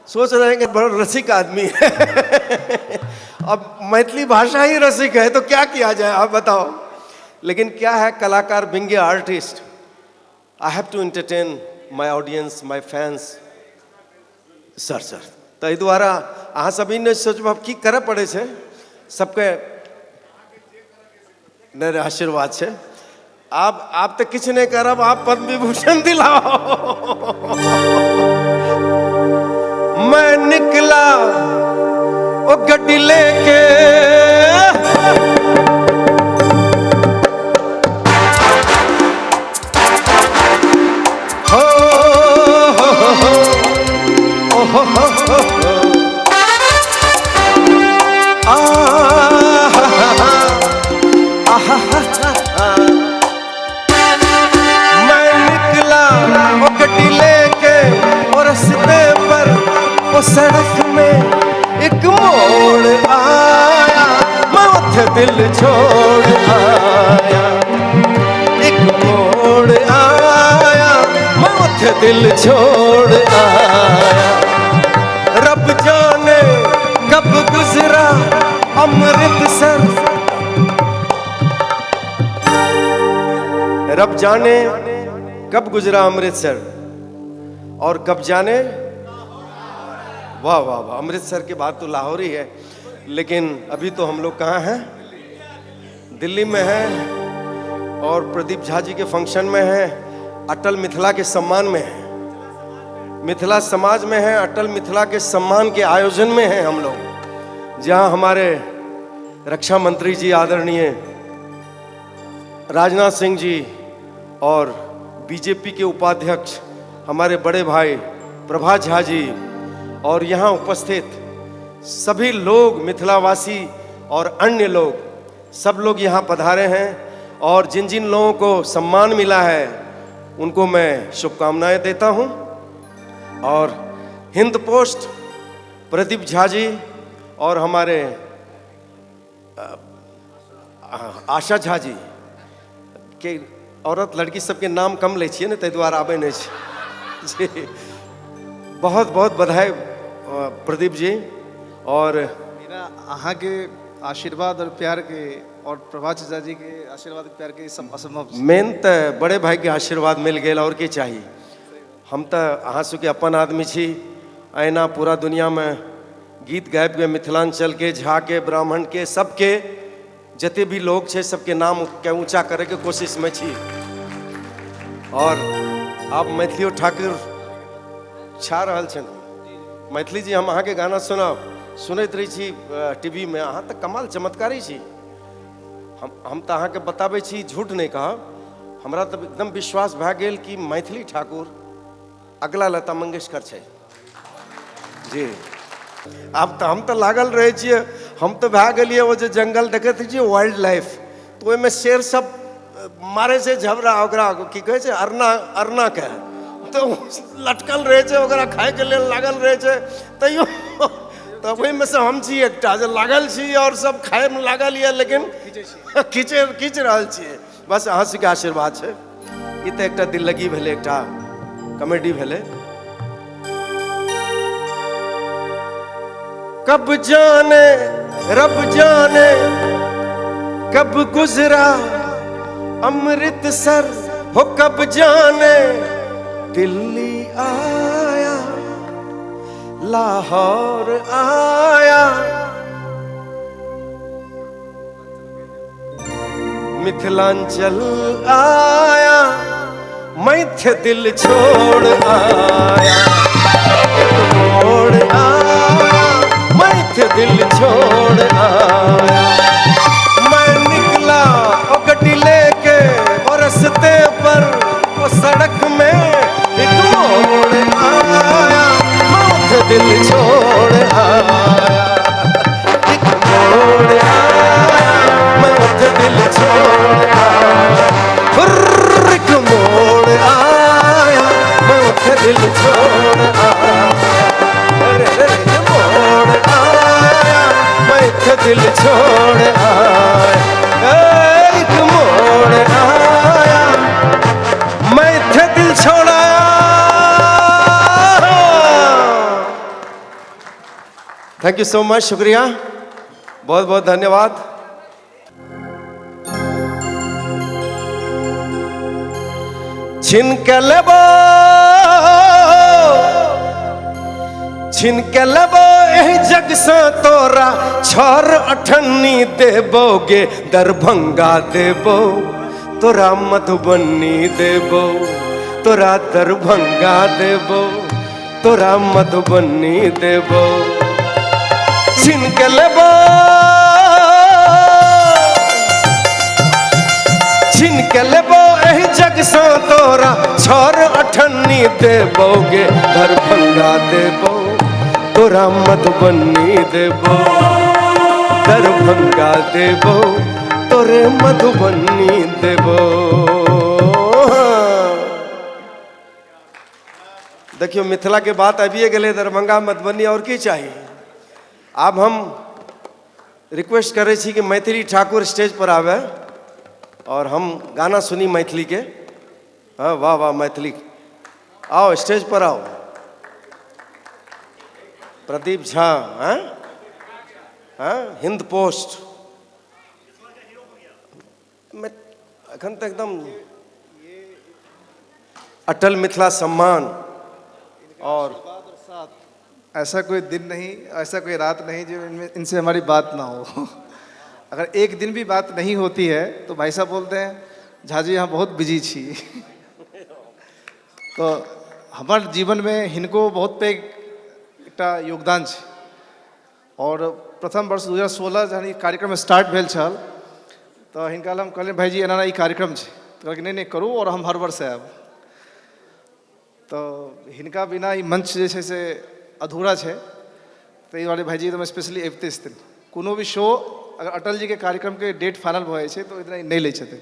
सोच रहे हैं कि बड़ा रसिक आदमी है। अब मैथिली भाषा ही रसिक है तो क्या किया जाए आप बताओ। लेकिन क्या है, कलाकार being a artist, I have to entertain my audience, my fans. Sir ताहि द्वारा अहाँ सभी ने सोचब की करे पड़े छे, सबके मेरे आशीर्वाद छे। आप तो किछ नहीं करब, आप पद्म विभूषण दिलाओ। मैं निकला वो गड्डी लेके, हो सड़क में एक मोड़ आया, मैं उठे दिल छोड़ आया। एक मोड़ आया, मैं उठे दिल छोड़ आया। रब जाने कब गुजरा अमृतसर, रब जाने कब गुजरा अमृतसर, और कब जाने, वाह वाह वाह, अमृतसर के बाद तो लाहौर ही है। लेकिन अभी तो हम लोग कहाँ हैं, दिल्ली में हैं, और प्रदीप झा जी के फंक्शन में हैं, अटल मिथिला के सम्मान में हैं, मिथिला समाज में हैं, अटल मिथिला के सम्मान के आयोजन में हैं हम लोग, जहाँ हमारे रक्षा मंत्री जी आदरणीय राजनाथ सिंह जी और बीजेपी के उपाध्यक्ष हमारे बड़े भाई प्रभा झा जी और यहाँ उपस्थित सभी लोग, मिथिलावासी और अन्य लोग, सब लोग यहाँ पधारे हैं। और जिन जिन लोगों को सम्मान मिला है उनको मैं शुभकामनाएं देता हूँ। और हिंद पोस्ट प्रदीप झा जी और हमारे आशा झा जी के औरत लड़की सबके नाम कम ले छिए ने ताहि दुआरे आबे नहीं छी जी। बहुत बहुत बधाई प्रदीप जी। और मेरा अहाँ के आशीर्वाद और प्यार के और प्रभा चाचा जी के आशीर्वाद प्यार के सब असंभव मेन तो बड़े भाई के आशीर्वाद मिल गए और के चाहिए। हम तो अहाँ सबके अपन आदमी छी, अहिना पूरा दुनिया में गीत गाबि के मिथिलांचल के, झा के, ब्राह्मण के, सबके जते भी लोग छे सबके नाम के ऊंचा करे के कोशिश में छी। और आप मैथिली ठाकुर छा रहल छन। मैथिली जी हम अहाँ के गाना सुनैत रही छी टीवी में, अहाँ तो कमाल चमत्कारी छी। हम तो अहाँ के बताबै छी, झूठ नहीं कहा, हमरा तो एकदम विश्वास भए गेल कि मैथिली ठाकुर अगला लता मंगेशकर छे जी। अब तो हम तो लागल रहे छिए, हम तो भए गेलिए वो जो जंगल देखैत छिए वाइल्ड लाइफ, तो ओहिमे शेर सब मारे से झबरा ओकरा की कहे छै अरना के, तो लटकल रहे छै, ओकरा खाए के लेल लागल रहे छै। तैयो तब ओहिमे से हम छी एकटा जे लागल छी और सब खाए में लागल ये, लेकिन खींच रहल छिए। बस अहाँ सबके आशीर्वाद छै। ई तो एकटा दिल लगी भेले, एकटा कॉमेडी भेले। कब जाने रब जाने कब गुजरा अमृतसर हो, कब जाने दिल्ली आया, लाहौर आया, मिथिलांचल आया, मैथे दिल छोड़ आया, मोड़ आया, मैथे दिल छोड़ आया। मैं निकला ओ गड्डी लेके और रस्ते पर वो सड़क में एक मोड़ आया, मैथे दिल छोड़ आया, एक मोड़ आया, मैथे दिल छोड़ आया, एक मोड़ आया, मैथे दिल छोड़ आया, मोड़ आया, मैथे दिल छोड़ आया, एक मोड़ आया, मैथे दिल छोड़ आया। थैंक यू सो मच, शुक्रिया, बहुत बहुत धन्यवाद। छिन के लेबो एही जग से तोरा, छोर अठन्नी देबोगे, दरभंगा देबो तोरा, मधुबनी देबो तोरा, दरभंगा देबो तोरा, मधुबनी देबो। छिन के लेबो एही जग से तोरा, छोर अठन्नी देबोगे, दरभंगा देबो तोरा, मधुबनी देबो, दरभंगा देबो तोरे, मधुबनी देबो। देखियो मिथिला के बात अभी गए, दरभंगा मधुबनी और की चाहिए। अब हम रिक्वेस्ट करे छी कि मैथिली ठाकुर स्टेज पर आवे और हम गाना सुनी मैथिली के। हाँ वाह वाह, मैथिली आओ स्टेज पर आओ। प्रदीप झा, हाँ हाँ, हिंद पोस्ट में अखन तक एकदम अटल मिथिला सम्मान। और ऐसा कोई दिन नहीं, ऐसा कोई रात नहीं जो इनसे हमारी बात ना हो। अगर एक दिन भी बात नहीं होती है तो भाई साहब बोलते हैं झा जी यहाँ बहुत बिजी छी। तो हमारे जीवन में हिनको बहुत पैघ एकटा योगदान छै। और प्रथम वर्ष 2016 जहन ई कार्यक्रम स्टार्ट भेल छल तो हिनका हम कहलिए भाईजी एना ई कार्यक्रम छै, तो कहलकै नहीं करू और हम हर वर्ष आयब। तो हिनका बिना ई मंच जे छै से अधूरा छै, ताहि दुआरे भाईजी एकदम स्पेशली अबिते छथिन। कोनो भी शो अगर अटल जी के कार्यक्रम के डेट फाइनल भऽ जाइ छै तो इतना नहीं लै छथिन।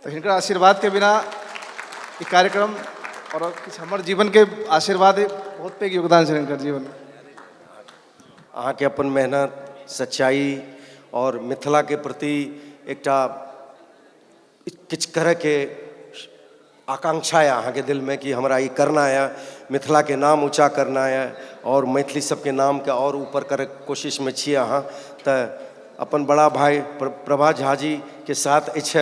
तो हिनकर आशीर्वाद के बिना ई कार्यक्रम और किछु हमर जीवन के आशीर्वाद बहुत पैघ योगदान छै हिनकर जीवन में। अहाँ के अपन मेहनत सच्चाई और मिथिला के प्रति एकटा किछ करे के आकांक्षा है अहाँ के दिल में कि हमरा ये करना है, मिथिला के नाम ऊँचा करना है और मैथिली सबके नाम के और ऊपर करे कोशिश में छी अहाँ। तो अपन बड़ा भाई प्रभा झा जी के साथ अछि,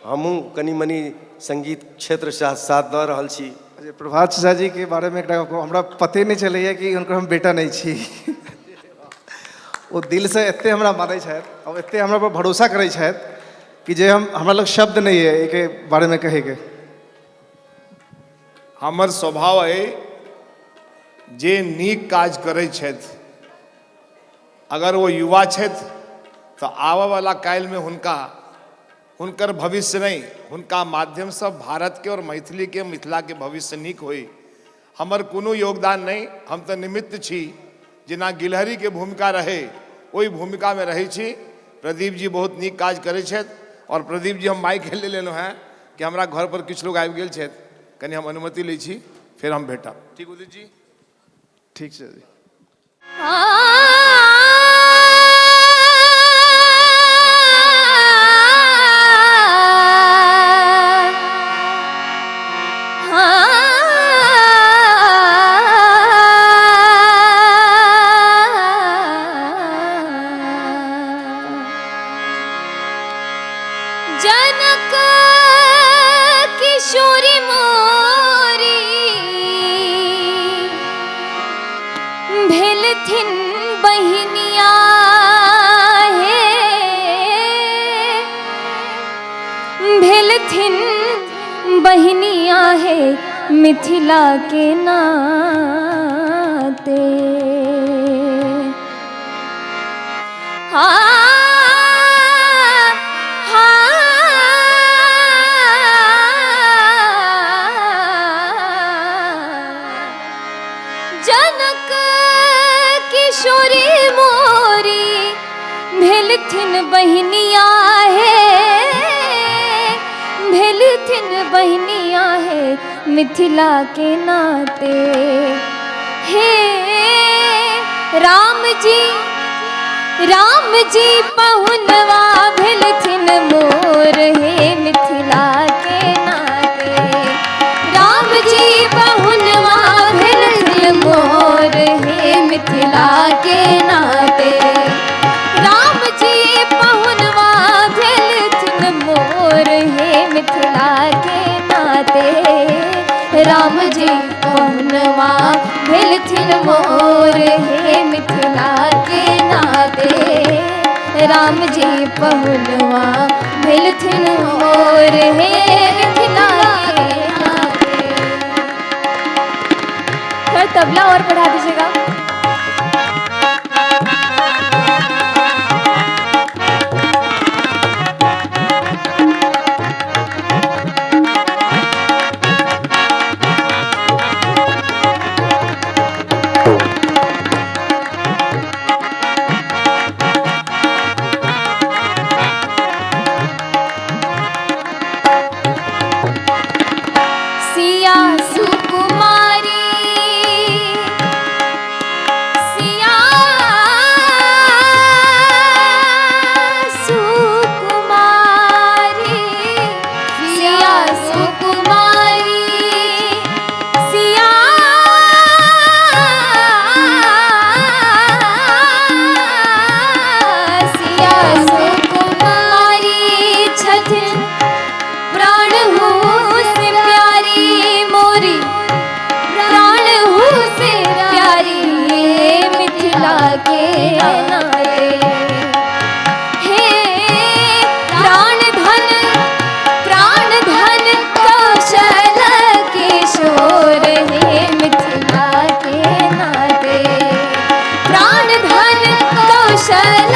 हमहूँ कनी मनी संगीत क्षेत्र से साथ दऽ रहल छी। प्रभात झा जी के बारे में हमरा पते नहीं चलैया कि उनकर हम बेटा नहीं छी। वो दिल से एते हमरा मानै छथि और एते हमरा पर भरोसा करै छथि कि जे हमरा लग शब्द नहीं है एके बारे में कहे के। हमर स्वभाव है जे नीक काज करै छथि, अगर वो युवा छथि तो आबऽ वाला काल में हुनकर भविष्य नहीं, हुनका माध्यम से भारत के और मैथिली के मिथिला के भविष्य नीक होई। हमर कोनो योगदान नहीं, हम तो निमित्त छी। जेना गिलहरी के भूमिका रहे वही भूमिका में रहे छी। प्रदीप जी बहुत नीक काज करै छथि और प्रदीप जी हम माइक ले लेलहुँ हैं कि हमरा घर पर किछु लोग आबि गेल छथि, कनी हम अनुमति लै छी, फिर हम भेटब। ठीक उदित जी? ठीक छै जी। जनक किशोरी मोरी भेलथिन बहिनिया हे, भेलथिन बहिनिया है मिथिला के नाते। जनक किशोरी मोरी भेलथिन बहिनिया है, भेलथिन बहिनिया है मिथिला के नाते। हे राम जी पहुनवा भेलथिन मोर हे मिथिला के नाते। राम जी पहुनवा भेलथिन मोर हे मिथिला के नाते। राम जी पहुनवा भेलथिन मोर हे मिथिला के नाते। राम जी पहुनवा भेलथिन मोर हे मिथिला के नाते। राम जी पहुनवा भेलथिन मोर हे मिथिला के नाते। थोड़ा तबला और बढ़ा दीजिएगा। सिया सुकुमारी सिया सुकुमारी सिया सुकुमारी सिया सिया सुकुमारी छथिन प्राण हो से प्यारी मोरी, प्राण हो से प्यारी मिथिला के नाते। हे प्राण धन कौशल किशोर हे मिथिला के नाते। प्राण धन कौशल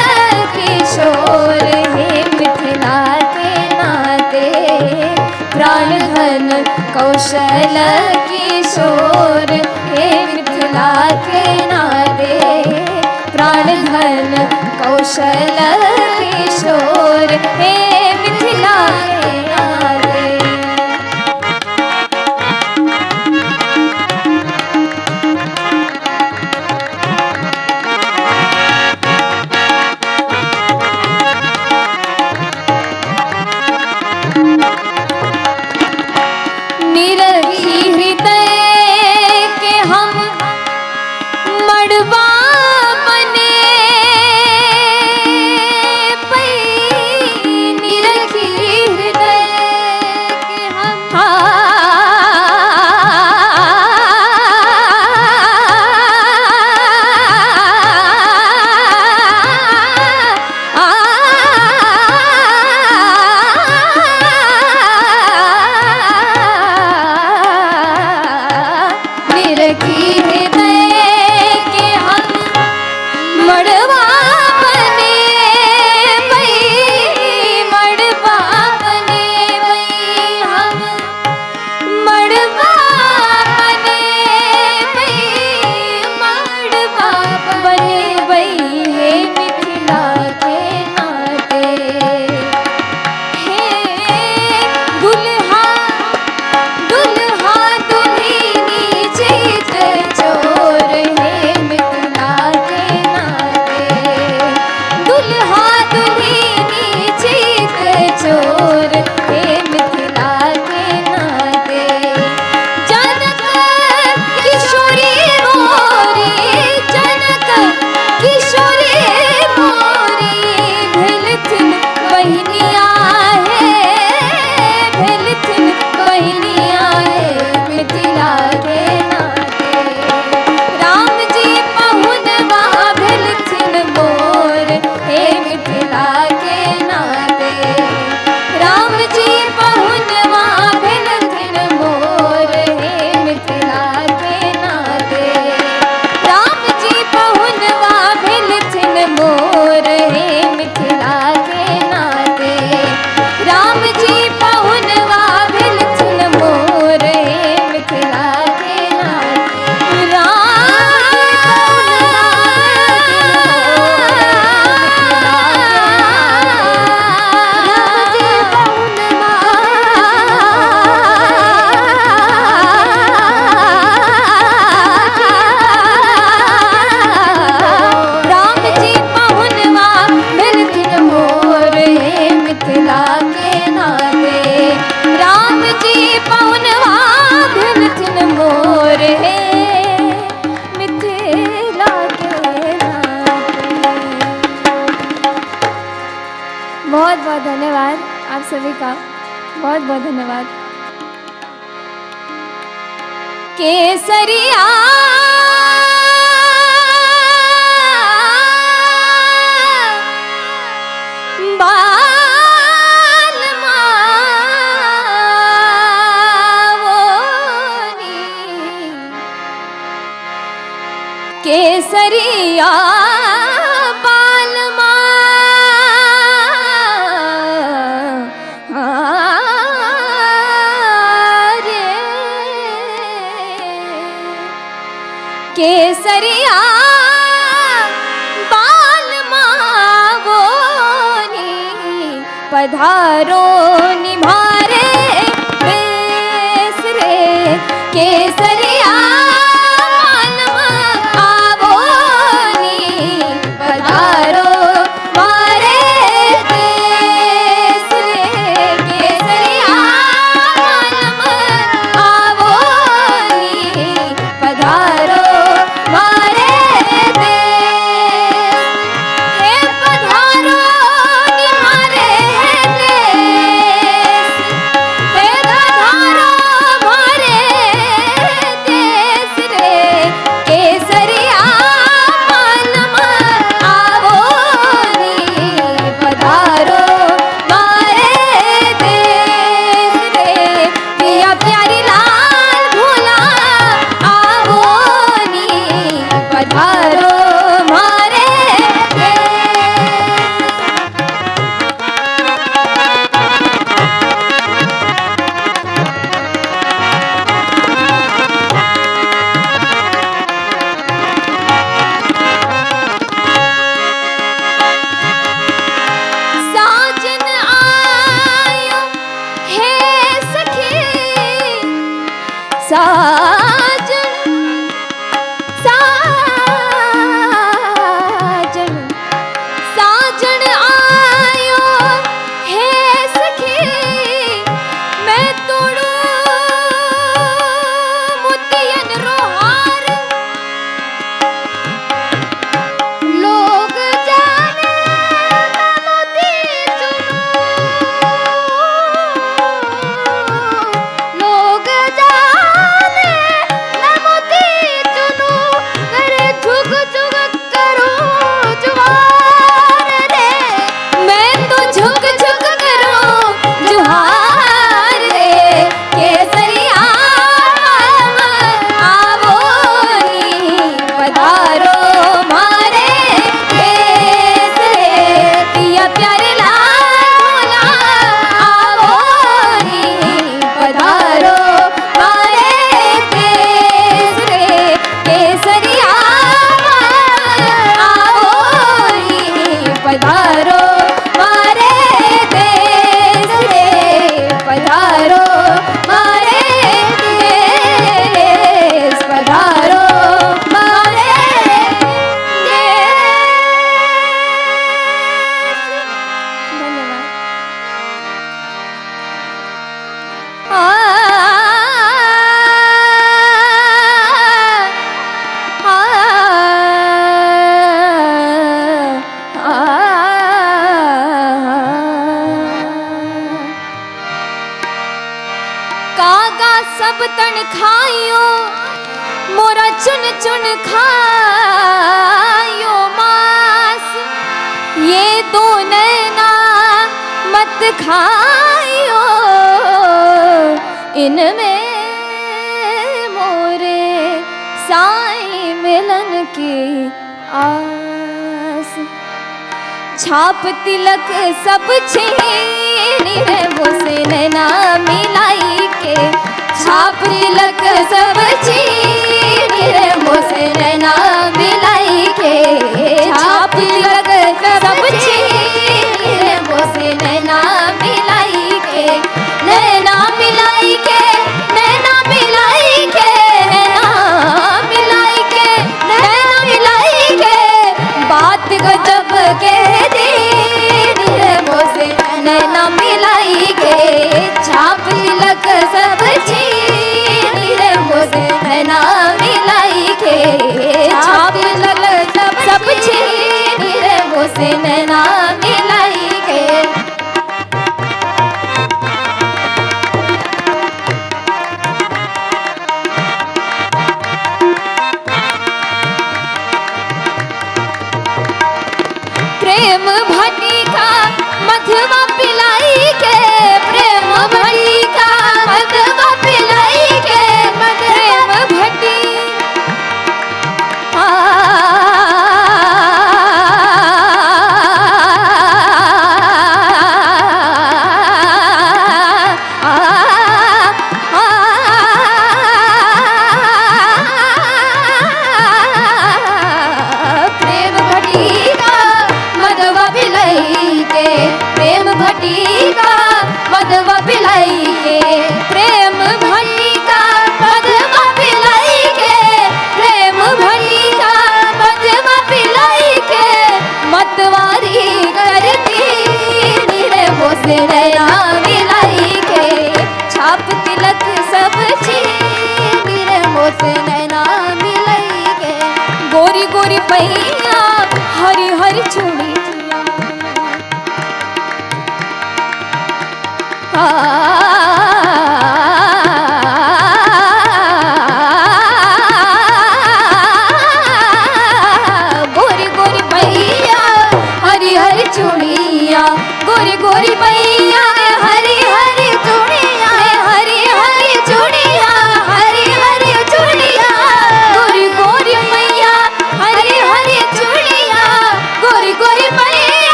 किशोर हे मिथिला के नाते। प्राण धन कौशल किशोर हे मिथिला के नाते। प्राण धन कौशल किशोर हे मिथिला के नाते। का बहुत बहुत धन्यवाद। केसरिया केसरिया बालमा रे केसरिया बालमा बोनी पधारो निभारे देश रे केसरिया सब तन खायो मोरा चुन चुन खायो मांस ये दो नैना मत खायो इनमें मोरे साई मिलन की आस छाप तिलक सब छीन रे वो से नैना मिलाई के छाप तिलक सब छीन रे वो से नैना मिलाई के छाप तिलक सब छीन रे वो से नैना मिलाई के नैना मिलाई के नैना मिलाई के नैना मिलाई के नैना मिलाई के बात गजब के नैना मिलाई के छाप तिलक सब छीन रे मोसे नैना मिलाई के छाप तिलक सब छीन रे मोसे नैना मिलाई के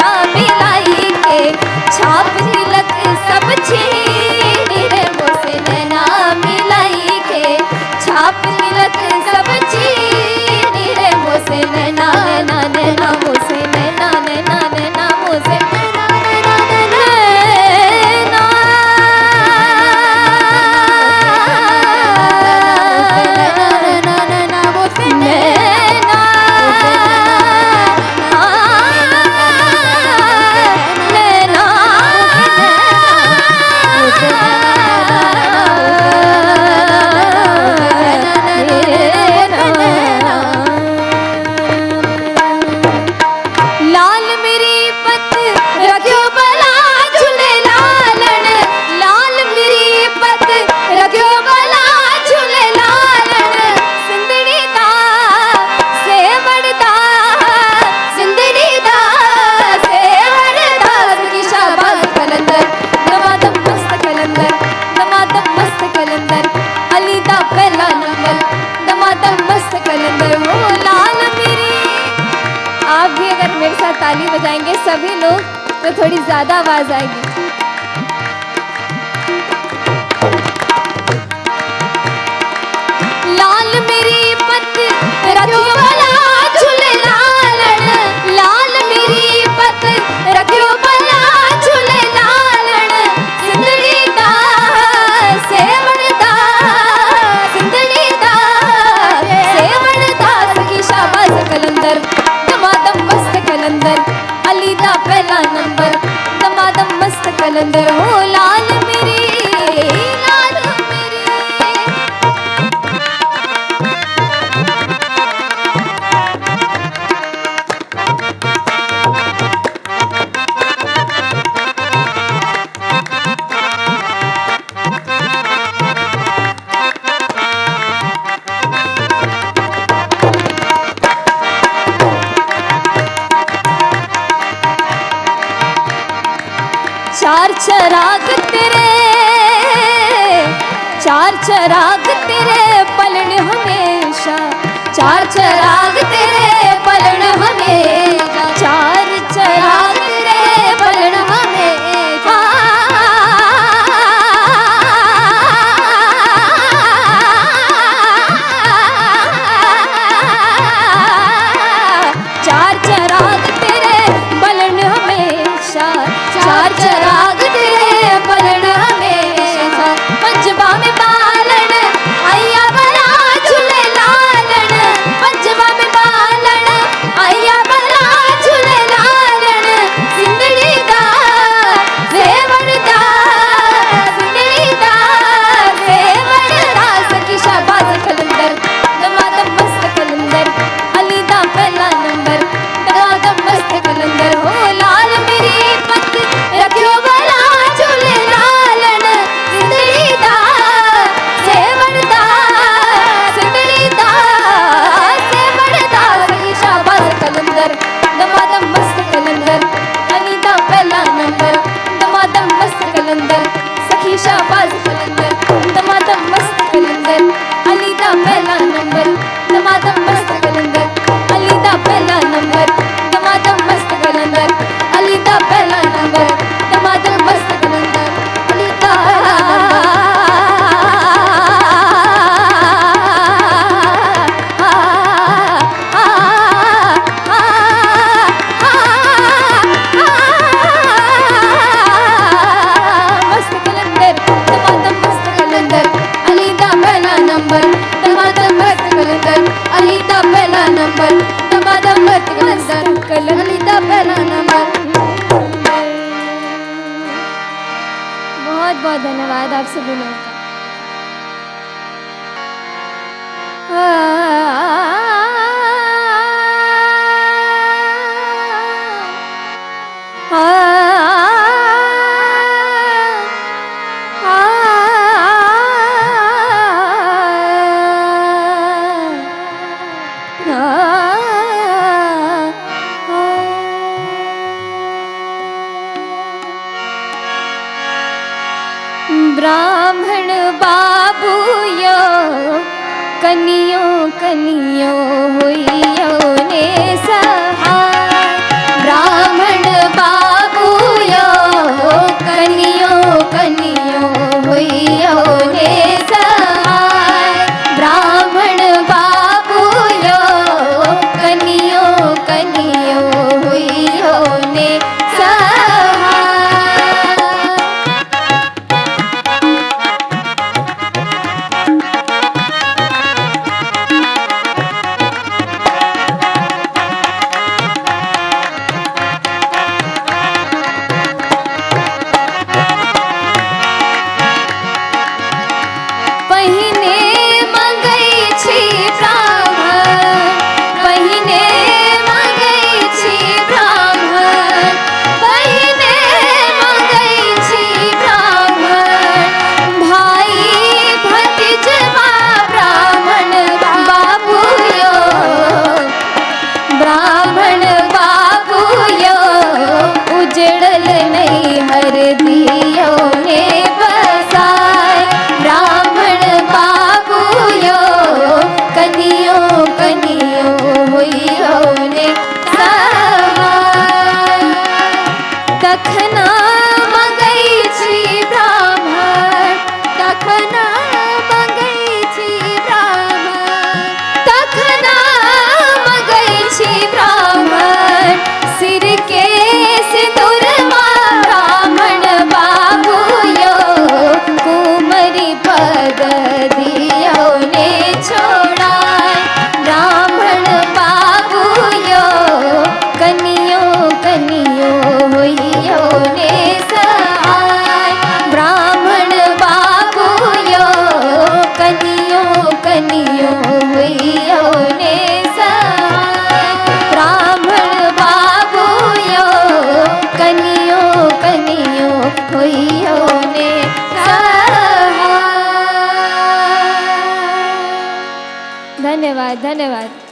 नैना मिलाई के छाप तिलक सब छीन रे मोसे नैना मिलाई के छाप तिलक सब छीन रे मोसे नैना नैना नैना मोसे नैना नैना नैना मोसे नैना नैना नैना लाल मेरी पत रखियो बला झूले लालन लाल मेरी पत रखियो बला झूले लालन सिंदड़ी दा सेवड़दा सिंदड़ी दा सेवड़दा की शाबाश कलंदर दमादम मस्त कलंदर दमादम मस्त कलंदर अली दा पहला नंबर दमादम मस्त कलंदर हो लाल मेरी। आप भी अगर मेरे साथ ताली बजाएंगे सभी लोग तो थोड़ी ज्यादा आवाज आएगी। लाल मेरी पत रखियो बला झूले लालन लाल मेरी पत रखियो बला झूले लालन सिंदड़ी दा सेवड़दा सिंदड़ी दा सेवड़दा की शाबाश कलंदर दमादम मस्त कलंदर अली दा पहला नंबर दमादम मस्त कलंदर हो लाल मेरी लाल मेरी। चार चराग तेरे पलन हमेशा चार चराग तेरे पलन हमेशा चार चराग तेरे पलन हमेशा चार चराग तेरे पलन हमेशा चार चराग तेरे पलन हमेशा पंजवा में बालन आया बला झूले लालन पंजवा में बालन आया बला झूले लालन सिंदड़ी दा सेवड़दा सिंदड़ी दा सेवड़दा सखी शाबाश कलंदर दमादम मस्त कलंदर अली दा पहला नंबर दमादम मस्त कलंदर हो लाल मेरी पत रखियो बला झूले लालन सिंदड़ी दा सेवड़दा सिंदड़ी दा सेवड़दा सखी शाबाश कलंदर दमादम मस्त कलंदर अली दा पहला नंबर दमादम मस्त कलंदर सखी शाबाश कलंदर दमादम मस्त कलंदर अली दा पहला नंबर दमादम मस्त कलंदर अली दा पहला नंबर दमादम मस्त कलंदर अली दा पहला नंबर दमादम मस्त कलंदर अली दा मस्त कलंदर दमादम मस्त कलंदर अली दा पहला नंबर दमादम मस्त कलंदर अली दा पहला नंबर दमादम मस्त कलंदर अली दा पहला नंबर। बहुत बहुत धन्यवाद आप सभी लोगों ब्राह्मण बाबू यो कनियों कनियों हुइयो ने सहाय ब्राह्मण तखना मंगै छी ब्राह्मण तखना मंगै छी ब्राह्मण तखना मंगै छी ब्राह्मण सिर के सिंदूरमा ब्राह्मण बाबू यो कुमरी पग दियो ने छोड़ाय ब्राह्मण बाबू यो कनियो कनियो होइयो ने सहाय ब्राह्मण बाबू यो कनियो कनियो होइयो ने सहाय ब्राह्मण बाबू यो कनियो कनियो होइयो ने सहाय। धन्यवाद धन्यवाद।